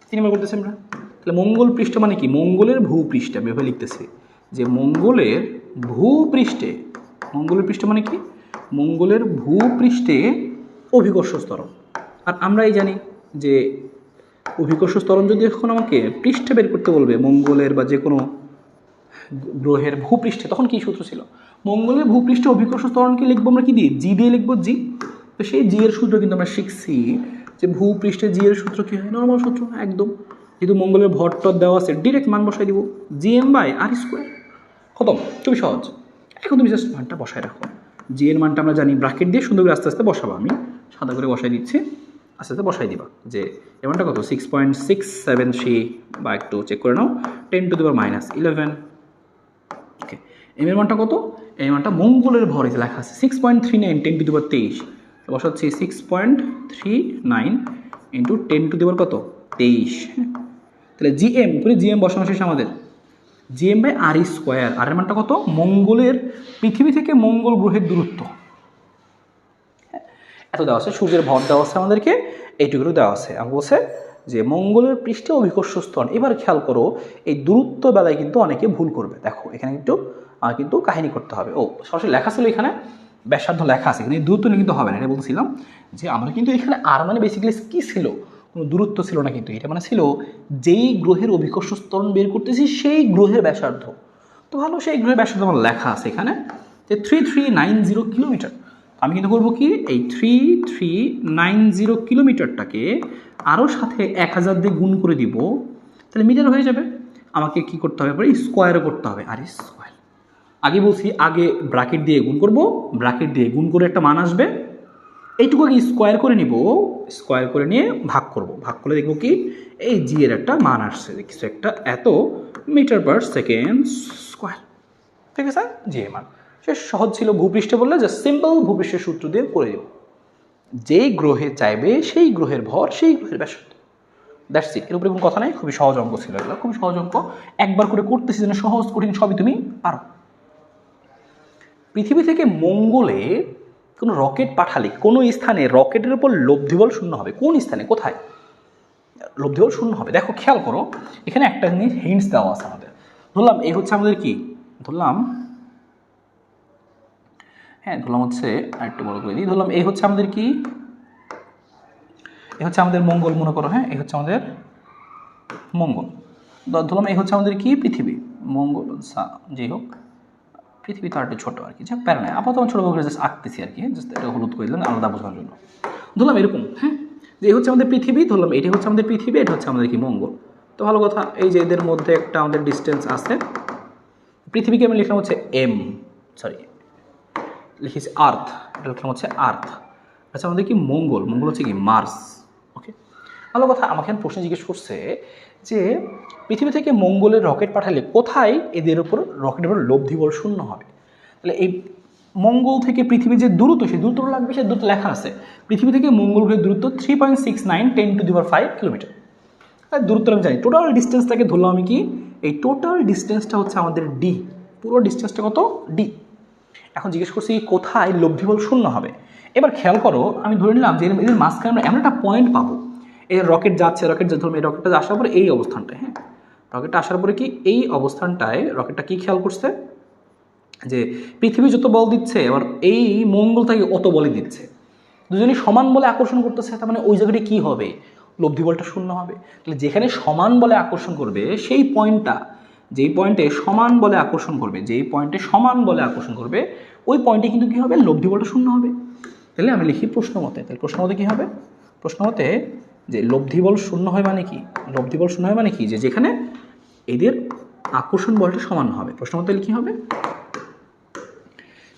3 নম্বর করতেছি আমরা। তাহলে মঙ্গল পৃষ্ঠ মানে কি? মঙ্গলের ভূপৃষ্ঠে। আমি এভাবে লিখতেছি যে মঙ্গলের ভূপৃষ্ঠে, মঙ্গলের পৃষ্ঠ মানে কি? মঙ্গলের ভূপৃষ্ঠে অভিকর্ষ স্তরণ। আর আমরাই জানি যে অভিকর্ষ স্তরণ যদি এখন আমাকে পৃষ্ঠে বের করতে বলবে মঙ্গলের বা যে কোনো গ্রহের ভূপৃষ্ঠে, তখন কি সূত্র ছিল? মঙ্গলের ভূপৃষ্ঠে অভিকর্ষ ত্বরণকে লিখবো আমরা কি দিয়ে? জি দিয়ে লিখবো, জি। তো সেই জি এর সূত্র কিন্তু আমরা শিখছি যে ভূপৃষ্ঠে জি এর সূত্র কি হয়? নর্মাল সূত্র একদম। যেহেতু মঙ্গলের ভরটর দেওয়া আছে, ডিরেক্ট মান বসাই দিব, gm/r²। খতম, খুবই সহজ। এখন তুমি জাস্ট মানটা বসায় রাখো। জি এর মানটা আমরা জানি, ব্র্যাকেট দিয়ে সুন্দর করে আস্তে আস্তে বসাবো। আমি সাদা করে বসাই দিচ্ছি, আস্তে আস্তে বসাই দিবা যে এর মানটা কত? 6.673, বা একটু চেক করে নাও, 10⁻11। ওকে, এম এর মানটা কত? এই মানটা মঙ্গলের ভর এতে লেখা আছে 6.39 10⁻23। বসাচ্ছি 6.39 ইন্টু 10⁻23। তাহলে জিএম, উপরে জিএম বসানো শেষ আমাদের। gm/r²। আর এর মানটা কত? মঙ্গলের, পৃথিবী থেকে মঙ্গল গ্রহের দূরত্ব এত দেওয়া আছে, সূর্যের ভর দেওয়া আছে আমাদেরকে, এইটুকুরও দেওয়া আছে। আমি বলছে যে মঙ্গলের পৃষ্ঠে অভিকর্ষ স্তরণ। এবার খেয়াল করো, এই দূরত্ব বেলায় কিন্তু অনেকে ভুল করবে। দেখো এখানে কিন্তু কাহিনী করতে হবে। ও সরাসরি লেখা ছিল এখানে ব্যাসার্ধ লেখা আছে, কিন্তু দূরত্ব কিন্তু হবে না। এটা বলছিলাম যে আমরা কিন্তু এখানে আর মানে বেসিক্যালি কী ছিল? কোনো দূরত্ব ছিল না, কিন্তু এটা মানে ছিল যেই গ্রহের অভিকর্ষ স্তরণ বের করতেছি সেই গ্রহের ব্যাসার্ধ। তো ভালো, সেই গ্রহের ব্যাসার্ধ আমার লেখা আছে এখানে যে 3390 কিলোমিটার। আমি কিন্তু করবো কি, এই 3390 কিলোমিটারটাকে আরও সাথে 1000 দিয়ে গুণ করে দিব, তাহলে মিটার হয়ে যাবে। আমাকে কি করতে হবে? পরে স্কোয়ারও করতে হবে, আর স্কোয়ার। আগে বলছি, আগে ব্র্যাকেট দিয়ে গুণ করব, ব্র্যাকেট দিয়ে গুণ করে একটা মান আসবে, এইটুকু আগে স্কোয়ার করে নিব, স্কোয়ার করে নিয়ে ভাগ করব, ভাগ করে দেখব কি এই জি এর একটা মান আসছে, কিছু একটা এত মিটার/সেকেন্ড স্কোয়ার। ঠিক আছে, জি এর মান সে সহজ ছিল। ভূপৃষ্ঠে বললে যে সিম্পল ভূপৃষ্ঠের সূত্র দিয়ে করে দেব, যেই গ্রহে চাইবে সেই গ্রহের ভর, সেই গ্রহের ব্যাসার্ধ। দ্যাটস ইট, এর উপরে কোনো কথা নাই। খুবই সহজ অঙ্ক ছিল এগুলো, খুবই সহজ অঙ্ক। একবার করে করতেছি যেন সহজ কঠিন সবই তুমি পারো। পৃথিবী থেকে মঙ্গলে কোনো রকেট পাঠালে কোনো স্থানে রকেটের উপর লব্ধিবল শূন্য হবে। কোন স্থানে, কোথায় লব্ধিবল শূন্য হবে? দেখো খেয়াল করো, এখানে একটা জিনিস হিন্টস দেওয়া আছে আমাদের। ধরলাম এই হচ্ছে আমাদের কি, ধরলাম হচ্ছে আরেকটু বড় করে দিই, ধরলাম এই হচ্ছে আমাদের কি, এই হচ্ছে আমাদের মঙ্গল মনে করো। হ্যাঁ, এই হচ্ছে আমাদের মঙ্গল। ধরলাম এই হচ্ছে আমাদের কি, পৃথিবী। মঙ্গল যাই হোক, পৃথিবী তো আরেকটু ছোটো আর কি, যা প্যারা নাই, আপাতত আমি ছোটো করে জাস্ট আঁকতেছি আর কি, জাস্ট এটা হলুদ করে দিলাম আলাদা বোঝানোর জন্য। ধরলাম এরকম, হ্যাঁ, যে এই হচ্ছে আমাদের পৃথিবী, ধরলাম এটা হচ্ছে আমাদের পৃথিবী, এটা হচ্ছে আমাদের কি মঙ্গল। তো ভালো কথা, এই যে এদের মধ্যে একটা আমাদের ডিস্টেন্স আছে। পৃথিবীকে আমি লিখলাম হচ্ছে লিখেছি আর্থ, এটা লিখলাম হচ্ছে আর্থ। আচ্ছা, আমাদের কি মঙ্গল হচ্ছে কি মার্স। ওকে, ভালো কথা। আমাকে প্রশ্ন জিজ্ঞেস করছে যে পৃথিবী থেকে মঙ্গলের রকেট পাঠালে কোথায় এদের উপর রকেটের উপর লব্ধিবল শূন্য হবে। তাহলে এই মঙ্গল থেকে পৃথিবীর যে দূরত্ব, সেই দূরত্ব লাগবে, সেই দূরত্ব লেখা আছে। পৃথিবী থেকে মঙ্গল গ্রহের দূরত্ব 3.69 10⁵ কিলোমিটার। আর দূরত্ব আমি জানি, টোটাল ডিস্টেন্সটাকে ধরলাম আমি কি, এই টোটাল ডিস্টেন্সটা হচ্ছে আমাদের ডি। পুরো ডিস্টেন্সটা কত? ডি। এখন জিজ্ঞেস করছি কোথায় লব্ধিবল শূন্য হবে। এবার খেয়াল করো, আমি ধরে নিলাম যে এদের মাঝখানে আমরা এমন একটা পয়েন্ট পাবো, এই রকেট যাচ্ছে, ধরুন এই রকেটটা আসার পরে এই অবস্থানটায়, হ্যাঁ, রকেটটা আসার পরে কি এই অবস্থানটায় রকেটটা কি খেয়াল করছে যে পৃথিবী যত বল দিচ্ছে, এবার এই মঙ্গল তাকে অত বলই দিচ্ছে, দুজনই সমান বলে আকর্ষণ করতেছে। তার মানে ওই জায়গাটা কি হবে? লব্ধিবলটা শূন্য হবে। তাহলে যেখানে সমান বলে আকর্ষণ করবে সেই পয়েন্টটা, যেই পয়েন্টে সমান বলে আকর্ষণ করবে, ওই পয়েন্টে কিন্তু কী হবে? লব্ধিবলটা শূন্য হবে। তাহলে আমি লিখি প্রশ্ন মতে। তাহলে প্রশ্ন মতে কী হবে? প্রশ্ন মতে যে লব্ধি বল শূন্য হয় মানে কি? লব্ধি বল শূন্য হয় মানে কি? যে যেখানে এদের আকর্ষণ বলটা সমান হবে। প্রশ্ন মতে কী হবে?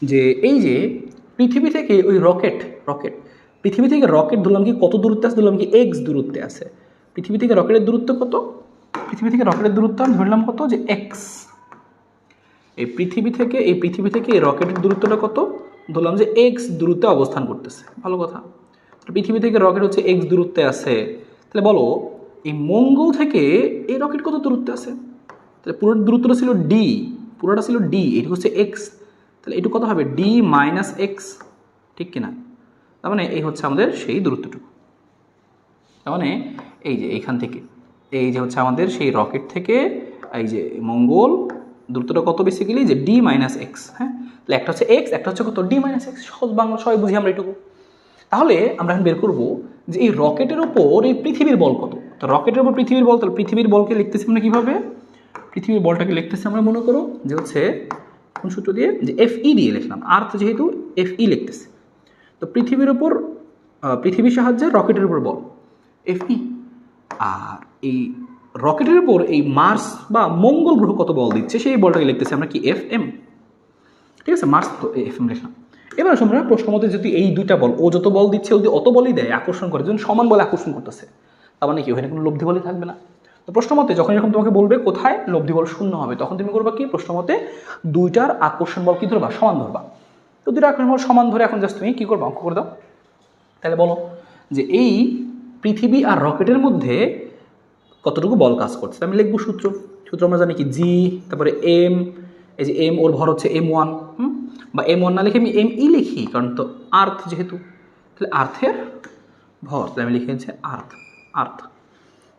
যে এই যে পৃথিবী থেকে ওই রকেট পৃথিবী থেকে রকেট ধরলাম কি কত দূরত্বে আছে? ধরলাম কি এক্স দূরত্বে আছে। পৃথিবী থেকে রকেটের দূরত্ব কত? পৃথিবী থেকে রকেটের দূরত্ব আমি ধরলাম কত? যে এক্স। এই পৃথিবী থেকে এই রকেটের দূরত্বটা কত? ধরলাম যে এক্স দূরত্বে অবস্থান করতেছে। ভালো কথা। পৃথিবী থেকে রকেট হচ্ছে এক্স দূরত্বে আছে। তাহলে বলো এই মঙ্গল থেকে এই রকেট কত দূরত্বে আছে? তাহলে পুরো দূরত্বটা ছিল ডি, পুরোটা ছিল ডি, এটি হচ্ছে এক্স। তাহলে এটু কত হবে? ডি মাইনাস এক্স, ঠিক কিনা? তার মানে এই হচ্ছে আমাদের সেই দূরত্বটুকু। তার মানে এই যে এইখান থেকে এই যে হচ্ছে আমাদের সেই রকেট থেকে এই যে মঙ্গল দূরত্বটা কত বেসিক্যালি? যে ডি মাইনাস এক্স। হ্যাঁ, তাহলে একটা হচ্ছে এক্স, একটা হচ্ছে কত? D minus x. সহজ বাংলা সবাই বুঝি আমরা এটুকু। তাহলে আমরা এখন বের করবো যে এই রকেটের ওপর এই পৃথিবীর বল কত। তো রকেটের ওপর পৃথিবীর বল, তাহলে পৃথিবীর বলকে লিখতেছি আমরা কীভাবে? পৃথিবীর বলটাকে লিখতেছি আমরা মনে করো যে হচ্ছে কোন সূত্র দিয়ে? যে এফ ই দিয়ে লিখলাম। আর্থ যেহেতু এফ ই লিখতেছে, তো পৃথিবীর ওপর পৃথিবীর সাহায্যে রকেটের উপর বল এফ ই। আর এই রকেটের উপর এই মার্স বা মঙ্গল গ্রহ কত বল দিচ্ছে সেই বলটাকে লিখতেছি আমরা কি? F M. ঠিক আছে, মার্স তো এফ এম লিখলাম। এবার আমরা প্রশ্ন মতে যদি এই দুইটা বল, ও যত বল দিচ্ছে ও যদি অত বলই দেয় আকর্ষণ করে, যখন সমান বলে আকর্ষণ করতেছে, তার মানে কি ওখানে কোনো লব্ধি বলই থাকবে না। তো প্রশ্ন মতে যখন এরকম তোমাকে বলবে কোথায় লব্ধি বল শূন্য হবে, তখন তুমি করবা কি? প্রশ্ন মতে দুইটার আকর্ষণ বল কি ধরবা? সমান ধরবা। তো দুইটা আকর্ষণ বল সমান ধরে এখন জাস্ট তুমি কী করবা? অঙ্ক করে দাও। তাহলে বলো যে এই পৃথিবী আর রকেটের মধ্যে কতটুকু বল কাজ করছে। আমি লিখবো সূত্র আমরা জানি কি? জি, তারপরে এম, এই যে এম ওর ভর হচ্ছে M1, বা M1 না লিখে আমি ME লিখি, কারণ তো আর্থ যেহেতু। তাহলে আর্থের ভর, তাহলে আমি লিখে নিচ্ছি আর্থ।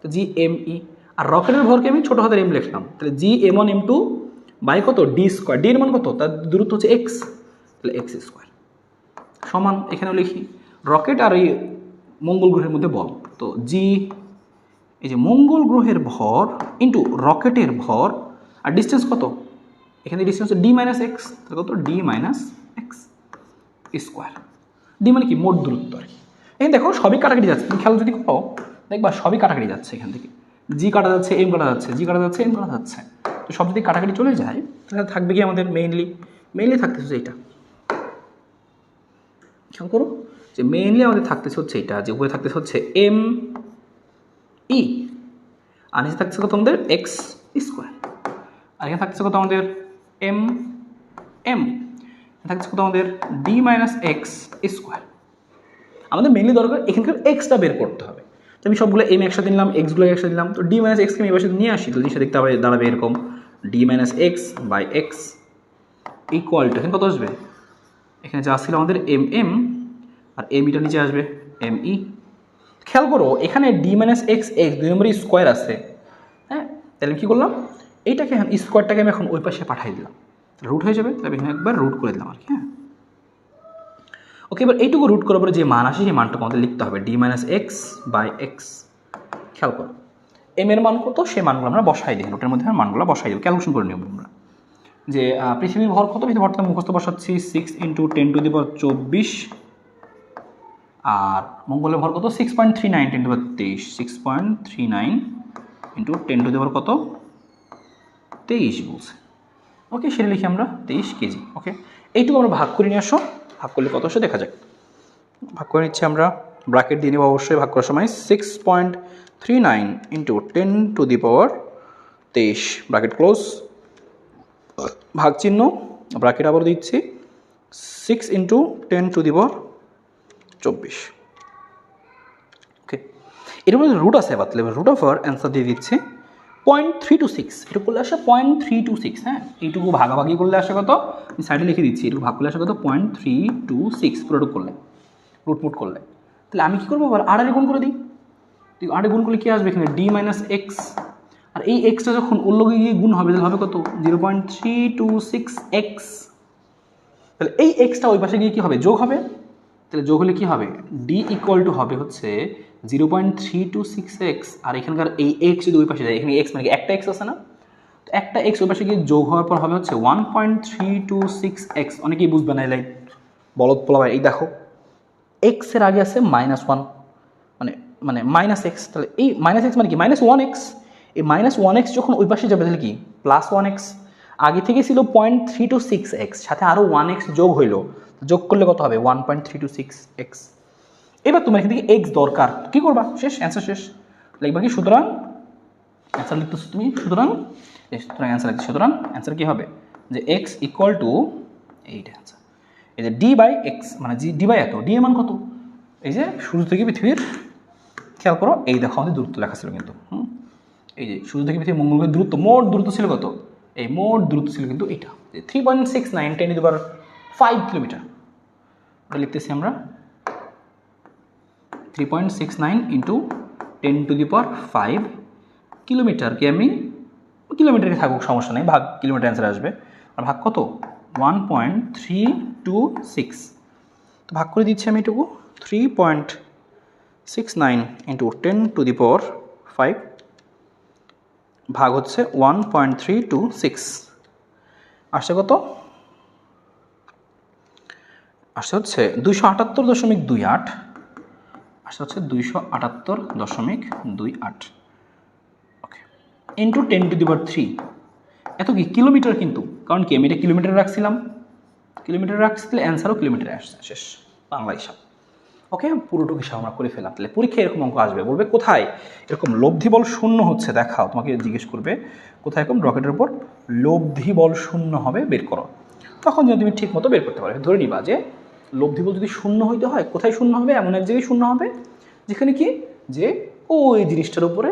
তো GME। আর রকেটের ভরকে আমি ছোটো হাতের এম লিখলাম। তাহলে GM1 M2 বাই কত? D square. ডি এর মান কত? তার দূরত্ব হচ্ছে এক্স, তাহলে এক্স স্কোয়ার সমান, এখানেও লিখি রকেট আর এই মঙ্গল গ্রহের মধ্যে বল। তো জি, এই যে মঙ্গল গ্রহের ভর ইন্টু রকেটের ভর, আর ডিস্টেন্স কত? এখানে ডিস্টেন্স ডি মাইনাস এক্স, তাহলে কত? D minus x square. D মানে কি? মোট দূরত্ব আর কি। এখানে দেখো সবই কাটাকাটি যাচ্ছে, তুমি খেয়াল যদি করো দেখবা সবই কাটাকাটি যাচ্ছে। এখান থেকে জি কাটা যাচ্ছে, এম কাটা যাচ্ছে, জি কাটা যাচ্ছে, এম কাটা যাচ্ছে। তো সব যদি কাটাকাটি চলে যায় তাহলে থাকবে কি আমাদের? মেইনলি থাকতেছে এইটা। খেয়াল করো যে মেইনলি আমাদের থাকতেছে হচ্ছে এটা, যে উপরে থাকতেছে হচ্ছে এম ই, আর নিচে থাকছে কত আমাদের? X square. আর এখানে থাকছে কত আমাদের? এম থাকছে কত আমাদের? D minus x square. আমাদের মেইনলি দরকার এখানকার এক্সটা বের করতে হবে। তো আমি সবগুলো এম একসাথে নিলাম, এক্সগুলো একসাথে দিলাম। তো ডি মাইনাস এক্সকে আমি এবার সাথে নিয়ে আসি, তো জিনিসটা দেখতে হবে দাঁড়াবে এরকম, D minus X by X equal to, এখানে কত আসবে? এখানে যা ছিল আমাদের এম, আর এম ইটা নিচে আসবে এম ই। খেয়াল করো এখানে ডি মাইনাস এক্স দুই নম্বরে স্কোয়ার আছে। হ্যাঁ, তাহলে কী করলাম? এইটাকে এখন স্কোয়ারটাকে আমি এখন ওই পাশে পাঠিয়ে দিলাম, রুট হয়ে যাবে। তাহলে এখানে একবার রুট করে দিলাম আর কি। হ্যাঁ, ওকে, এবার এইটুকু রুট করার পরে যে মান আসে সেই মানটাকে আমাদের লিখতে হবে, D minus X by X. খেয়াল করো এম এর মান কত সেই মানগুলো আমরা বসাই দিই, রুটের মধ্যে মানগুলো বসাই দিই, ক্যালকুলেশন করে নেব আমরা। যে পৃথিবীর ভর কত? পৃথিবীর ভরটা মুখস্থ বসাচ্ছি 6 × 10⁻²৪, আর মঙ্গলের ভর কত? 6.39 10⁻23, 6.39 × 10⁻, কত? 23 বলছে। ওকে, সেটা লিখি আমরা 23 কেজি। ওকে, এইটুকু আমরা ভাগ করে নিয়ে আসো। ভাগ করলে কত আসে দেখা যাক। ভাগ করে নিচ্ছি আমরা, ব্র্যাকেট দিয়ে নেব অবশ্যই ভাগ করার সময়। 6.39 × 10⁻23 ব্র্যাকেট ক্লোজ, ভাগ চিহ্ন, ব্র্যাকেট আবার দিচ্ছি 6 × 10⁻²৪। ওকে, এর মধ্যে রুট আছে, বাতলে রুট অফ আর অ্যান্সার দিয়ে দিচ্ছি 0.326। এটা করলে আসে 0.326। হ্যাঁ, এইটুকু ভাগাভাগি করলে আসে কত? আমি সাইডে লিখে দিচ্ছি, এটুকু ভাগ করলে আসে কত? 0.326 পুরোটুকু করলে, রুটমুট করলে। তাহলে আমি কী করবো? আর গুণ করে দিই। আর গুণ করলে কী আসবে? এখানে ডি মাইনাস এক্স, আর এই এক্সটা যখন ওর লগে গিয়ে গুণ হবে তাহলে হবে কত? 0.326x। তাহলে এই এক্সটা ওই পাশে গিয়ে কী হবে? যোগ হবে। তাহলে যোগ হলে কী হবে? ডি ইকুয়াল টু হবে হচ্ছে 0.326x, আর এখানকার এই এক্স যদি ওই পাশে যায়, এখানে এক্স মানে একটা এক্স আছে না, তো একটা এক্স ওই পাশে গিয়ে যোগ হওয়ার পর হবে হচ্ছে 1.326x। অনেকেই বুঝবে না, লাইক বলদ পোলাবাই, এই দেখো এক্সের আগে আছে -1, মানে মানে -x, তাহলে এই -x মানে কি -1x, এই -1x যখন ওই পাশে যাবে তাহলে কি +1x, আগে থেকে ছিল 0.326x, সাথে আরও 1x যোগ হইল, যোগ করলে কত হবে 1.326x। এবার তোমার এখান থেকে x দরকার, কি করবা, শেষ, অ্যান্সার শেষ, লিখবা কি, সুতরাং অ্যান্সার লিখতেছো তুমি, সুতরাং অ্যান্সার লিখতে, সুতরাং অ্যান্সার কি হবে যে x ইকুয়াল টু এইটা অ্যান্সার, এই যে d/x মানে d/, এত d এর মান কত, এই যে সূর্য থেকে পৃথিবীর, খেয়াল করো এই দেখো আমাদের দূরত্ব লেখা ছিল কিন্তু, এই যে সূর্য থেকে পৃথিবীর মঙ্গল গ্রহের দূরত্ব, মোট দূরত্ব ছিল কত, এই মোট দূরত্ব ছিল কিন্তু এটা 3.69 10⁵ কিলোমিটার। ওটা লিখতেছি আমরা 3.69 × 10⁵ কিলোমিটারকে আমি কিলোমিটারে থাকুক সমস্যা নেই, ভাগ কিলোমিটার অ্যান্সার আসবে, আর ভাগ কত 1.326, তো ভাগ করে দিচ্ছি আমি এটুকু 3.69 × 10⁵ ভাগ হচ্ছে 1.326, আসছে কত, আসছে হচ্ছে 278.28, আসছে হচ্ছে 278.28, ওকে, ইন্টু 10⁵, এত কি কিলোমিটার, কিন্তু কারণ কি আমি এটা কিলোমিটারে রাখছিলাম, তাহলে অ্যান্সারও কিলোমিটারে আসছে, শেষ বাংলা হিসাব। ওকে, পুরোটুকু হিসাব আমরা করে ফেলাম। তাহলে পরীক্ষায় এরকম অঙ্ক আসবে, বলবে কোথায় এরকম লব্ধি বল শূন্য হচ্ছে দেখাও, তোমাকে জিজ্ঞেস করবে কোথায় এরকম রকেটের উপর লব্ধি বল শূন্য হবে বের করো, তখন যদি তুমি ঠিক মতো বের করতে পারবে, ধরে নিবা যে লব্ধি বল যদি শূন্য হইতে হয় কোথায় শূন্য হবে, এমন এক জায়গায় শূন্য হবে যেখানে কি, যে ওই জিনিসটার উপরে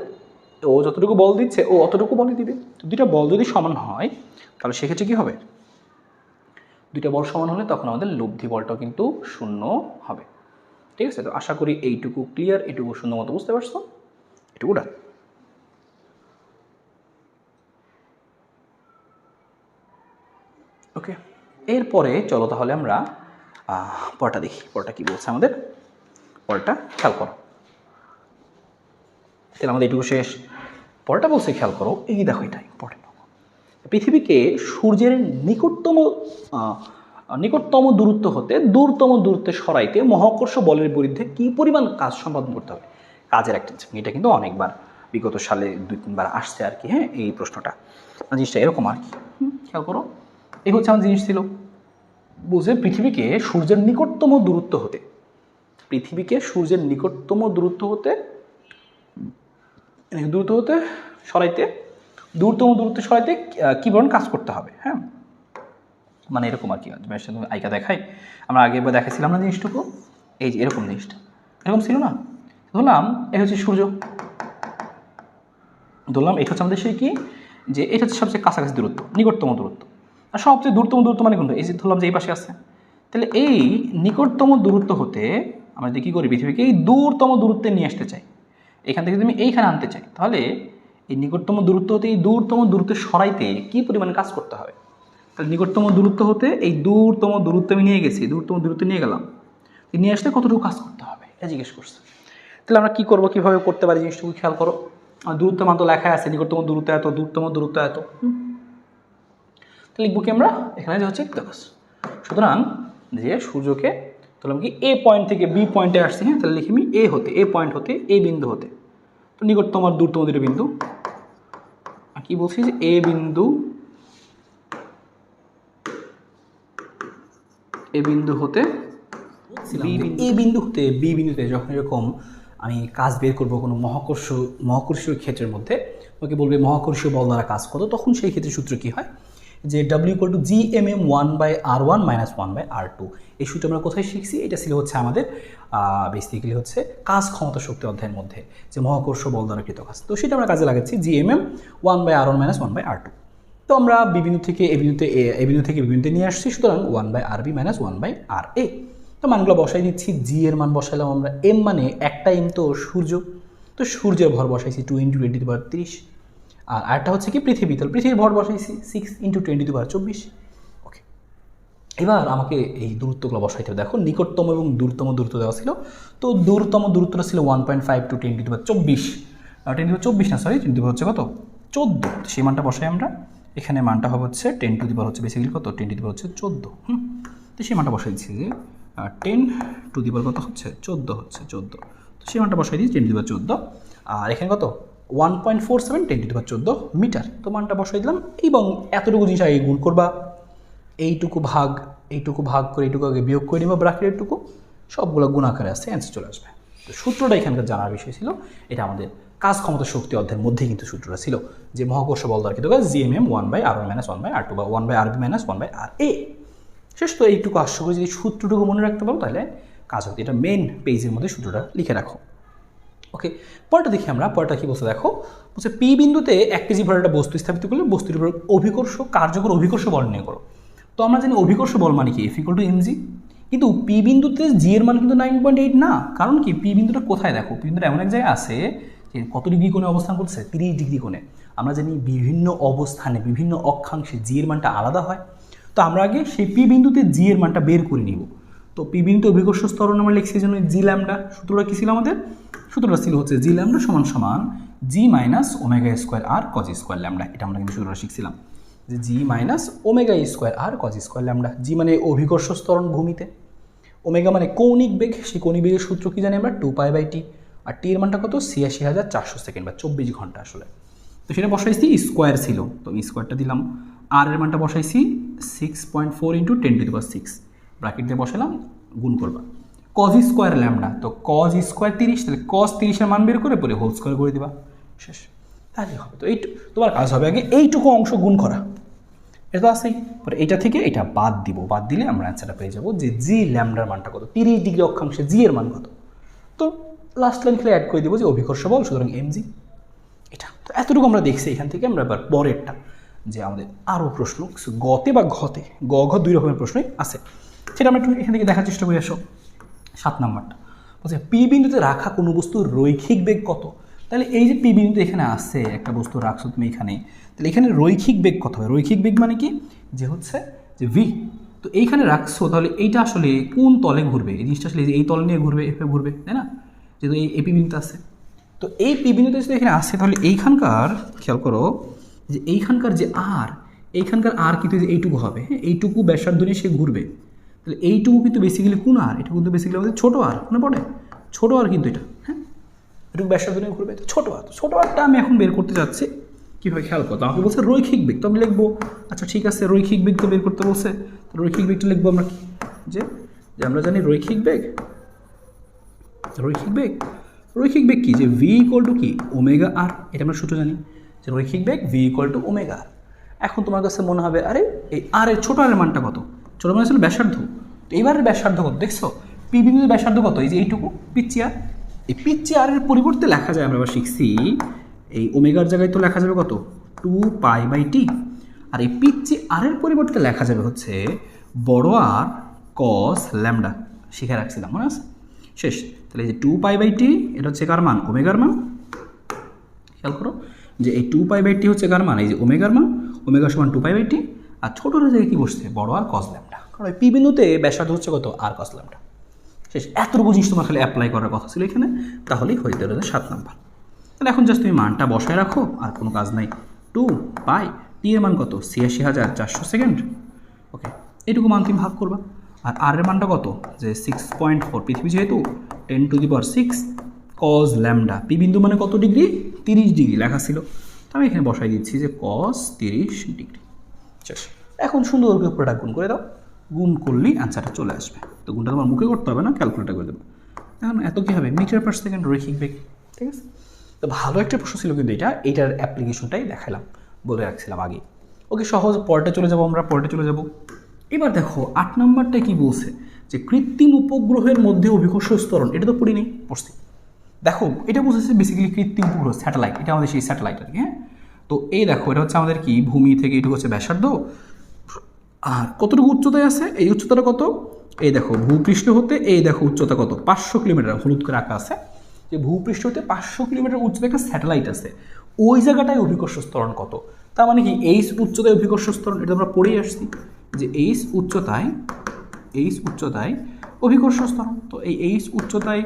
ও যতটুকু বল দিচ্ছে ও অতটুকু বলই দিবে। তো দুইটা বল যদি সমান হয় তাহলে সেক্ষেত্রে কী হবে, দুইটা বল সমান হলে তখন আমাদের লব্ধি বলটাও কিন্তু শূন্য হবে। ঠিক আছে, তো আশা করি এইটুকু ক্লিয়ার, এইটুকু সুন্দর মতো বুঝতে পারছো, এটুকু ডান। ওকে, এরপরে চলো তাহলে আমরা পড়াটা দেখি, পড়াটা কী বলছে আমাদের, পড়াটা খেয়াল করো, তাহলে আমাদের এইটুকু শেষ। পড়াটা বলছে খেয়াল করো, এই দেখো এটা ইম্পর্টেন্ট, পৃথিবীকে সূর্যের নিকটতম দূরত্ব হতে দূরতম দূরত্বে সরাইতে মহাকর্ষ বলের বিরুদ্ধে কী পরিমাণ কাজ সম্পাদন করতে হবে, কাজের একটা, এটা কিন্তু অনেকবার বিগত সালে 2-3বার আসছে আর কি, হ্যাঁ এই প্রশ্নটা, জিনিসটা এরকম আর কি, খেয়াল করো, এই হচ্ছে আমার জিনিস ছিল, বুঝে পৃথিবীকে সূর্যের নিকটতম দূরত্ব হতে, পৃথিবীকে সূর্যের নিকটতম দূরত্ব হতে সরাইতে দূরতম দূরত্বে সরাইতে কী ধরনের কাজ করতে হবে, হ্যাঁ মানে এরকম আর কি, আইকা দেখাই, আমরা আগে একবার দেখাইছিলাম না জিনিসটুকু, এই যে এরকম জিনিসটা এরকম ছিল না, ধরলাম এই হচ্ছে সূর্য, ধরলাম এটা হচ্ছে আমাদের সেই কি, যে এটা হচ্ছে সবচেয়ে কাছাকাছি দূরত্ব, নিকটতম দূরত্ব, আর সবচেয়ে দূরতম দূরত্ব মানে কোনটা, এই যে ধরলাম যে এই পাশে আছে, তাহলে এই নিকটতম দূরত্ব হতে আমরা যদি কী করি, পৃথিবীকে এই দূরতম দূরত্বে নিয়ে আসতে চাই, এখান থেকে যদি আমি এইখানে আনতে চাই, তাহলে এই নিকটতম দূরত্ব হতে এই দূরতম দূরত্বে সরাইতে কী পরিমাণে কাজ করতে হবে, তাহলে নিকটতম দূরত্ব হতে এই দূরতম দূরত্ব আমি নিয়ে গেছি, দূরতম দূরত্ব নিয়ে গেলাম, নিয়ে আসতে কতটুকু কাজ করতে হবে এটা জিজ্ঞেস করছে। তাহলে আমরা কী করবো, কীভাবে করতে পারি জিনিসটুকু খেয়াল করো, দূরত্বের মান তো লেখাই আছে, নিকটতম দূরত্ব এত, দূরতম দূরত্ব এত, তাহলে লিখবো কি আমরা, এখানে যে হচ্ছে কাজ, সুতরাং যে সূর্যকে তাহলে আমি কি এ পয়েন্ট থেকে বি পয়েন্টে আসছি, হ্যাঁ তাহলে লিখি আমি এ হতে, এ পয়েন্ট হতে এ বিন্দু হতে, তো নিকটতম আর দূরতম দুটো বিন্দু, আর কি বলছি যে এ বিন্দু হতে বি বিন্দুতে যখন এরকম আমি কাজ বের করবো কোনো মহাকর্ষীয় ক্ষেত্রের মধ্যে, ওকে বলবে মহাকর্ষীয় বল দ্বারা কাজ করো, তখন সেই ক্ষেত্রে সূত্র কী হয় যে W = GMM 1/r1 - 1/r2, এই সূত্র আমরা কোথায় শিখছি, এটা ছিল হচ্ছে আমাদের বেসিক্যালি হচ্ছে কাজ ক্ষমতা শক্তি অধ্যায়ের মধ্যে, যে মহাকর্ষ বল দ্বারা কৃত কাজ, তো সেটা আমরা কাজে লাগাচ্ছি GMM 1/r1 - 1/r2, তো আমরা বি বিন্দু থেকে এ বিন্দু থেকে বি বিন্দুতে নিয়ে আসছি, সুতরাং 1/rb - 1/ra, তো মানগুলো বসাই দিচ্ছি, জি এর মান বসাইলাম আমরা, এম মানে একটা এম তো সূর্য, তো সূর্যের ভর বসাইছি 2 × 10⁻30, আর আরেকটা হচ্ছে কি পৃথিবী, তাহলে পৃথিবীর ভর বসাইছি 6 × 10⁻24। ওকে, এবার আমাকে এই দূরত্বগুলো বসাইতে হবে, দেখো নিকটতম এবং দূরতম দূরত্ব দেওয়া ছিল, তো দূরতম দূরত্বটা ছিল 1.5 × 10⁻24, 10⁻24 না সরি 10 হচ্ছে কত 14, সেই মানটা বসাই আমরা, এখানে মানটা হবে হচ্ছে 10 হচ্ছে বেসিক্যালি কত 10 হচ্ছে 14, তো সেই মানটা বসাই দিচ্ছি যে 10⁻কত হচ্ছে 14 হচ্ছে 14, তো সেই মানটা বসাই দিই 10⁻14, আর এখানে কত 1.47 10⁻14 মিটার, তো মানটা বসাই দিলাম। এবং এতটুকু জিনিস আগে গুণ করবা, এইটুকু ভাগ করে এইটুকু আগে বিয়োগ করে নিবা ব্র্যাকেটের এইটুকু, সবগুলো গুণ আকারে আসছে, অ্যান্সার চলে আসবে। তো সূত্রটা এখানকার জানার বিষয় ছিল, এটা আমাদের কাজ ক্ষমতা শক্তি অধ্যায়ের মধ্যেই কিন্তু সূত্রটা ছিল, যে মহাকর্ষ বল দ্বারা কিন্তু GMM 1/r1 - 1/r2 বা 1/rb - 1/ra। শেষ। তো এইটুকু আশা করি যদি সূত্রটুকু মনে রাখতে পারো তাহলে কাজ হতো। এটা মেন পেজের মধ্যে সূত্রটা লিখে রাখো। ওকে, পরটা দেখি আমরা। পরটা কি বলছে দেখো, বলছে পি বিন্দুতে 1 কেজি ভরের একটা বস্তু স্থাপিত করলে বস্তুর উপর কার্যকর অভিকর্ষ বল নির্ণয় করো। তো আমরা জানি অভিকর্ষ বল মানে কি F = mg, কিন্তু পি বিন্দুতে জি এর মান কিন্তু 9.8 না। কারণ কি, পি বিন্দুটা কোথায় দেখো, পি বিন্দুটা এমন এক জায়গায় আছে যে কত ডিগ্রি কোণে অবস্থান করছে, 30 ডিগ্রি কোণে। আমরা জানি বিভিন্ন অবস্থানে বিভিন্ন অক্ষাংশে জি এর মানটা আলাদা হয়। তো আমরা আগে সেই পি বিন্দুতে জি এর মানটা বের করে নিব। তো পি বিন্দুতে অভিকর্ষ ত্বরণ আমরা লিখছি এই জন্য জি ল্যামডা। সূত্রটা কি ছিল আমাদের? সূত্রটা ছিল হচ্ছে জি ল্যামডা সমান সমান G minus omega square R cos square lambda. এটা আমরা কিন্তু সূত্রটা শিখছিলাম যে জি minus omega square R cos square lambda. জি মানে অভিকর্ষ ত্বরণ ভূমিতে, ওমেগা মানে কৌণিক বেগ, সেই কৌণিক বেগের সূত্র কি জানি আমরা 2π/t, আর টি এর মানটা কত ৮৬,৪০০ সেকেন্ড বা 24 ঘন্টা আসলে। তো সেটা বসাইছি, স্কোয়ার ছিল তো স্কোয়ারটা দিলাম। আর এর মানটা বসাইছি 6.4 × 10⁶, ব্র্যাকেট দিয়ে বসালাম, গুণ করবা কজ স্কোয়ার ল্যামডা। তো কজ স্কোয়ার 30, তাহলে কজ 30-এর মান বের করে পরে হোল স্কোয়ার করে দিবা, শেষ। তাহলে হবে। তো তোমার কাজ হবে আগে এইটুকু অংশ গুণ করা, এটা তো আসেই। পরে এইটা থেকে এটা বাদ দিব, বাদ দিলে আমরা অ্যান্সারটা পেয়ে যাবো যে জি ল্যামডার মানটা কত, 30 ডিগ্রি অক্ষাংশে জি এর মান কত। তো লাস্ট লাইন খেলে অ্যাড করে দিব যে অভিকর্ষ বল, সুতরাং এমজি। এটা তো এতটুকু আমরা দেখছি। এখান থেকে আমরা এবার পরেরটা, যে আমাদের আরও প্রশ্ন গতে বা ঘতে, গ ঘ দুই রকমের প্রশ্নই আছে, সেটা আমরা একটু এখান থেকে দেখার চেষ্টা করে আসো। 7 নম্বরটা বলছে পি বিন্দুতে রাখা কোনো বস্তুর রৈখিক বেগ কত। তাহলে এই যে পি বিন্দু এখানে আসছে, একটা বস্তু রাখছো তুমি এখানে, তাহলে এখানে রৈখিক বেগ কত হবে? রৈখিক বেগ মানে কি, যে হচ্ছে যে ভি। তো এইখানে রাখছো, তাহলে এইটা আসলে কোন তলে ঘুরবে? এই জিনিসটা আসলে এই তলে নিয়ে ঘুরবে, এফে ঘুরবে, তাই না? যেহেতু এই পি বিন্দুতে আছে, তো এই পি বিন্দুতে যদি এখানে আসে, তাহলে এইখানকার খেয়াল করো যে এইখানকার যে আর, এইখানকার আর কিন্তু যে এইটুকু হবে, হ্যাঁ, এইটুকু ব্যাসার্ধ নিয়ে সে ঘুরবে। তাহলে এইটুকু কিন্তু বেসিক্যালি কোন আর, এটা কিন্তু বেসিক্যালি আমাদের ছোটো আর, মনে পড়ে? ছোটো আর কিন্তু এটা, হ্যাঁ, এটুকু ব্যাসার্ধ নিয়ে ঘুরবে, তো ছোটো আর। ছোটো আরটা আমি এখন বের করতে যাচ্ছি কীভাবে, খেয়াল করতো। আমাকে বলছে রৈখিক বেগ, তো আমি লিখবো, আচ্ছা ঠিক আছে, রৈখিক বেগ তো বের করতে বলছে, তো রৈখিক বেগটা লিখবো আমরা কি, যে আমরা জানি রৈখিক বেগ কি, যে ভি ইকুয়াল টু কি ওমেগা আর। এটা আমরা সূত্র জানি যে রৈখিক বেগ ভি ইকুয়াল টু ওমেগা আর। এখন তোমার কাছে মনে হবে আরে এই আর এর ছোটো আরের মানটা কত? ছোটো মানে ছিল ব্যাসার্ধ। তো এইবারের ব্যাসার্ধ কত দেখছো? পি বিন্দুর ব্যাসার্ধ কত? এই যে এইটুকু পিচ্চি আর। এই পিচ্চি আর এর পরিবর্তে লেখা যায়, আমরা আবার শিখছি এই ওমেগার জায়গায় তো লেখা যাবে কত 2π/t, আর এই পিচ্চি আর এর পরিবর্তে লেখা যাবে হচ্ছে বড় আর কস ল্যামডা। শিখে রাখছিলাম, মনে আছে? শেষ। তাহলে এই যে 2π/t এটা হচ্ছে কার মান? ওমেগার মান। খেয়াল করো যে এই 2π/t হচ্ছে কার মান? এই যে ওমেগার মান। ওমেগা সমান 2π/t, আর ছোটোর জায়গায় কি বসছে? বড় আর কস ল্যামডা। কারণ ওই পি বিন্দুতে ব্যাসার্ধ হচ্ছে কত? আর কস ল্যামডা। শেষ। এতটুকু জিনিস তোমার খালি অ্যাপ্লাই করার কথা ছিল এখানে, তাহলেই হইতে হবে 7 নাম্বার। তাহলে এখন জাস্ট তুমি মানটা বসায় রাখো, আর কোনো কাজ নাই। 2π/t এর মান কত? ৮৬,৪০০ সেকেন্ড। ওকে, এইটুকু মান তুমি ভাগ করবা। আর আর এর মানটা কত? যে 6.4, পৃথিবী যেহেতু 10⁶ কজ ল্যামডা। পি বিন্দু মানে কত ডিগ্রি? 30 ডিগ্রি লেখা ছিল, তো আমি এখানে বসাই দিচ্ছি যে কজ 30 ডিগ্রি। শেষ। এখন সুন্দর করে প্রোডাক্ট গুণ করে দাও, গুণ করলেই অ্যান্সারটা চলে আসবে। তো গুণটা তোমার মুখে করতে হবে না, ক্যালকুলেটার করে দেবো। এখন এত কী হবে? মিটার/সেকেন্ড রৈখিক বেগ, ঠিক আছে? তো ভালো একটা প্রশ্ন ছিল কিন্তু এইটার অ্যাপ্লিকেশনটাই দেখালাম, বলে রাখছিলাম আগে। ওকে, সহজ। পরেরটা চলে যাবো আমরা, পরেরটা চলে যাবো। এবার দেখো 8 নম্বরটা কি বলছে, যে কৃত্রিম উপগ্রহের মধ্যে অভিকর্ষ ত্বরণ। এটা তো পড়ি নেই, পড়ছি। দেখো এটা বুঝেছে বেসিক্যালি কৃত্রিম উপগ্রহ, স্যাটেলাইট। এটা আমাদের সেই স্যাটেলাইট আর কি, হ্যাঁ। তো এই দেখো এটা হচ্ছে আমাদের কি ভূমি থেকে এটুকু হচ্ছে ব্যাসার্ধ, আর কতটুকু উচ্চতায় আছে? এই উচ্চতাটা কত? এই দেখো ভূপৃষ্ঠ হতে এই দেখো উচ্চতা কত? 500 কিলোমিটার। হলুদ করে আঁকা আছে যে ভূপৃষ্ঠ হতে 500 কিলোমিটার উচ্চতায় একটা স্যাটেলাইট আছে, ওই জায়গাটায় অভিকর্ষ ত্বরণ কত? তার মানে কি এইচ উচ্চতায় অভিকর্ষ ত্বরণ, এটা আমরা পড়েই আসছি যে এইচ উচ্চতায় অভিকর্ষ ত্বরণ। তো এই এইচ উচ্চতায়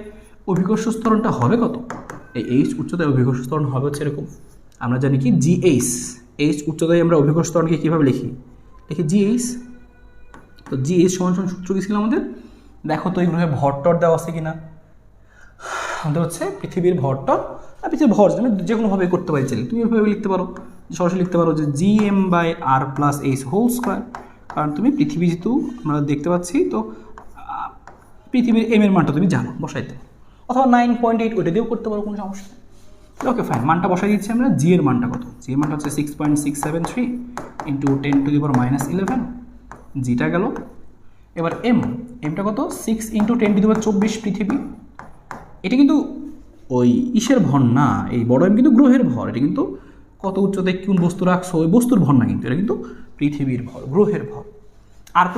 অভিকর্ষ ত্বরণটা হবে কত? এই এইচ উচ্চতায় অভিকর্ষ ত্বরণ হবে হচ্ছে এরকম। আমরা জানি কি জিএইচ, এইচ উচ্চতায় আমরা অভিকর্ষ ত্বরণকে কীভাবে লিখি? জিএইচ। তো জিএইচ সমান সূত্র কি ছিল আমাদের? দেখো তো এই গ্রহে ভরটর দেওয়া আছে কিনা। আমাদের হচ্ছে পৃথিবীর ভরটর আর পৃথিবীর ভর আমি যে কোনোভাবে করতে পারি চাইলে তুমি এভাবে লিখতে পারো, সরাসরি লিখতে পারো যে gm/r+h², কারণ তুমি পৃথিবী যেহেতু আমরা দেখতে পাচ্ছি তো পৃথিবীর এম এর মানটা তুমি জানো, বসাইতে, অথবা 9.8 ওইটা দিয়েও করতে পারো, কোনো সমস্যা নেই। ওকে ফাইন, মানটা বসাই দিচ্ছি আমরা। জি এর মানটা কত? জি এর মানটা হচ্ছে 6.673 ইন্টু 10⁻11, জিটা গেল। এবার এমটা কত? 6 ইন্টু 10⁻24 পৃথিবী। এটা কিন্তু ওই ইসের ভর না, এই বড় এম কিন্তু গ্রহের ভর। এটা কিন্তু কত উচ্চতায় কোন বস্তু রাখছো ওই বস্তুর ভর না, কিন্তু এটা কিন্তু পৃথিবীর ভর, গ্রহের ভর। r+h²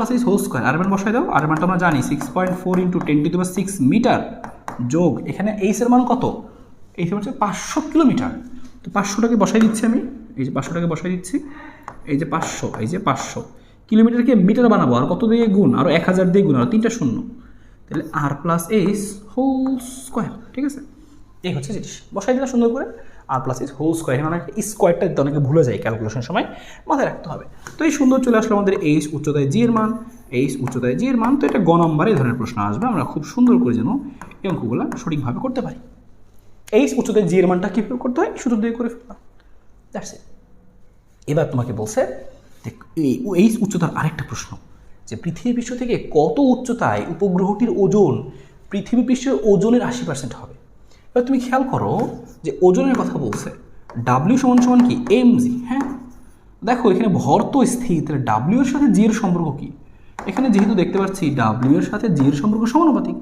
আর মান বসাই দাও। আর মানটা আমরা জানি 6.4 ইন্টু 10⁻6 মিটার, যোগ এখানে এইচ এর মান কত? এইচ হচ্ছে 500 কিলোমিটার। তো 500টাকে বসাই দিচ্ছি আমি, এই যে 500টাকে বসাই দিচ্ছি, এই যে 500, এই যে 500 কিলোমিটারকে মিটার বানাবো, আর কত দিয়ে গুণ? আরও 1000 দিয়ে গুণ, আর 3টা শূন্য, তাহলে r+h²। ঠিক আছে, এই হচ্ছে জিনিস, বসাই দিলাম সুন্দর করে r+h²। এখানে অনেক স্কোয়ারটা দিতে অনেকে ভুলে যায়, ক্যালকুলেশন সময় মাথায় রাখতে হবে। তো এই সুন্দর চলে আসলো আমাদের এইচ উচ্চতায় জি এর মান, এইচ উচ্চতায় জি এর মান। তো এটা গ নম্বরে এই ধরনের প্রশ্ন আসবে, আমরা খুব সুন্দর করে যেন এই অঙ্কগুলো সঠিকভাবে করতে পারি। এইচ উচ্চতায় জি এর মানটা কীভাবে করতে হয় সূত্র দিয়ে করে ফেললাম, দ্যাটস ইট। এবার তোমাকে বলছে এইচ উচ্চতার আরেকটা প্রশ্ন, যে পৃথিবী পৃষ্ঠ থেকে কত উচ্চতায় উপগ্রহটির ওজন পৃথিবী পৃষ্ঠের ওজনের 80% হবে। এবার তুমি খেয়াল করো যে ওজনের কথা বলছে, ডাব্লিউ সমান কি? mg। হ্যাঁ, দেখো এখানে ভর তো স্থির, তাহলে ডাব্লিউ এর সাথে জি এর সম্পর্ক কি? এখানে যেহেতু দেখতে পাচ্ছি ডাব্লিউ এর সাথে জি এর সম্পর্ক সমানুপাতিক,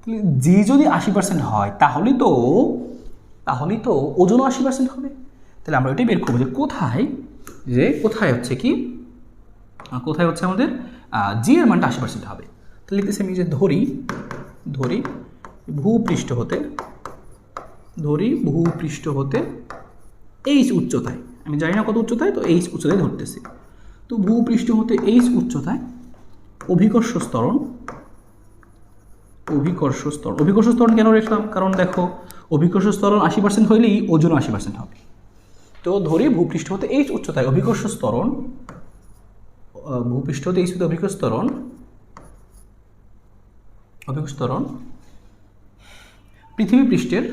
তাহলে জি যদি 80% হয় তাহলেই তো ওজনও 80% হবে। তাহলে আমরা ওইটাই বের করবো যে কোথায় হচ্ছে কি, কোথায় হচ্ছে আমাদের জি এর মানটা 80% হবে। তাহলে লিখতেছি আমি যে ধরি ভূপৃষ্ঠ হতে এইচ উচ্চতায়, আমি জানি না কত উচ্চতায়, তো এইচ উচ্চতায় ধরতেছি। তো ভূপৃষ্ঠ হতে এইচ উচ্চতায় অভিকর্ষ ত্বরণ কেন রাখলাম? কারণ দেখো অভিকর্ষ ত্বরণ 80% হইলেই ওজন 80% হবে। তো ধরি ভূপৃষ্ঠ হতে এইচ উচ্চতায় অভিকর্ষ ত্বরণ পৃথিবী পৃষ্ঠের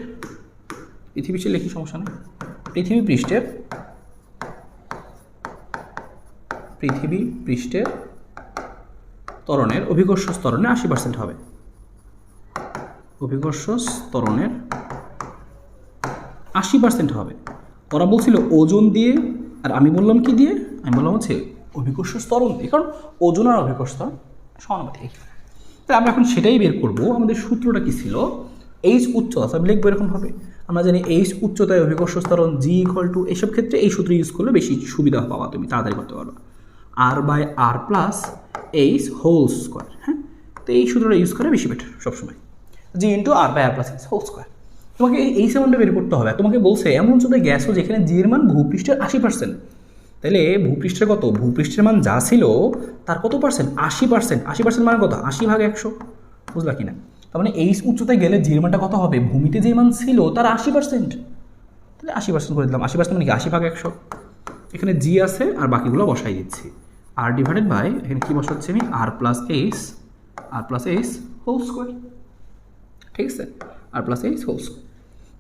লেখি, সমস্যা নেই, পৃথিবী পৃষ্ঠের ত্বরণের অভিকর্ষ ত্বরণে 80% হবে। অভিকর্ষ ত্বরণের 80% হবে। ওরা বলছিল ওজন দিয়ে, আর আমি বললাম কি দিয়ে? আমি বললাম হচ্ছে অভিকর্ষ ত্বরণ দিয়ে, কারণ ওজন আর অভিকর্ষ ত্বরণ সমানুপাতিক। তাহলে আমরা এখন সেটাই বের করব। আমাদের সূত্রটা কি ছিল? এইচ উচ্চতা, আমি লিখবো এরকমভাবে। আমরা জানি এইচ উচ্চতায় অভিকর্ষ ত্বরণ জি ইকুয়াল টু, এইসব ক্ষেত্রে এই সূত্র ইউজ করলে বেশি সুবিধা পাবা, তুমি তাড়াতাড়ি করতে পারবা, r/r+h²। হ্যাঁ, তো এই সূত্রটা ইউজ করে বেশি বেটার সবসময়, জি ইন্টু r/r+h²। তোমাকে এই সেমনটা বের করতে হবে। তোমাকে বলছে এমন উচ্চতায় গ্যাসও যেখানে জি এর মান ভূপৃষ্ঠের 80%। তাহলে ভূপৃষ্ঠের কত? ভূপৃষ্ঠের মান যা ছিল তার কত পার্সেন্ট? 80%। 80% মানে কত? 80/100, বুঝলা কিনা? তার মানে এই উচ্চতায় গেলে জি এর মানটা কত হবে? ভূমিতে যে মান ছিল তার 80%। তাহলে 80% করে দিলাম। 80% মানে কি? 80/100। এখানে জি আছে আর বাকিগুলো বসাই দিচ্ছি, r/, এখানে কি বসাচ্ছি আমি? r+h²। ঠিক আছে, r+h²।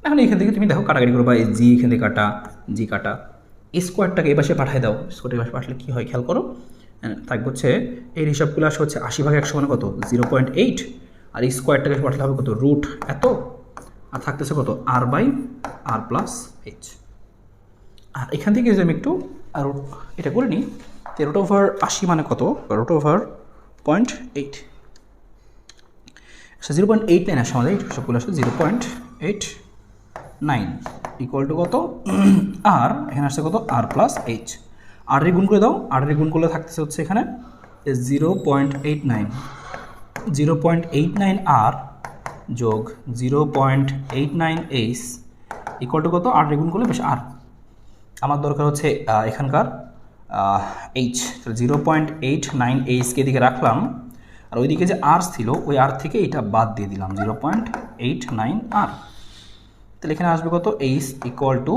এখন এখান থেকে তুমি দেখো কাটাকাটি করো, বা এই জি এখান থেকে কাটা, জি কাটা, স্কোয়ারটাকে এই পাশে পাঠিয়ে দাও। স্কোয়ারটা এই পাশে পাঠালে কী হয় খেয়াল করো, থাকবে হচ্ছে এর হিসাবগুলো আসে হচ্ছে 80/100 মানে কত? 0.8। আর এই স্কোয়ারটাকে পাঠালে হবে কত? রুট এত, আর থাকতেছে কত? r/r+h। আর এখান থেকে যে আমি একটু আর এটা করে নিই, √80 মানে কত? √0.8, 0.89 আসে আমাদের, সবগুলো আসে 0.89 ইকুয়াল টু কত? আর এখানে আসছে কত? r+h। আর গুণ করে দাও, আর গুণ করলে থাকতেছে হচ্ছে এখানে 0.89 r যোগ 0.89h ইকুয়াল টু কত? আর গুণ করলে বেশ আর আমার দরকার হচ্ছে এখানকার h, তাহলে 0.89h কে দিকে রাখলাম, আর ওইদিকে যে আর ছিল ওই আর থেকে এটা বাদ দিয়ে দিলাম 0.89 r। তাহলে এখানে আসবে কত? h ইকুয়াল টু,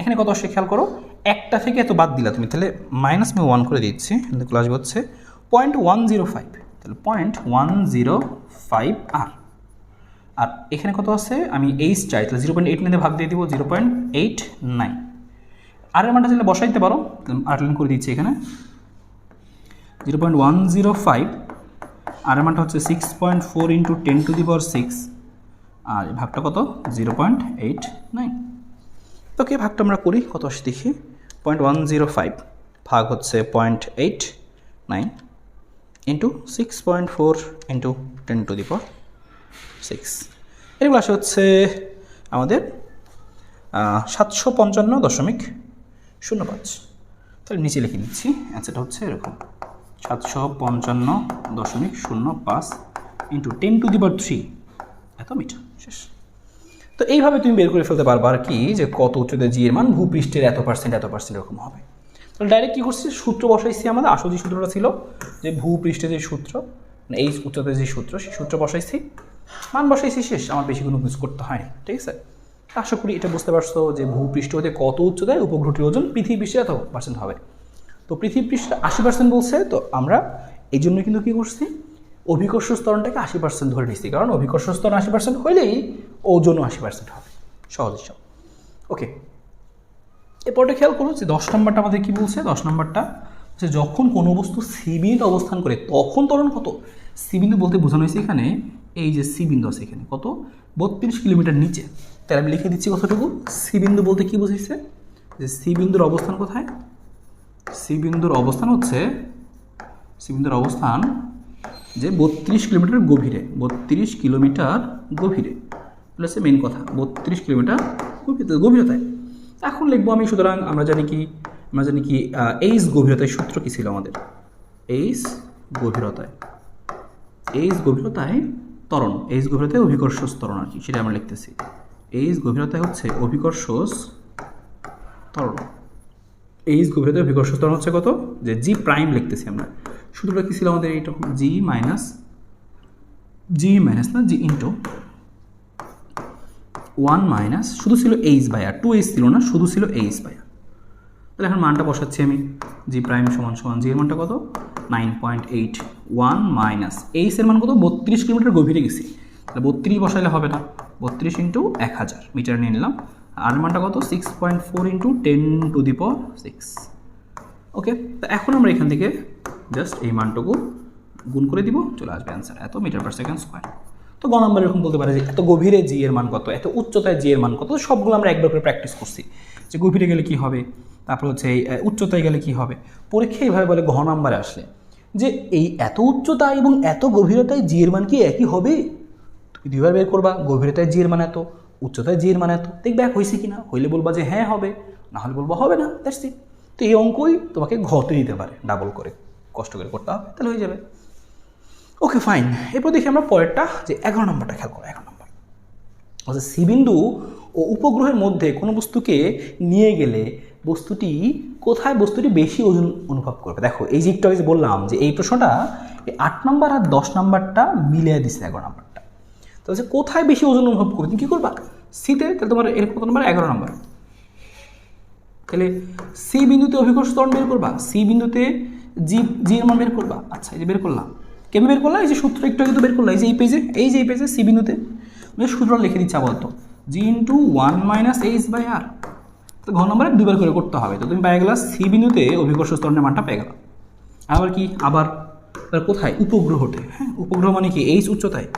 এখানে কত আসছে খেয়াল করো, একটা থেকে এত বাদ দিলা তুমি, তাহলে -1 করে দিচ্ছি, আসবে হচ্ছে 0.105। তাহলে 0.105 আর এখানে কত আছে, আমি এইচ চাই, তাহলে 0.89 ভাগ দিয়ে দিব 0.89। আর এর মানটা চাইলে বসাইতে পারো, আর লাইন করে দিচ্ছি এখানে 0.105, আর এর মানটা হচ্ছে 6.4 × 10⁶, আর এই ভাগটা কত 0.89। ওকে, ভাগটা আমরা করি, কত আসে দেখি, 0.105 ভাগ হচ্ছে 0.89 ইন্টু 6.4 × 10⁶। এগুলো আসে হচ্ছে আমাদের 755.05। তাহলে নিচে লিখে দিচ্ছি, অ্যান্সারটা হচ্ছে এরকম 755.05 × 10⁻³ এত মিটার। শেষ। তো এইভাবে তুমি বের করে ফেলতে পারবা আর কি, যে কত উচ্চতায় জি এর মান ভূপৃষ্ঠের এত পার্সেন্ট এরকম হবে। তাহলে ডাইরেক্ট কী করছি, সূত্র বসাইছি, আমাদের আসল যে সূত্রটা ছিল যে ভূপৃষ্ঠে যে সূত্র, মানে এই উচ্চতায় যে সূত্র, সেই সূত্র বসাইছি, মান বসাইছি, শেষ। আমার বেশি কোনো ইউজ করতে হয়নি, ঠিক আছে। আশা করি এটা বুঝতে পারছো যে ভূপৃষ্ঠ হতে কত উচ্চতায় উপগ্রহটির ওজন পৃথিবী পৃষ্ঠে এত পার্সেন্ট হবে। তো পৃথিবী পৃষ্ঠে 80% বলছে, তো আমরা এই জন্য কিন্তু কী করছি, অভিকর্ষ স্তরণটাকে 80% ধরে নিচ্ছি, কারণ অভিকর্ষ স্তরণ 80% হইলেই ওজনও 80% হবে, সহজ হিসাব। ওকে, এরপরটা খেয়াল করো যে 10 নম্বরটা আমাদের কী বলছে। 10 নম্বরটা হচ্ছে যখন কোনো বস্তু সি বিন্দুতে অবস্থান করে তখন ত্বরণ কত। সি বিন্দু বলতে বোঝানো হয়েছে এখানে এই যে সি বিন্দু আছে এখানে কত 32 কিলোমিটার নিচে। তাহলে আমি লিখে দিচ্ছি কতটুকু, সি বিন্দু বলতে কী বোঝাইছে, যে সি বিন্দুর অবস্থান কোথায়, সি বিন্দুর অবস্থান হচ্ছে, সি বিন্দুর অবস্থান যে 32 কিলোমিটার গভীরে, 32 কিলোমিটার গভীরে প্লাস মেইন কথা 32 কিলোমিটার গভীরতায়। এখন লিখবো আমি, সুতরাং আমরা জানি কি এইচ গভীরতায় সূত্র কী ছিল আমাদের, এইচ গভীরতায় ত্বরণ, এইচ গভীরতায় অভিকর্ষ ত্বরণ আর কি, সেটা আমরা লিখতেছি। এইচ গভীরতায় হচ্ছে অভিকর্ষ ত্বরণ, এইচ গভীরতায় অভিকর্ষ ত্বরণ হচ্ছে কত, যে জি প্রাইম লিখতেছি আমরা। সূত্রটা কী ছিল আমাদের, এইটা জি মাইনাস না জি ইন্টু 1 মাইনাস, শুধু ছিল এইচ বাই আর, 2h ছিল না, শুধু ছিল এইচ বাই আর। তাহলে এখন মানটা বসাচ্ছি আমি, জি প্রাইম সমান জি এর মানটা কত 9.81 মাইনাস এইচ এর মান কত 32 কিলোমিটার গভীরে গেছি, তাহলে 32 বসাইলে হবে না, 32 × 1000 মিটার নিয়ে নিলাম। আর মানটা কত 6.4 × 10⁶। ওকে, তো এখন আমরা এখান থেকে জাস্ট এই মানটুকু গুণ করে দিব, চলে আসবে অ্যান্সার এত মিটার পার সেকেন্ড স্কোয়ার। তো গ নম্বর এরকম বলতে পারে যে এত গভীরে জি এর মান কত, এত উচ্চতায় জি এর মান কত, সবগুলো আমরা একবার করে প্র্যাকটিস করছি, যে গভীরে গেলে কি হবে, তারপর হচ্ছে এই উচ্চতায় গেলে কি হবে। পরীক্ষা এইভাবে বলে ঘ নম্বরে আসলে যে এই এত উচ্চতা এবং এত গভীরতায় জি এর মান কি একই হবে, তুমি দুইবার বের করবা, গভীরতায় জি এর মান এত, উচ্চতায় জি এর মান এত, দেখবে এক হয়েছে কিনা, হইলে বলবা যে হ্যাঁ হবে, না হলে বলবা হবে না, দ্যাটস ইট। তো এই অঙ্কই তোমাকে ঘতে দিতে পারে, ডাবল করে কষ্ট করে করতে হবে, তাহলে হয়ে যাবে। ওকে ফাইন, এরপর দেখি আমরা পরেরটা, যে 11 নম্বরটা খেয়াল করো। 11 নম্বর আচ্ছা, সি বিন্দু ও উপগ্রহের মধ্যে কোনো বস্তুকে নিয়ে গেলে বস্তুটি কোথায় বেশি ওজন অনুভব করবে। দেখো এই যে একটু আগে বললাম যে এই প্রশ্নটা 8 নম্বর আর 10 নম্বরটা মিলিয়ে দিচ্ছে 11 নম্বরটা। তো হচ্ছে কোথায় বেশি ওজন অনুভব করবে, তুমি কী করবা সিতে, তাহলে তোমার এর কত নম্বর 11 নম্বর, তাহলে সি বিন্দুতে অভিকর্ষ ত্বরণ বের করবা, সি বিন্দুতে জি এর মান বের করবা। আচ্ছা, এই যে বের করলাম, কেমন বের করলাম, এই যে সূত্র একটু আগে তো বের করলাম, এই যে এই পেজে সি বিন্দুতে সূত্র লিখে দিচ্ছি বলতো জি ইন্টু 1 মাইনাস এইচ বাই আর। তো ঘ নম্বরে দুবার করে করতে হবে, তো তুমি পেয়ে গেলা সি বিন্দুতে অভিকর্ষ ত্বরণের মানটা পেয়ে গেলাম। আবার কি, আবার কোথায়, উপগ্রহতে, হ্যাঁ উপগ্রহ মানে কি এইচ উচ্চতায়,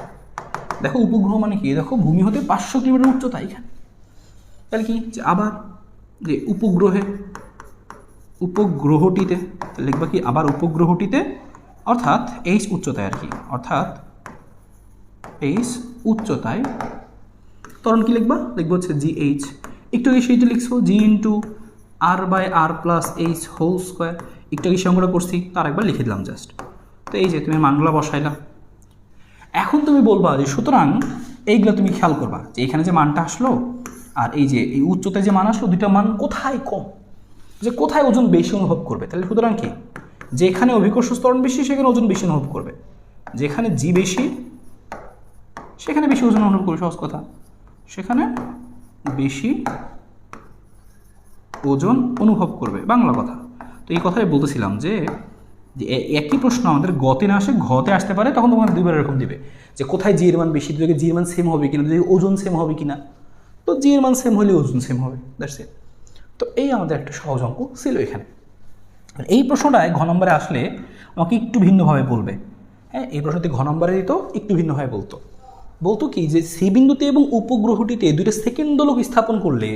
দেখো উপগ্রহ মানে কি, দেখো ভূমি হতে 500 কিলোমিটার উচ্চতা এখানে, তাহলে কি যে আবার যে উপগ্রহটিতে লিখবা কি, আবার উপগ্রহটিতে, অর্থাৎ এইচ উচ্চতায় আর কি, অর্থাৎ এইচ উচ্চতায় ত্বরণ কি লিখবা হচ্ছে জি এইচ, একটু আগে সেইটা লিখছো G into R by R plus H whole square, একটু আগে সংগ্রহ করছি, তার একবার লিখে দিলাম জাস্ট। তো এই যে তুমি মানগুলো বসাইলা, এখন তুমি বলবা যে সুতরাং এইগুলো তুমি খেয়াল করবা যে এখানে যে মানটা আসলো আর এই যে এই উচ্চতায় যে মান আসলো, দুইটা মান কোথায় কম, যে কোথায় ওজন বেশি অনুভব করবে। তাহলে সুতরাং কি, যেখানে অভিকর্ষ ত্বরণ বেশি সেখানে ওজন বেশি অনুভব করবে, যেখানে জি বেশি সেখানে বেশি ওজন অনুভব করবে, সহজ কথা, সেখানে বেশি ওজন অনুভব করবে, বাংলা কথা। তো এই কথাই বলতেছিলাম যে যে একই প্রশ্ন আমাদের গতে না আসে ঘতে আসতে পারে, তখন তোমাকে দুইবার এরকম দিবে যে কোথায় জি এর মান বেশি, দুটোকে জি এর মান সেম হবে কিনা, দুটোকে ওজন সেম হবে কিনা। তো জি এর মান সেম হলে ওজন সেম হবে, দ্যাটস ইট। তো এই আমাদের একটা সহজ অঙ্ক ছিল এখানে। এই প্রশ্নটায় ঘ নম্বরে আসলে আমাকে একটু ভিন্নভাবে বলবে। হ্যাঁ, এই প্রশ্নটি ঘ নম্বরে দিত, একটু ভিন্নভাবে বলতো কি যে সি বিন্দুতে এবং উপগ্রহটিতে দুইটা সেকেন্ড দোলক স্থাপন করলে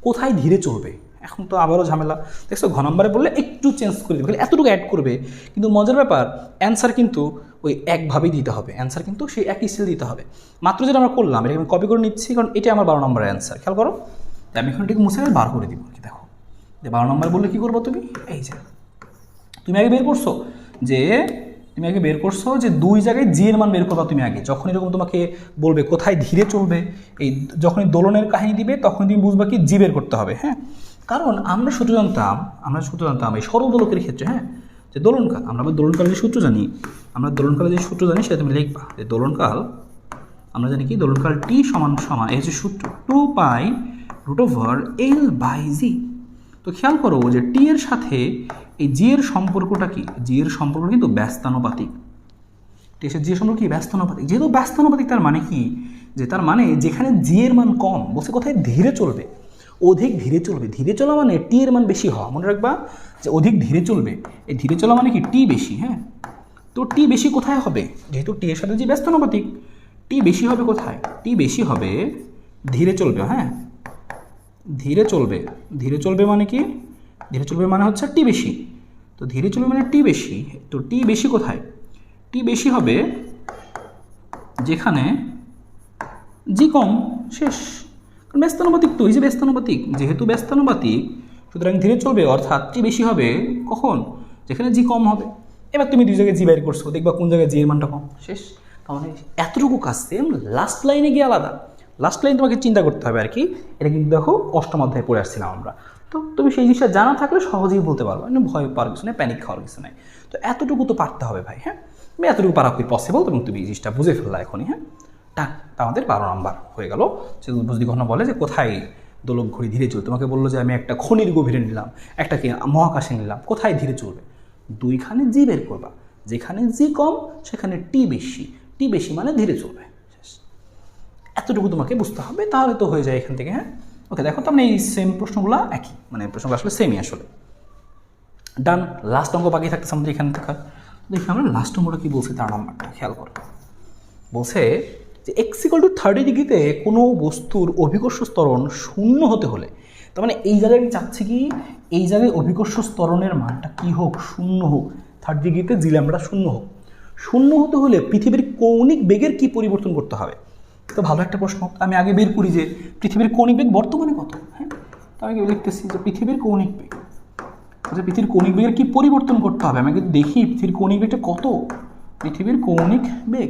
কোথায় ধীরে চলবে। এখন তো আবারও ঝামেলা, দেখছো ঘ নম্বরে বললে একটু চেঞ্জ করে দেবে, খালি এতটুকু অ্যাড করবে, কিন্তু মজার ব্যাপার অ্যান্সার কিন্তু ওই একভাবেই দিতে হবে, অ্যান্সার কিন্তু সেই একই স্টিল দিতে হবে। মাত্র যেটা আমরা করলাম এটা আমি কপি করে নিচ্ছি, কারণ এটা আমার 12 নম্বরের অ্যান্সার। খেয়াল করো, আমি এখন এটাকে মুছে বার করে দিব। কি দেখো, যে 12 নম্বর বললে কী করবো তুমি, এই যে তুমি আগে বের করছো যে দুই জায়গায় জি এর মান বের করবা তুমি আগে। যখন এরকম তোমাকে বলবে কোথায় ধীরে চলবে, এই যখনই দোলনের কাহিনী দিবে তখন তুমি বুঝবা কি জি বের করতে হবে। হ্যাঁ, কারণ আমরা সূত্র জানতাম এই সরল দোলকের ক্ষেত্রে, হ্যাঁ, যে দোলনকাল, আমরা দোলনকালের যে সূত্র জানি, সেটা তুমি লিখবা যে দোলনকাল, আমরা জানি কি দোলনকাল টি সমান এই হচ্ছে সূত্র 2π√L/g। তো খেয়াল করো যে টি এর সাথে এই জি এর সম্পর্কটা কি, জি এর সম্পর্ক কিন্তু ব্যস্তানুপাতিক। টি এর জি এর সম্পর্ক কি, ব্যস্তানুপাতিক। যেহেতু ব্যস্তানুপাতিক তার মানে কি, যে তার মানে যেখানে জি এর মান কম, বলছে কোথায় ধীরে চলবে, অধিক ধীরে চলবে। ধীরে চলা মানে টি এর মান বেশি হওয়া, মনে রাখবা যে অধিক ধীরে চলবে। এই ধীরে চলা মানে কি টি বেশি। হ্যাঁ, তো টি বেশি কোথায় হবে, যেহেতু টি এর সাথে জি ব্যস্তানুপাতিক, টি বেশি হবে কোথায়, টি বেশি হবে ধীরে চলবে। হ্যাঁ, ধীরে চলবে মানে কি, ধীরে চলবে মানে হচ্ছে টি বেশি। তো ধীরে চলবে মানে টি বেশি, তো টি বেশি কোথায়, টি বেশি হবে যেখানে জি কম। শেষ, ব্যস্তানুপাতিক তো, এই যে ব্যস্তানুপাতিক, যেহেতু ব্যস্তানুপাতিক সুতরাং ধীরে চলবে, অর্থাৎ টি বেশি হবে কখন, যেখানে জি কম হবে। এবার তুমি দুই জায়গায় জি বের করছো, দেখবা কোন জায়গায় জি এর মানটা কম। শেষ, তাহলে এতটুকু কাজ সেম, লাস্ট লাইনে গিয়ে আলাদা। লাস্ট লাইন তোমাকে চিন্তা করতে হবে আর কি। এটা কিন্তু দেখো অষ্টম অধ্যায়ে পড়ে আসছিলাম আমরা। তো তুমি সেই জিনিসটা জানা থাকলে সহজেই বলতে পারবো, মানে ভয় পাওয়ার কিছু নেই, প্যানিক খাওয়ার কিছু নেই। তো এতটুকু তো পারতে হবে ভাই। হ্যাঁ, আমি এতটুকু পারা খুবই পসিবল, এবং তুমি এই জিনিসটা বুঝে ফেললা এখনই। হ্যাঁ, তা আমাদের 12 নম্বর হয়ে গেল। সে যদি কখনো বলে যে কোথায় দোলক ঘড়ি ধীরে চলবে, তোমাকে বললো যে আমি একটা খনির গভীরে নিলাম, একটাকে মহাকাশে নিলাম, কোথায় ধীরে চলবে, দুইখানে জি বের করবা, যেখানে জি কম সেখানে টি বেশি, টি বেশি মানে ধীরে চলবে। এতটুকু তোমাকে বুঝতে হবে, তাহলে তো হয়ে যায় এখান থেকে। হ্যাঁ, ওকে, দেখো তো আমরা এই সেম প্রশ্নগুলো একই, মানে প্রশ্নগুলো আসলে সেমই আসলে। ডান, লাস্ট অঙ্ক বাকি থাকতেছে আমাদের এখান থেকে। দেখি আমরা লাস্ট অঙ্কটা কী বলছে, তার নাম্বারটা খেয়াল করো। বলছে যে x=30 ডিগ্রিতে কোনো বস্তুর অভিকর্ষ ত্বরণ 0 হতে হলে, তার মানে এই জায়গায় চাচ্ছে কি, এই জায়গায় অভিকর্ষ ত্বরণের মানটা কি হোক, 0 হোক। 30 ডিগ্রিতে জি ল্যাম্বডা 0 হোক। 0 হতে হলে পৃথিবীর কৌণিক বেগের কি পরিবর্তন করতে হবে। তো ভালো একটা প্রশ্ন, আমি আগে বের করি যে পৃথিবীর কৌণিক বেগ বর্তমানে কত। হ্যাঁ, তো আমি লিখতেছি যে পৃথিবীর কৌণিক বেগ, পৃথিবীর কৌণিক বেগের কি পরিবর্তন করতে হবে। আমি কিন্তু দেখি পৃথিবীর কৌণিক বেগটা কত, পৃথিবীর কৌণিক বেগ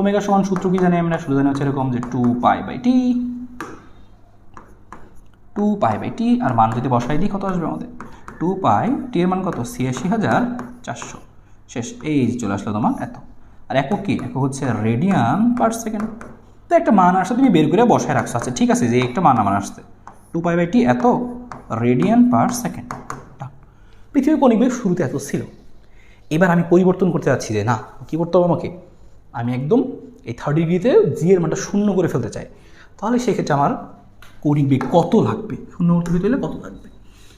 ওমেগা সমান সূত্র কি জানি আমরা, শুধু জানি হচ্ছে এরকম যে 2π/t, 2π/t, আর মান যদি বসাই দিই কত আসবে আমাদের, 2π, টি এর মান কত, ৮৬,৪০০। শেষ, এই চলে আসলো তোমার এত। আর একক কি, একক হচ্ছে রেডিয়ান পার সেকেন্ড। তো একটা মান আসছে তুমি বের করে বসায় রাখছো, আচ্ছা ঠিক আছে, যে একটা মান আমার আসছে 2π/t এত রেডিয়ান পার সেকেন্ড। পৃথিবীর কৌণিক বেগ শুরুতে এত ছিল। এবার আমি পরিবর্তন করতে যাচ্ছি যে না, কী করতে হবে আমাকে, আমি একদম এই 30 ডিগ্রিতে জি এর মানটা 0 করে ফেলতে চাই। তাহলে সেক্ষেত্রে আমার কৌণিক বেগ কত লাগবে, 0 করতে হলে কত লাগবে।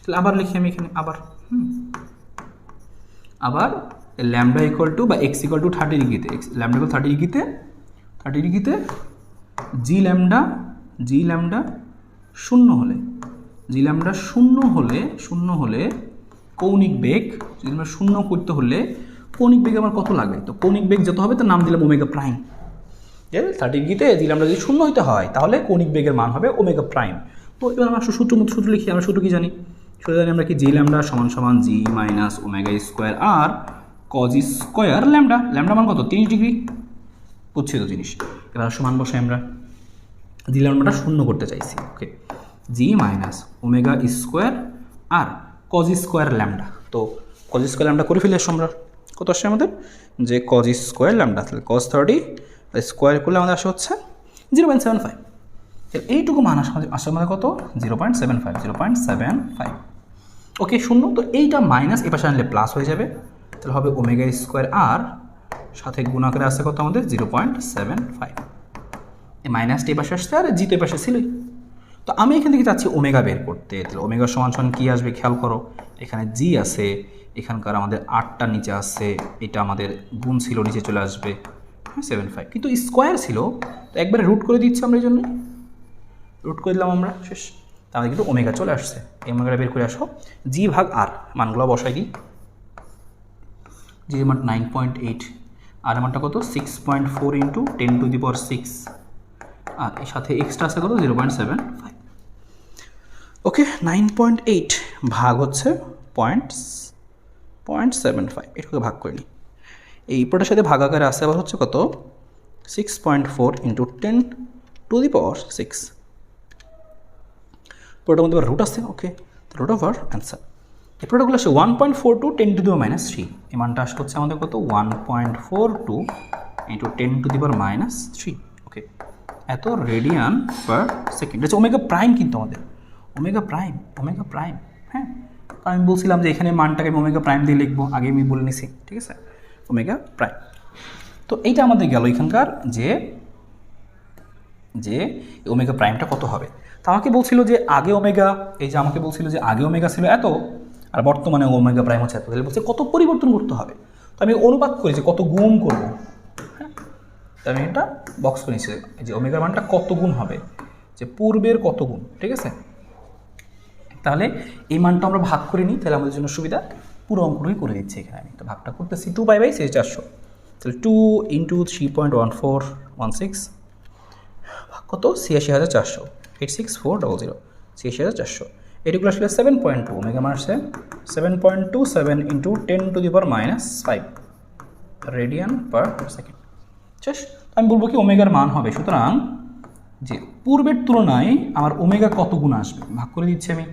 তাহলে আবার লিখি আমি এখানে, আবার ল্যামডা ইকুয়াল টু বা এক্স ইকুয়াল টু 30 ডিগ্রিতে, ল্যামডা ইকুয়াল 30 ডিগ্রিতে জি ল্যামডা 0 হলে, জি ল্যামডা 0 হলে কৌণিক বেগ যদি আমরা 0 করতে হলে কৌণিক বেগ আমার কত লাগবে। তো কৌণিক বেগ যত হবে তার নাম দিলাম ওমেগা প্রাইম। যে 30 ডিগ্রিতে জি ল্যামডা যদি 0 হইতে হয় তাহলে কৌণিক বেগের মান হবে ওমেগা প্রাইম। তো এবার আমরা সূত্র লিখি, আমরা সূত্র কি জানি, আমরা কি জি ল্যামডা সমান G minus omega square R cos square lambda. Lambda মান কত, 30 ডিগ্রি, বুঝছি তো জিনিস। এবার সমান বসাই, আমরা জি ল্যামডাটা 0 করতে চাইছি। ওকে, জি minus omega square R cos square lambda. তো কজ স্কোয়ার ল্যামডা করে ফেলে আসো আমরা, কত আসছে আমাদের, যে কজ স্কোয়ার ল্যামডা, তাহলে কজ 30 স্কোয়ার করলে আমাদের আসে হচ্ছে 0.75। এইটুকু মান আসে আমাদের কত, 0.75। ওকে, 0। তো এইটা মাইনাস এপাশে আনলে প্লাস হয়ে যাবে, তাহলে হবে ওমেগা স্কোয়ার আর সাথে গুণাকারে আছে কত আমাদের 0.75। এই মাইনাসটা এই পাশে আসছে আর জি তো এই পাশে ছিলই। তো আমি এখান থেকে চাচ্ছি ওমেগা বের করতে। তাহলে ওমেগা সমান সমান কী আসবে খেয়াল করো, এখানে জি আছে, এখানকার আমাদের 8টা নিচে আছে, এটা আমাদের গুণ ছিল নিচে চলে আসবে, হ্যাঁ 75, কিন্তু স্কোয়ার ছিল তো একবারে রুট করে দিচ্ছি আমরা, এই জন্য রুট করে দিলাম আমরা, শেষ। তাহলে কিন্তু ওমেগা চলে আসছে। এই ওমেগাটা বের করে আসো, জি ভাগ আর মানগুলো বসাই দিই। জি এর মান 9.8, আর মানটা কত 6.4 ইন্টু 10⁶, আর এর সাথে এক্সট্রা আছে কত 0.75। ওকে, 9.8 ভাগ হচ্ছে 0.75, এটাকে ভাগ করে নিই। এই পুরোটার সাথে ভাগাকারে আসে আবার হচ্ছে কত 6.4 ইন্টু 10⁶। পুরোটার মধ্যে আবার রুট আসছে, ওকে, রুট ওভার অ্যান্সার। এই প্রোডাক্টগুলো আসে 1.42 10⁻³ এই মানটা আসে হচ্ছে আমাদের কত 1.42 ইন্টু 10⁻³। ওকে, এত রেডিয়ান পার সেকেন্ড। এটা ওমেগা প্রাইম, কিন্তু আমাদের ওমেগা প্রাইম, হ্যাঁ, আমি বলছিলাম যে এখানে মানটাকে আমি ওমেগা প্রাইম দিয়ে লিখবো, আগে আমি বলে নিছি, ঠিক আছে, ওমেগা প্রাইম। তো এইটা আমাদের গেল এখানকার যে ওমেগা প্রাইমটা কত হবে। তা আমাকে বলছিল যে আগে ওমেগা, এই যে আমাকে বলছিল যে আগে ওমেগা ছিল এত আর বর্তমানে ওমেগা প্রাইম হচ্ছে এত, তাহলে বলছে কত পরিবর্তন করতে হবে। তো আমি অনুপাত করি যে কত গুণ করব, হ্যাঁ, তাই আমি এটা বক্স করে নিচ্ছি যে ওমেগার মানটা কত গুণ হবে, যে পূর্বের কত গুণ, ঠিক আছে। তাহলে এই মানটা আমরা ভাগ করে নিই, তাহলে আমাদের জন্য সুবিধা, পুরো অঙ্কটাই করে দিচ্ছি এখানে আমি। তো ভাগটা করতেছি 2π/400, তাহলে 2 ইন্টু 3.1416 কত ৮৬,৪০০, 86400, ৮৬,৪০০। এটিগুলো আসলে 7.2, ওমেগা মান আসছে 7.27 ইন্টু 10⁻⁵ রেডিয়ান পার সেকেন্ড। শেষ। আমি বলবো কি ওমেগার মান হবে, সুতরাং যে পূর্বের তুলনায় আমার ওমেগা কত গুণ আসবে ভাগ করে দিচ্ছি আমি,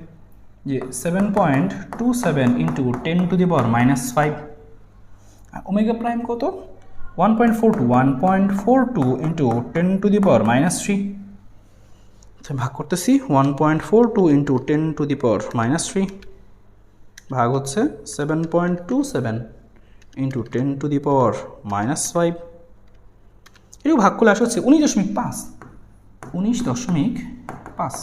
যে 7.27 ইন্টু 10⁻⁵। ওমেগা প্রাইম কত 1.42 ইন্টু 10⁻³ ভাগ করতেছি 1.42 ইন্টু 10⁻³ ভাগ হচ্ছে 7.27 ইন্টু 10⁻⁵। এটাও ভাগ করলে আসা হচ্ছে 19.5, 19.5।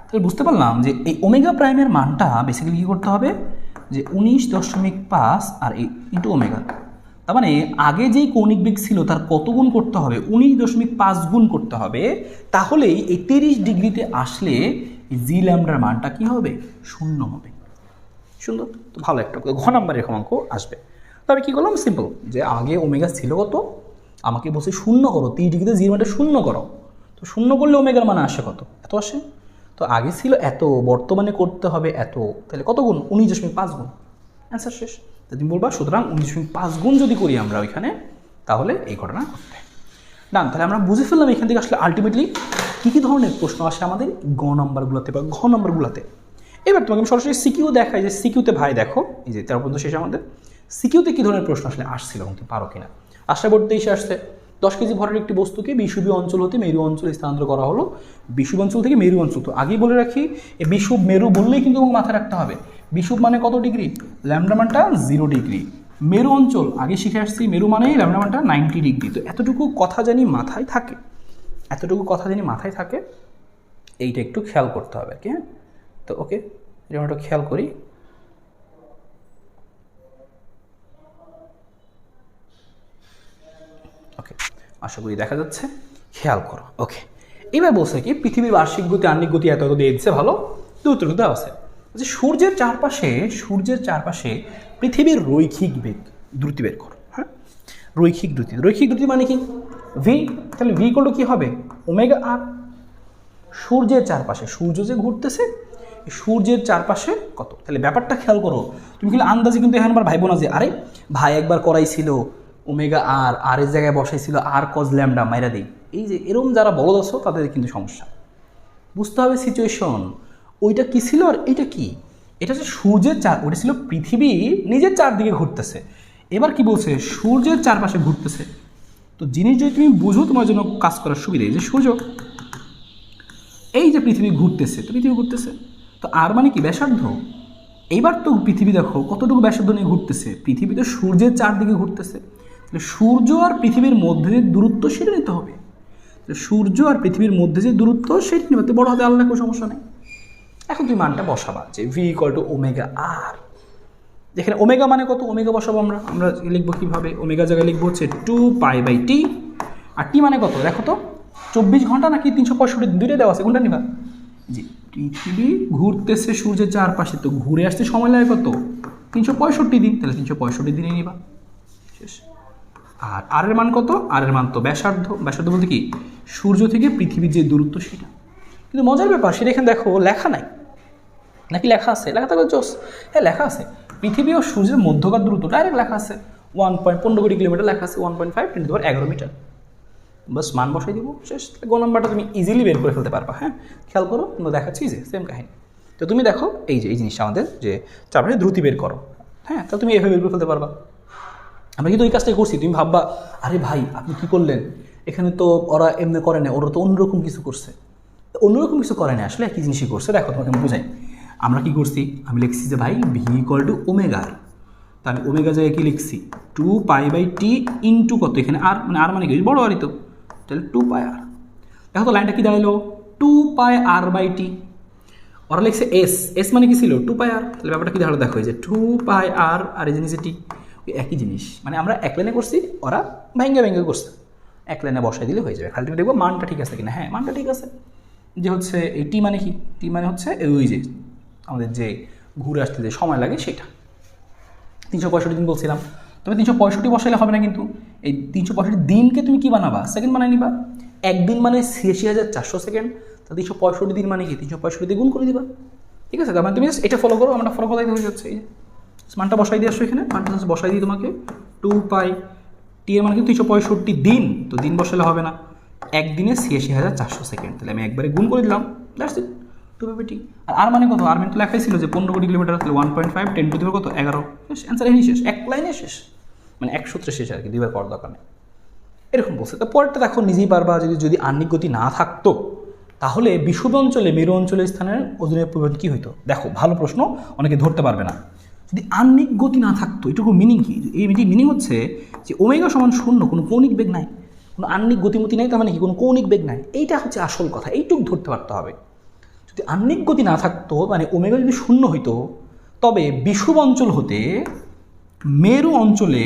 তাহলে বুঝতে পারলাম যে এই ওমেগা প্রাইমের মানটা বেসিক্যালি কী করতে হবে, যে 19.5 আর এই ইন্টু ওমেগা, তার মানে আগে যেই কৌণিক বেগ ছিল তার কত গুণ করতে হবে, 19.5 গুণ করতে হবে, তাহলেই এই 30 ডিগ্রিতে আসলে জি ল্যামডার মানটা কী হবে, 0 হবে। সুন্দর, তো ভালো একটা ঘ নাম্বার এরকম অঙ্ক আসবে। তবে কী করলাম, সিম্পল, যে আগে ওমেগা ছিল কত, আমাকে বলছে 0 করো, 30 ডিগ্রিতে জির মানটা 0 করো, তো 0 করলে ওমেগার মান আসে কত, এত আসে। তো আগে ছিল এত, বর্তমানে করতে হবে এত, তাহলে কত গুণ 19.5 গুণ, অ্যান্সার শেষ। তুমি বলবা সুতরাং 19.5 গুণ যদি করি আমরা ওইখানে, তাহলে এই ঘটনা ঘটবে। ডান, তাহলে আমরা বুঝে ফেললাম এখান থেকে আসলে আলটিমেটলি কী কী ধরনের প্রশ্ন আসে আমাদের গ নম্বরগুলোতে বা ঘ নম্বরগুলোতে। এবার তোমাকে আমি সরাসরি সিকিউ দেখাই, যে সিকিউতে ভাই দেখো, এই যে 13 পর্যন্ত শেষ আমাদের সিকিউতে কী ধরনের প্রশ্ন আসলে আসছিল এবং তুমি পারো কিনা। আশা করতে এসে আসছে 10 কেজি ভরের একটি বস্তুকে বিষুবী অঞ্চল হতে মেরু অঞ্চলে স্থানান্তর করা হলো। বিষুব অঞ্চল থেকে মেরু অঞ্চল, তো আগেই বলে রাখি এই বিষুব মেরু বললেই কিন্তু মাথায় রাখতে হবে বিষুব মানে কত ডিগ্রি, ল্যামডা মানটা 0 ডিগ্রি। মেরু অঞ্চল আগে শিখে আসছি, মেরু মানে ল্যামডা মানটা 90 ডিগ্রি। তো এতটুকু কথা জানি মাথায় থাকে, এইটা একটু খেয়াল করতে হবে আর কি, হ্যাঁ। তো ওকে, এটা আমরা একটু খেয়াল করি। ওকে, আশা করি দেখা যাচ্ছে, খেয়াল করো। ওকে, এবার বলছে কি পৃথিবীর বার্ষিক গতি আহ্নিক গতি এত দিয়ে দিচ্ছে, ভালো উত্তর কিন্তু আছে যে সূর্যের চারপাশে পৃথিবীর রৈখিক বেগ দ্রুতি বের করো। হ্যাঁ, রৈখিক দ্রুতি মানে কি ভি, তাহলে ভি করলে কি হবে ওমেগা আর। সূর্যের চারপাশে, সূর্য যে ঘুরতেছে সূর্যের চারপাশে কত, তাহলে ব্যাপারটা খেয়াল করো। তুমি কিন্তু আন্দাজে কিন্তু এখন আবার ভাইবো না যে আরে ভাই একবার করাইছিল ওমেগা আর এর জায়গায় বসাইছিল আর কজ ল্যামডা মাইরা দিই। এই যে এরকম যারা বলদ আছো তাদের কিন্তু সমস্যা, বুঝতে হবে সিচুয়েশন। ওইটা কি ছিল আর এইটা কি, এটা হচ্ছে সূর্যের ওইটা ছিল পৃথিবী নিজের চারদিকে ঘুরতেছে, এবার কি বলছে সূর্যের চারপাশে ঘুরতেছে। তো জিনিস যদি তুমি বুঝো তোমার জন্য কাজ করার সুবিধা, এই যে সূর্য, এই যে পৃথিবী ঘুরতেছে, তো পৃথিবী ঘুরতেছে, তো আর মানে কি ব্যাসার্ধ, এইবার তো পৃথিবী দেখো কতটুকু ব্যাসার্ধ নিয়ে ঘুরতেছে, পৃথিবী তো সূর্যের চারদিকে ঘুরতেছে, তাহলে সূর্য আর পৃথিবীর মধ্যে যে দূরত্ব সেটা নিতে হবে। তাহলে সূর্য আর পৃথিবীর মধ্যে যে দূরত্ব সেটা নেবে, তো বড় হাতে আল্লাহ কোনো সমস্যা নেই। এখন তুমি মানটা বসাবা যে ভি ইকুয়াল টু ওমেগা আর, যেখানে ওমেগা মানে কত, ওমেগা বসাবো আমরা আমরা লিখবো কীভাবে, ওমেগা জায়গায় লিখবো হচ্ছে 2π/t, আর টি মানে কত দেখো তো 24 ঘন্টা নাকি 365 দুইটা দেওয়া আছে, কোনটা নিবা? জি, পৃথিবী ঘুরতেছে সূর্যের চারপাশে, তো ঘুরে আসতে সময় লাগে কত 365 দিন, তাহলে 365 দিনে নিবা, শেষ। আর আর এর মান কত, আর এর মান তো ব্যাসার্ধ, ব্যাসার্ধ বলতে কি সূর্য থেকে পৃথিবীর যে দূরত্ব সেটা। কিন্তু মজার ব্যাপার সেটা এখানে দেখো লেখা নাই, নাকি লেখা আছে? লেখা থাকলে জোস, হ্যাঁ লেখা আছে, পৃথিবী ও সূর্যের মধ্যকার দূরত্ব ডাইরেক্ট লেখা আছে 1.15 কোটি কিলোমিটার লেখা আছে, 1.5 × 10⁻11 মিটার। বাস মান বসাই দিব, শেষ। গ নাম্বারটা তুমি ইজিলি বের করে ফেলতে পারবা। হ্যাঁ খেয়াল করো, তোমরা দেখাচ্ছি যে সেম কাহিনী। তো তুমি দেখো এই যে এই জিনিসটা আমাদের যে চারপাশে দ্রুতি বের করো, হ্যাঁ তাহলে তুমি এভাবে বের করে ফেলতে পারবা। আমরা কিন্তু ওই কাজটাই করছি, তুমি ভাববা আরে ভাই আপনি কী করলেন, এখানে তো ওরা এমনি করে না, ওরা তো অন্যরকম কিছু করছে। অন্যরকম কিছু করে না, আসলে একই জিনিসই করছে। দেখো তোমাকে আমি বুঝাই, আমরা কি করছি, আমি লিখছি যে ভাই ভি ইকুয়াল টু ওমেগা আর, তা আমি ওমেগা জায়গায় কি লিখছি 2π/t ইন্টু কত, এখানে আর মানে আর মানে কি বড় আরই তো, তাহলে 2πr। দেখো তো লাইনটা কি দাঁড়ালো 2πr/t, ওরা লিখছে এস, এস মানে কি ছিল 2πr, তাহলে ব্যাপারটা কি দাঁড়ালো দেখো এই যে 2πr আর এই জিনিস টি একই জিনিস, মানে আমরা এক লাইনে করছি, ওরা ভেঙ্গে করছে, এক লাইনে বসাই দিলে হয়ে যাবে। খালি দেখবো মানটা ঠিক আছে কিনা, হ্যাঁ মানটা ঠিক আছে। যে হচ্ছে এই টি মানে কি, টি মানে হচ্ছে ওই যে আমাদের যে ঘুরে আসতে যে সময় লাগে সেটা, 365 দিন বলছিলাম। তবে 365 বসাইলে হবে না, কিন্তু এই 365 দিনকে তুমি কি বানাবা, সেকেন্ড বানাই নিবা। একদিন মানে 86,400 সেকেন্ড, তো 365 দিন মানে কি 365 দিয়ে গুণ করে দিবা, ঠিক আছে। তার মানে তুমি এটা ফলো করো, আমরা ফলো করাই হয়ে যাচ্ছে। এই মানটা বসাই দিয়ে আসছো এখানে, মানটা বসাই দিই তোমাকে 2π, টি এর মানে কিন্তু 365 দিন, তো দিন বসালে হবে না, একদিনে 86,400 সেকেন্ড, তাহলে আমি একবারে গুণ করে দিলাম, দ্যাটস ইট 2π/t। আর মানে কত, আর তো লেখাই ছিল যে 15 কোটি কিলোমিটার, তাহলে 1.5 10 কত 11, শেষ, অ্যান্সার এখানেই শেষ, এক লাইনে শেষ, মানে এক সূত্রে শেষ আর কি, দুইবার করার দরকার নেই। এরকম বলছে। তো পরেরটা দেখো নিজেই পারবা, যদি আহ্নিক গতি না থাকতো তাহলে বিষুব অঞ্চলে মেরু অঞ্চলের স্থানের ওজনের পরিবর্তন কী হইতো। দেখো ভালো প্রশ্ন, অনেকে ধরতে পারবে না। যদি আহ্নিক গতি না থাকতো, এটুকু মিনিং কি, এই মিনিং হচ্ছে যে ওমেগা সমান 0, কোনো কৌণিক বেগ নাই, কোনো আহ্নিক গতিমতি নাই, তার মানে কি কোনো কৌণিক বেগ নাই, এইটা হচ্ছে আসল কথা, এইটুকু ধরতে পারতে হবে। যদি আহ্নিক গতি না থাকতো, মানে ওমেগা যদি 0 হইতো, তবে বিষুব অঞ্চল হতে মেরু অঞ্চলে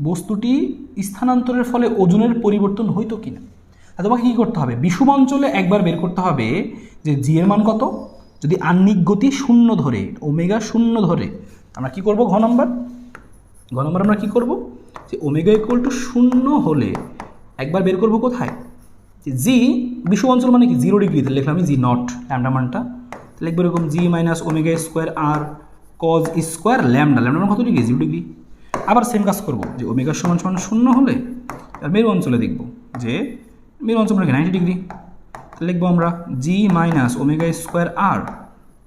বস্তুটি স্থানান্তরের ফলে ওজনের পরিবর্তন হইতো কিনা। আর তোমাকে কী করতে হবে, বিষুব অঞ্চলে একবার বের করতে হবে যে জি এর মান কত, যদি আহ্নিক গতি 0 ধরে, ওমেগা 0 ধরে, আমরা কি করব, ঘ নম্বর আমরা কি করব, যে ওমেগা ইকুয়াল টু 0 হলে একবার বের করব কোথায়, যে জি বিষুব অঞ্চল মানে কি 0 ডিগ্রিতে, লিখলাম আমি জি নট, ল্যামডা মানটা লিখবো এরকম জি minus omega square R cos square lambda, lambda মান কত ডিগ্রি 0 ডিগ্রি। আবার সেম কাজ করব, যে ওমেগা সমান 0 হলে আর মেরু অঞ্চলে দেখব যে মেরু অঞ্চল মানে 90 ডিগ্রি, লিখবো আমরা জি minus omega square R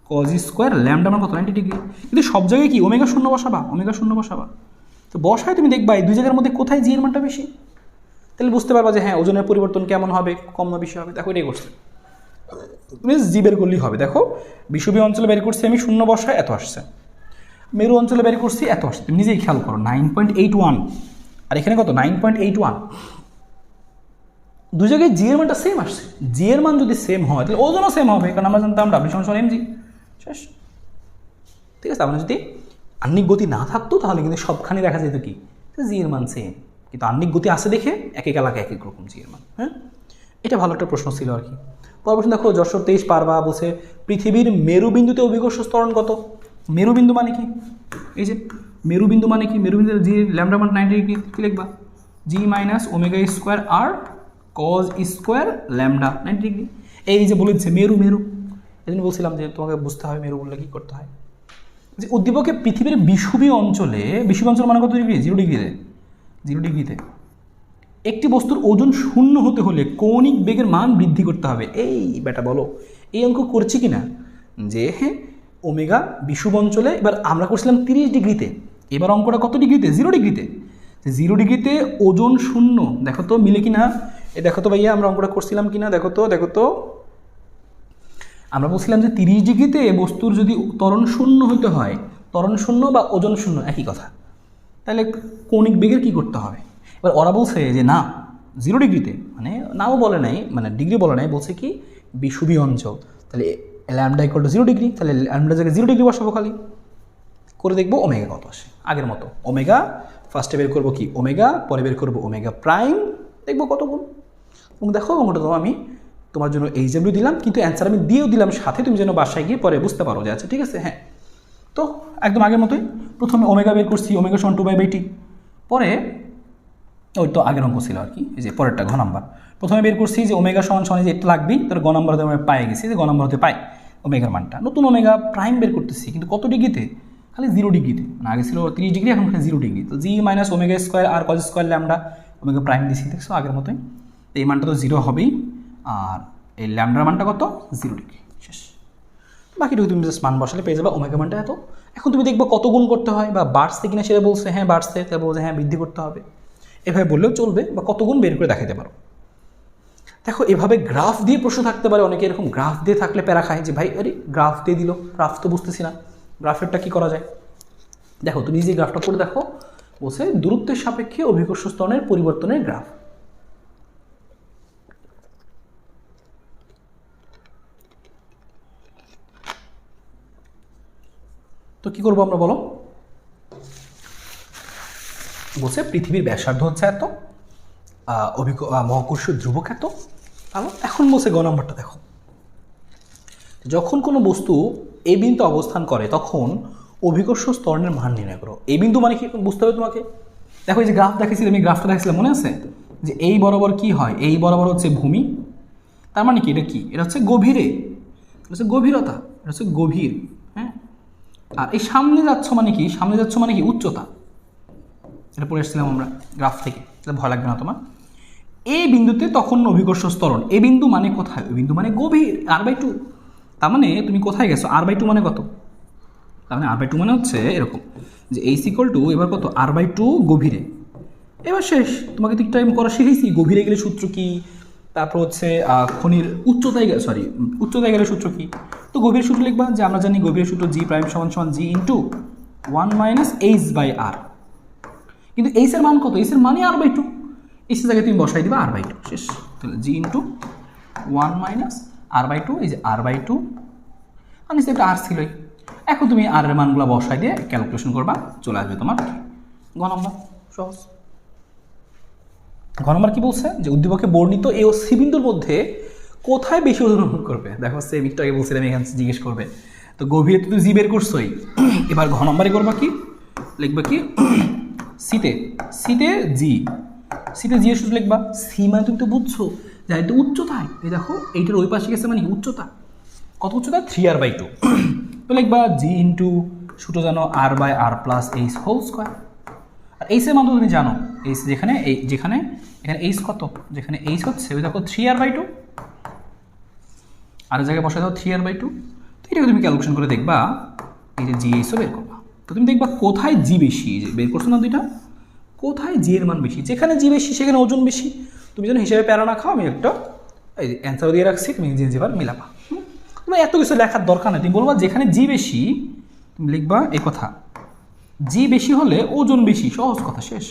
cos square lambda মান কত 90 ডিগ্রি। কিন্তু সব জায়গায় কি ওমেগা 0 বসাবা, ওমেগা 0 বসাবা, তো বসায় তুমি দেখবা এই দুই জায়গার মধ্যে কোথায় জি এর মানটা বেশি, তাহলে বুঝতে পারবা যে হ্যাঁ ওজনের পরিবর্তন কেমন হবে, কম না বেশি হবে। দেখো এটাই করছে, তুমি জি বের করলেই হবে। দেখো বিষুবীয় অঞ্চলে বের করছি আমি 0 বসায় এত আসছে, মেরু অঞ্চলে বের করছি এত আসছে, তুমি নিজেই খেয়াল করো 9.81, আর এখানে কত 9.81, দু জায়গায় জি এর মানটা সেম আসছে। জি এর মান যদি সেম হয় তাহলে ওজনও সেম হবে, কারণ আমরা জানতাম ডাব্লিউ সমান mg, শেষ, ঠিক আছে। আমরা যদি আহ্নিক গতি না থাকতো তাহলে কিন্তু সবখানে দেখা যেত কি জি এর মান সেম, কিন্তু আহ্নিক গতি আছে দেখে এক এক এলাকায় এক এক রকম জি এর মান। হ্যাঁ, এটা ভালো একটা প্রশ্ন ছিল আর কি। পরবর্তী দেখো যশোর 23 পারবা বলছে পৃথিবীর মেরুবিন্দুতে অভিকর্ষ ত্বরণ কত। মেরুবিন্দু মানে কি, এই যে মেরুবিন্দু মানে কি, মেরুবিন্দু জি ল্যামডা মান 90 ডিগ্রি, কি লিখবা জি minus omega square R cos square lambda 90 degree. এই যে বলে দিচ্ছে মেরু, এই জন্য বলছিলাম যে তোমাকে বুঝতে হবে মেরু বললে কী করতে হয়। যে উদ্দীপকে পৃথিবীর বিষুবীয় অঞ্চল মানে কত ডিগ্রি 0 ডিগ্রিতে, 0 ডিগ্রিতে একটি বস্তুর ওজন 0 হতে হলে কৌণিক বেগের মান বৃদ্ধি করতে হবে। এই বেটা বলো এই অঙ্ক করছি কি না, যে হ্যাঁ ওমেগা বিষুব অঞ্চলে, এবার আমরা করছিলাম 30 ডিগ্রিতে, এবার অঙ্কটা কত ডিগ্রিতে 0 ডিগ্রিতে, 0 ডিগ্রিতে ওজন 0, দেখো তো মিলে কি না, এই দেখো তো ভাইয়া আমরা অঙ্কটা করছিলাম কি না, দেখো তো আমরা বলছিলাম যে 30 ডিগ্রিতে বস্তুর যদি ত্বরণ 0 হইতে হয় ত্বরণ শূন্য বা ওজন শূন্য একই কথা। তাহলে কৌণিক বেগের কী করতে হবে? এবার ওরা বলছে যে না 0 ডিগ্রিতে, মানে নাও বলে নাই, মানে ডিগ্রি বলে নাই, বলছে কি বিষুবীয় অঞ্চল। তাহলে ল্যামডা ইকুয়াল টু 0 ডিগ্রি, তাহলে ল্যামডা জায়গায় 0 ডিগ্রি বসাবো খালি, করে দেখবো ওমেগা কত আসে। আগের মতো ওমেগা ফার্স্টে বের করবো কি ওমেগা, পরে বের করবো ওমেগা প্রাইম, দেখবো কত গুণ। এবং দেখো অঙ্কটা তো আমি তোমার জন্য এইচডব্লিউ দিলাম, কিন্তু অ্যান্সার আমি দিয়েও দিলাম সাথে, তুমি যেন বাসায় গিয়ে পরে বুঝতে পারো যে আচ্ছা ঠিক আছে। হ্যাঁ, তো একদম আগের মতোই প্রথমে ওমেগা বের করছি, ওমেগা সমান 2/t। পরে ওই তো আগের অঙ্ক ছিল আর কি, এই যে পরেরটা ঘ নাম্বার। প্রথমে বের করছি যে ওমেগা সমান সমান যে এটা লাগবেই, তার গ নাম্বার হতে আমি পাই গেছি যে গ নাম্বার হতে পাই ওমেগার মানটা। নতুন ওমেগা প্রাইম বের করতেছি, কিন্তু কত ডিগ্রিতে? খালি 0 ডিগ্রিতে। মানে আগে ছিল 30 ডিগ্রি, এখন খালি 0 ডিগ্রি। তো G minus omega square R cos square lambda, omega prime দিচ্ছি, দেখছো আগের মতোই। এই মানটা তো 0 হবেই, আর এই ল্যামডার মানটা কত? 0 ডিগ্রি। শেষ। বাকিটুকু তুমি জাস্ট মান বসালে পেয়ে যাবে ওমেগা মানটা এত। এখন তুমি দেখবো কত গুণ করতে হয়, বা বাড়ছে কিনা সেটা বলছে, হ্যাঁ বাড়ছে, তাই বলছে হ্যাঁ বৃদ্ধি করতে হবে, এভাবে বললেও চলবে, বা কত গুণ বের করে দেখাতে পারো। দেখো এভাবে গ্রাফ দিয়ে প্রশ্ন থাকতে পারে, অনেকে এরকম গ্রাফ দিয়ে থাকলে প্যারা খায় যে ভাই আরে গ্রাফ দিয়ে দিল, গ্রাফ তো বুঝতেছি না, গ্রাফেরটা কী করা যায়। দেখো তুমি যে গ্রাফটা করে দেখো, বলছে দূরত্বের সাপেক্ষে অভিকর্ষ ত্বরণের পরিবর্তনের গ্রাফ। তো কি করবো আমরা বলো? বলছে পৃথিবীর ব্যাসার্ধ হচ্ছে এত, মহাকর্ষীয় ধ্রুবক এত। তাহলে এখন বলছে গ নম্বরটা দেখো, যখন কোনো বস্তু এই বিন্দুতে অবস্থান করে তখন অভিকর্ষ ত্বরণের মান নির্ণয় করো। এই বিন্দু মানে কি বুঝতে হবে তোমাকে। দেখো এই যে গ্রাফ দেখেছিলাম, আমি গ্রাফটা দেখেছিলাম মনে আছে, যে এই বরাবর কি হয়, এই বরাবর হচ্ছে ভূমি, তার মানে কি এটা কি, এটা হচ্ছে গভীরে, এটা হচ্ছে গভীরতা, এটা হচ্ছে গভীর। হ্যাঁ, আর এই সামনে যাচ্ছ মানে কি, সামনে যাচ্ছ মানে কি উচ্চতা, এটা পড়ে এসেছিলাম আমরা গ্রাফ থেকে, তাহলে ভয় লাগবে না তোমার। এই বিন্দুতে তখন অভিকর্ষ ত্বরণ, এই বিন্দু মানে কোথায়, ওই বিন্দু মানে গভীর, r/2। তার মানে তুমি কোথায় গেছো, r/2 মানে কত, তার মানে r/2 মানে হচ্ছে এরকম যে h = এবার কত r/2 গভীরে। এবার শেষ, তোমাকে ঠিক টাইম করা শিখেছি, গভীরে গেলে সূত্র কি, তারপর হচ্ছে খনির উচ্চতায় উচ্চতায় গেলে সূত্র কি। তো গভীর সূত্র লিখবা, যে আমরা জানি গভীর সূত্র g' = g × 1 - h/r। কিন্তু h এর মান কত, h এর মানে r/2, h এর জায়গায় তুমি বসাই দিবা r/2, শেষ। তাহলে g × 1 - r/2, এই যে r/2, আর নিচে একটা r ছিলই। এখন তুমি r এর মানগুলো বসাই দিয়ে ক্যালকুলেশন করবা, চলে আসবে তোমার গ নম্বর। সহজ। ঘ নম্বর কি বলছে, যে উদ্দীপকে বর্ণিত এই ও সি বিন্দুর মধ্যে কোথায় বেশি ওজন গ্রহণ করবে। দেখো সেম একটু আগে বলছিলাম, এখানে জিজ্ঞেস করবে, তো গভীরে তো জি বের করছোই, এবার ঘ নম্বরে করবা কি, লিখবা কি সিতে জি, সিতে জি এর সূত্র লিখবা। সি মানে তুমি তো বুঝছো যে এটা উচ্চতায়, এই দেখো এইটার ওই পাশে গেছে মানে উচ্চতা, কত উচ্চতা 3r/2। তো লিখবা জি × সূত্র জানো r/r + h²। আর এইচ এর মান তো তুমি জানো, এইচ যেখানে এখানে এইচ কত, যেখানে এইচ হচ্ছে ওই দেখো 3r/2, আর জায়গায় বসাই দাও 3r/2। তো এটাকে তুমি ক্যালকুলেশন করে দেখবা, এই যে জি এইচও বের করবা। তো তুমি দেখবা কোথায় জি বেশি, যে বের করছো না দুইটা, কোথায় জি এর মান বেশি, যেখানে জি বেশি সেখানে ওজন বেশি। তুমি যেন হিসাবে প্যারা না খাও, আমি একটা এই অ্যান্সার দিয়ে রাখছি, তুমি যে যেবার মিলাবা। তুমি এত কিছু লেখার দরকার নেই, তুমি বলবা যেখানে জি বেশি, তুমি লিখবা এই কথা, জি বেশি হলে ওজন বেশি, সহজ কথা, শেষ।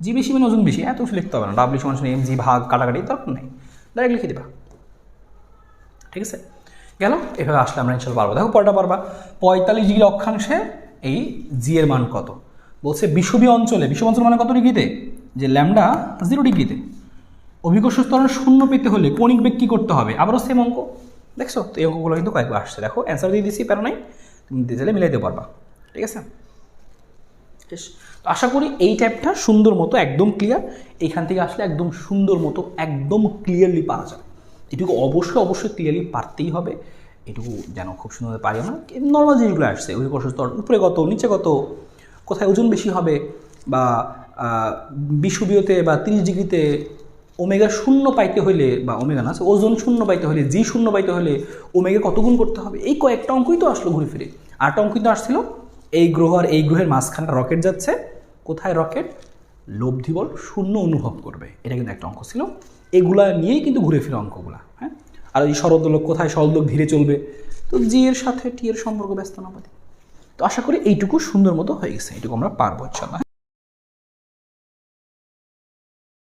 জি বেশি মানে ওজন বেশি, এত কিছু লিখতে হবে না, ডাব্লিউ = mg ভাগ কাটাকাটি দরকার নেই, ডাইরেক্ট লিখে দিবা, ঠিক আছে। গেল, এভাবে আসলে আমরা ইনশাল্লাহ পারবো। দেখো পরটা পারবা, 45 ডিগ্রি অক্ষাংশে এই জি এর মান কত। বলছে বিষুবীয় অঞ্চলে, বিষুবীয় অঞ্চল মানে কত ডিগ্রিতে, যে ল্যামডা 0 ডিগ্রিতে। অভিকর্ষ ত্বরণ শূন্য পেতে হলে কৌণিক বেগ কী করতে হবে, আবারও সেম অঙ্ক, দেখছো। তো এই অঙ্কগুলো কিন্তু কয়েকবার আসছে, দেখো অ্যান্সার দিয়ে দিচ্ছি, প্যারা নাই, তুমি দিতে মিলাইতে পারবা, ঠিক আছে। তো আশা করি এই টাইপটা সুন্দর মতো একদম ক্লিয়ার, এইখান থেকে আসলে একদম সুন্দর মতো একদম ক্লিয়ারলি পারা যাবে। এটুকু অবশ্যই ক্লিয়ারলি পারতেই হবে, এটুকু যেন খুব সুন্দর পারি আমরা। নর্মাল জিনিসগুলো আসছে, অভিকর্ষ ত্বরণ উপরে কত নিচে কত, কোথায় ওজন বেশি হবে, বা বিষুবীয়তে বা 30 ডিগ্রিতে ওমেগা 0 পাইতে হলে, বা ওমেগা না ওজন 0 পাইতে হলে, জি 0 পাইতে হলে ওমেগা কত গুণ করতে হবে, এই কয়েকটা অঙ্কই তো আসলো ঘুরে ফিরে। আরেকটা অঙ্ক কিন্তু আসছিল, এই গ্রহ আর এই গ্রহের মাঝখানটা রকেট যাচ্ছে, কোথায় রকেট, লব্ধি বল 0 অনুভব করবে, এটা কিন্তু একটা অঙ্ক ছিল। এগুলা নিয়েই কিন্তু ঘুরে ফিরে অঙ্কগুলা। হ্যাঁ, আর এই সরলদোলক কোথায় সরলদোলক ধীরে চলবে, তো জি এর সাথে টি এর সম্পর্ক ব্যস্ত না পাতি। তো আশা করি এইটুকু সুন্দর মতো হয়ে গেছে, এইটুকু আমরা পারবো ইনশাল্লাহ।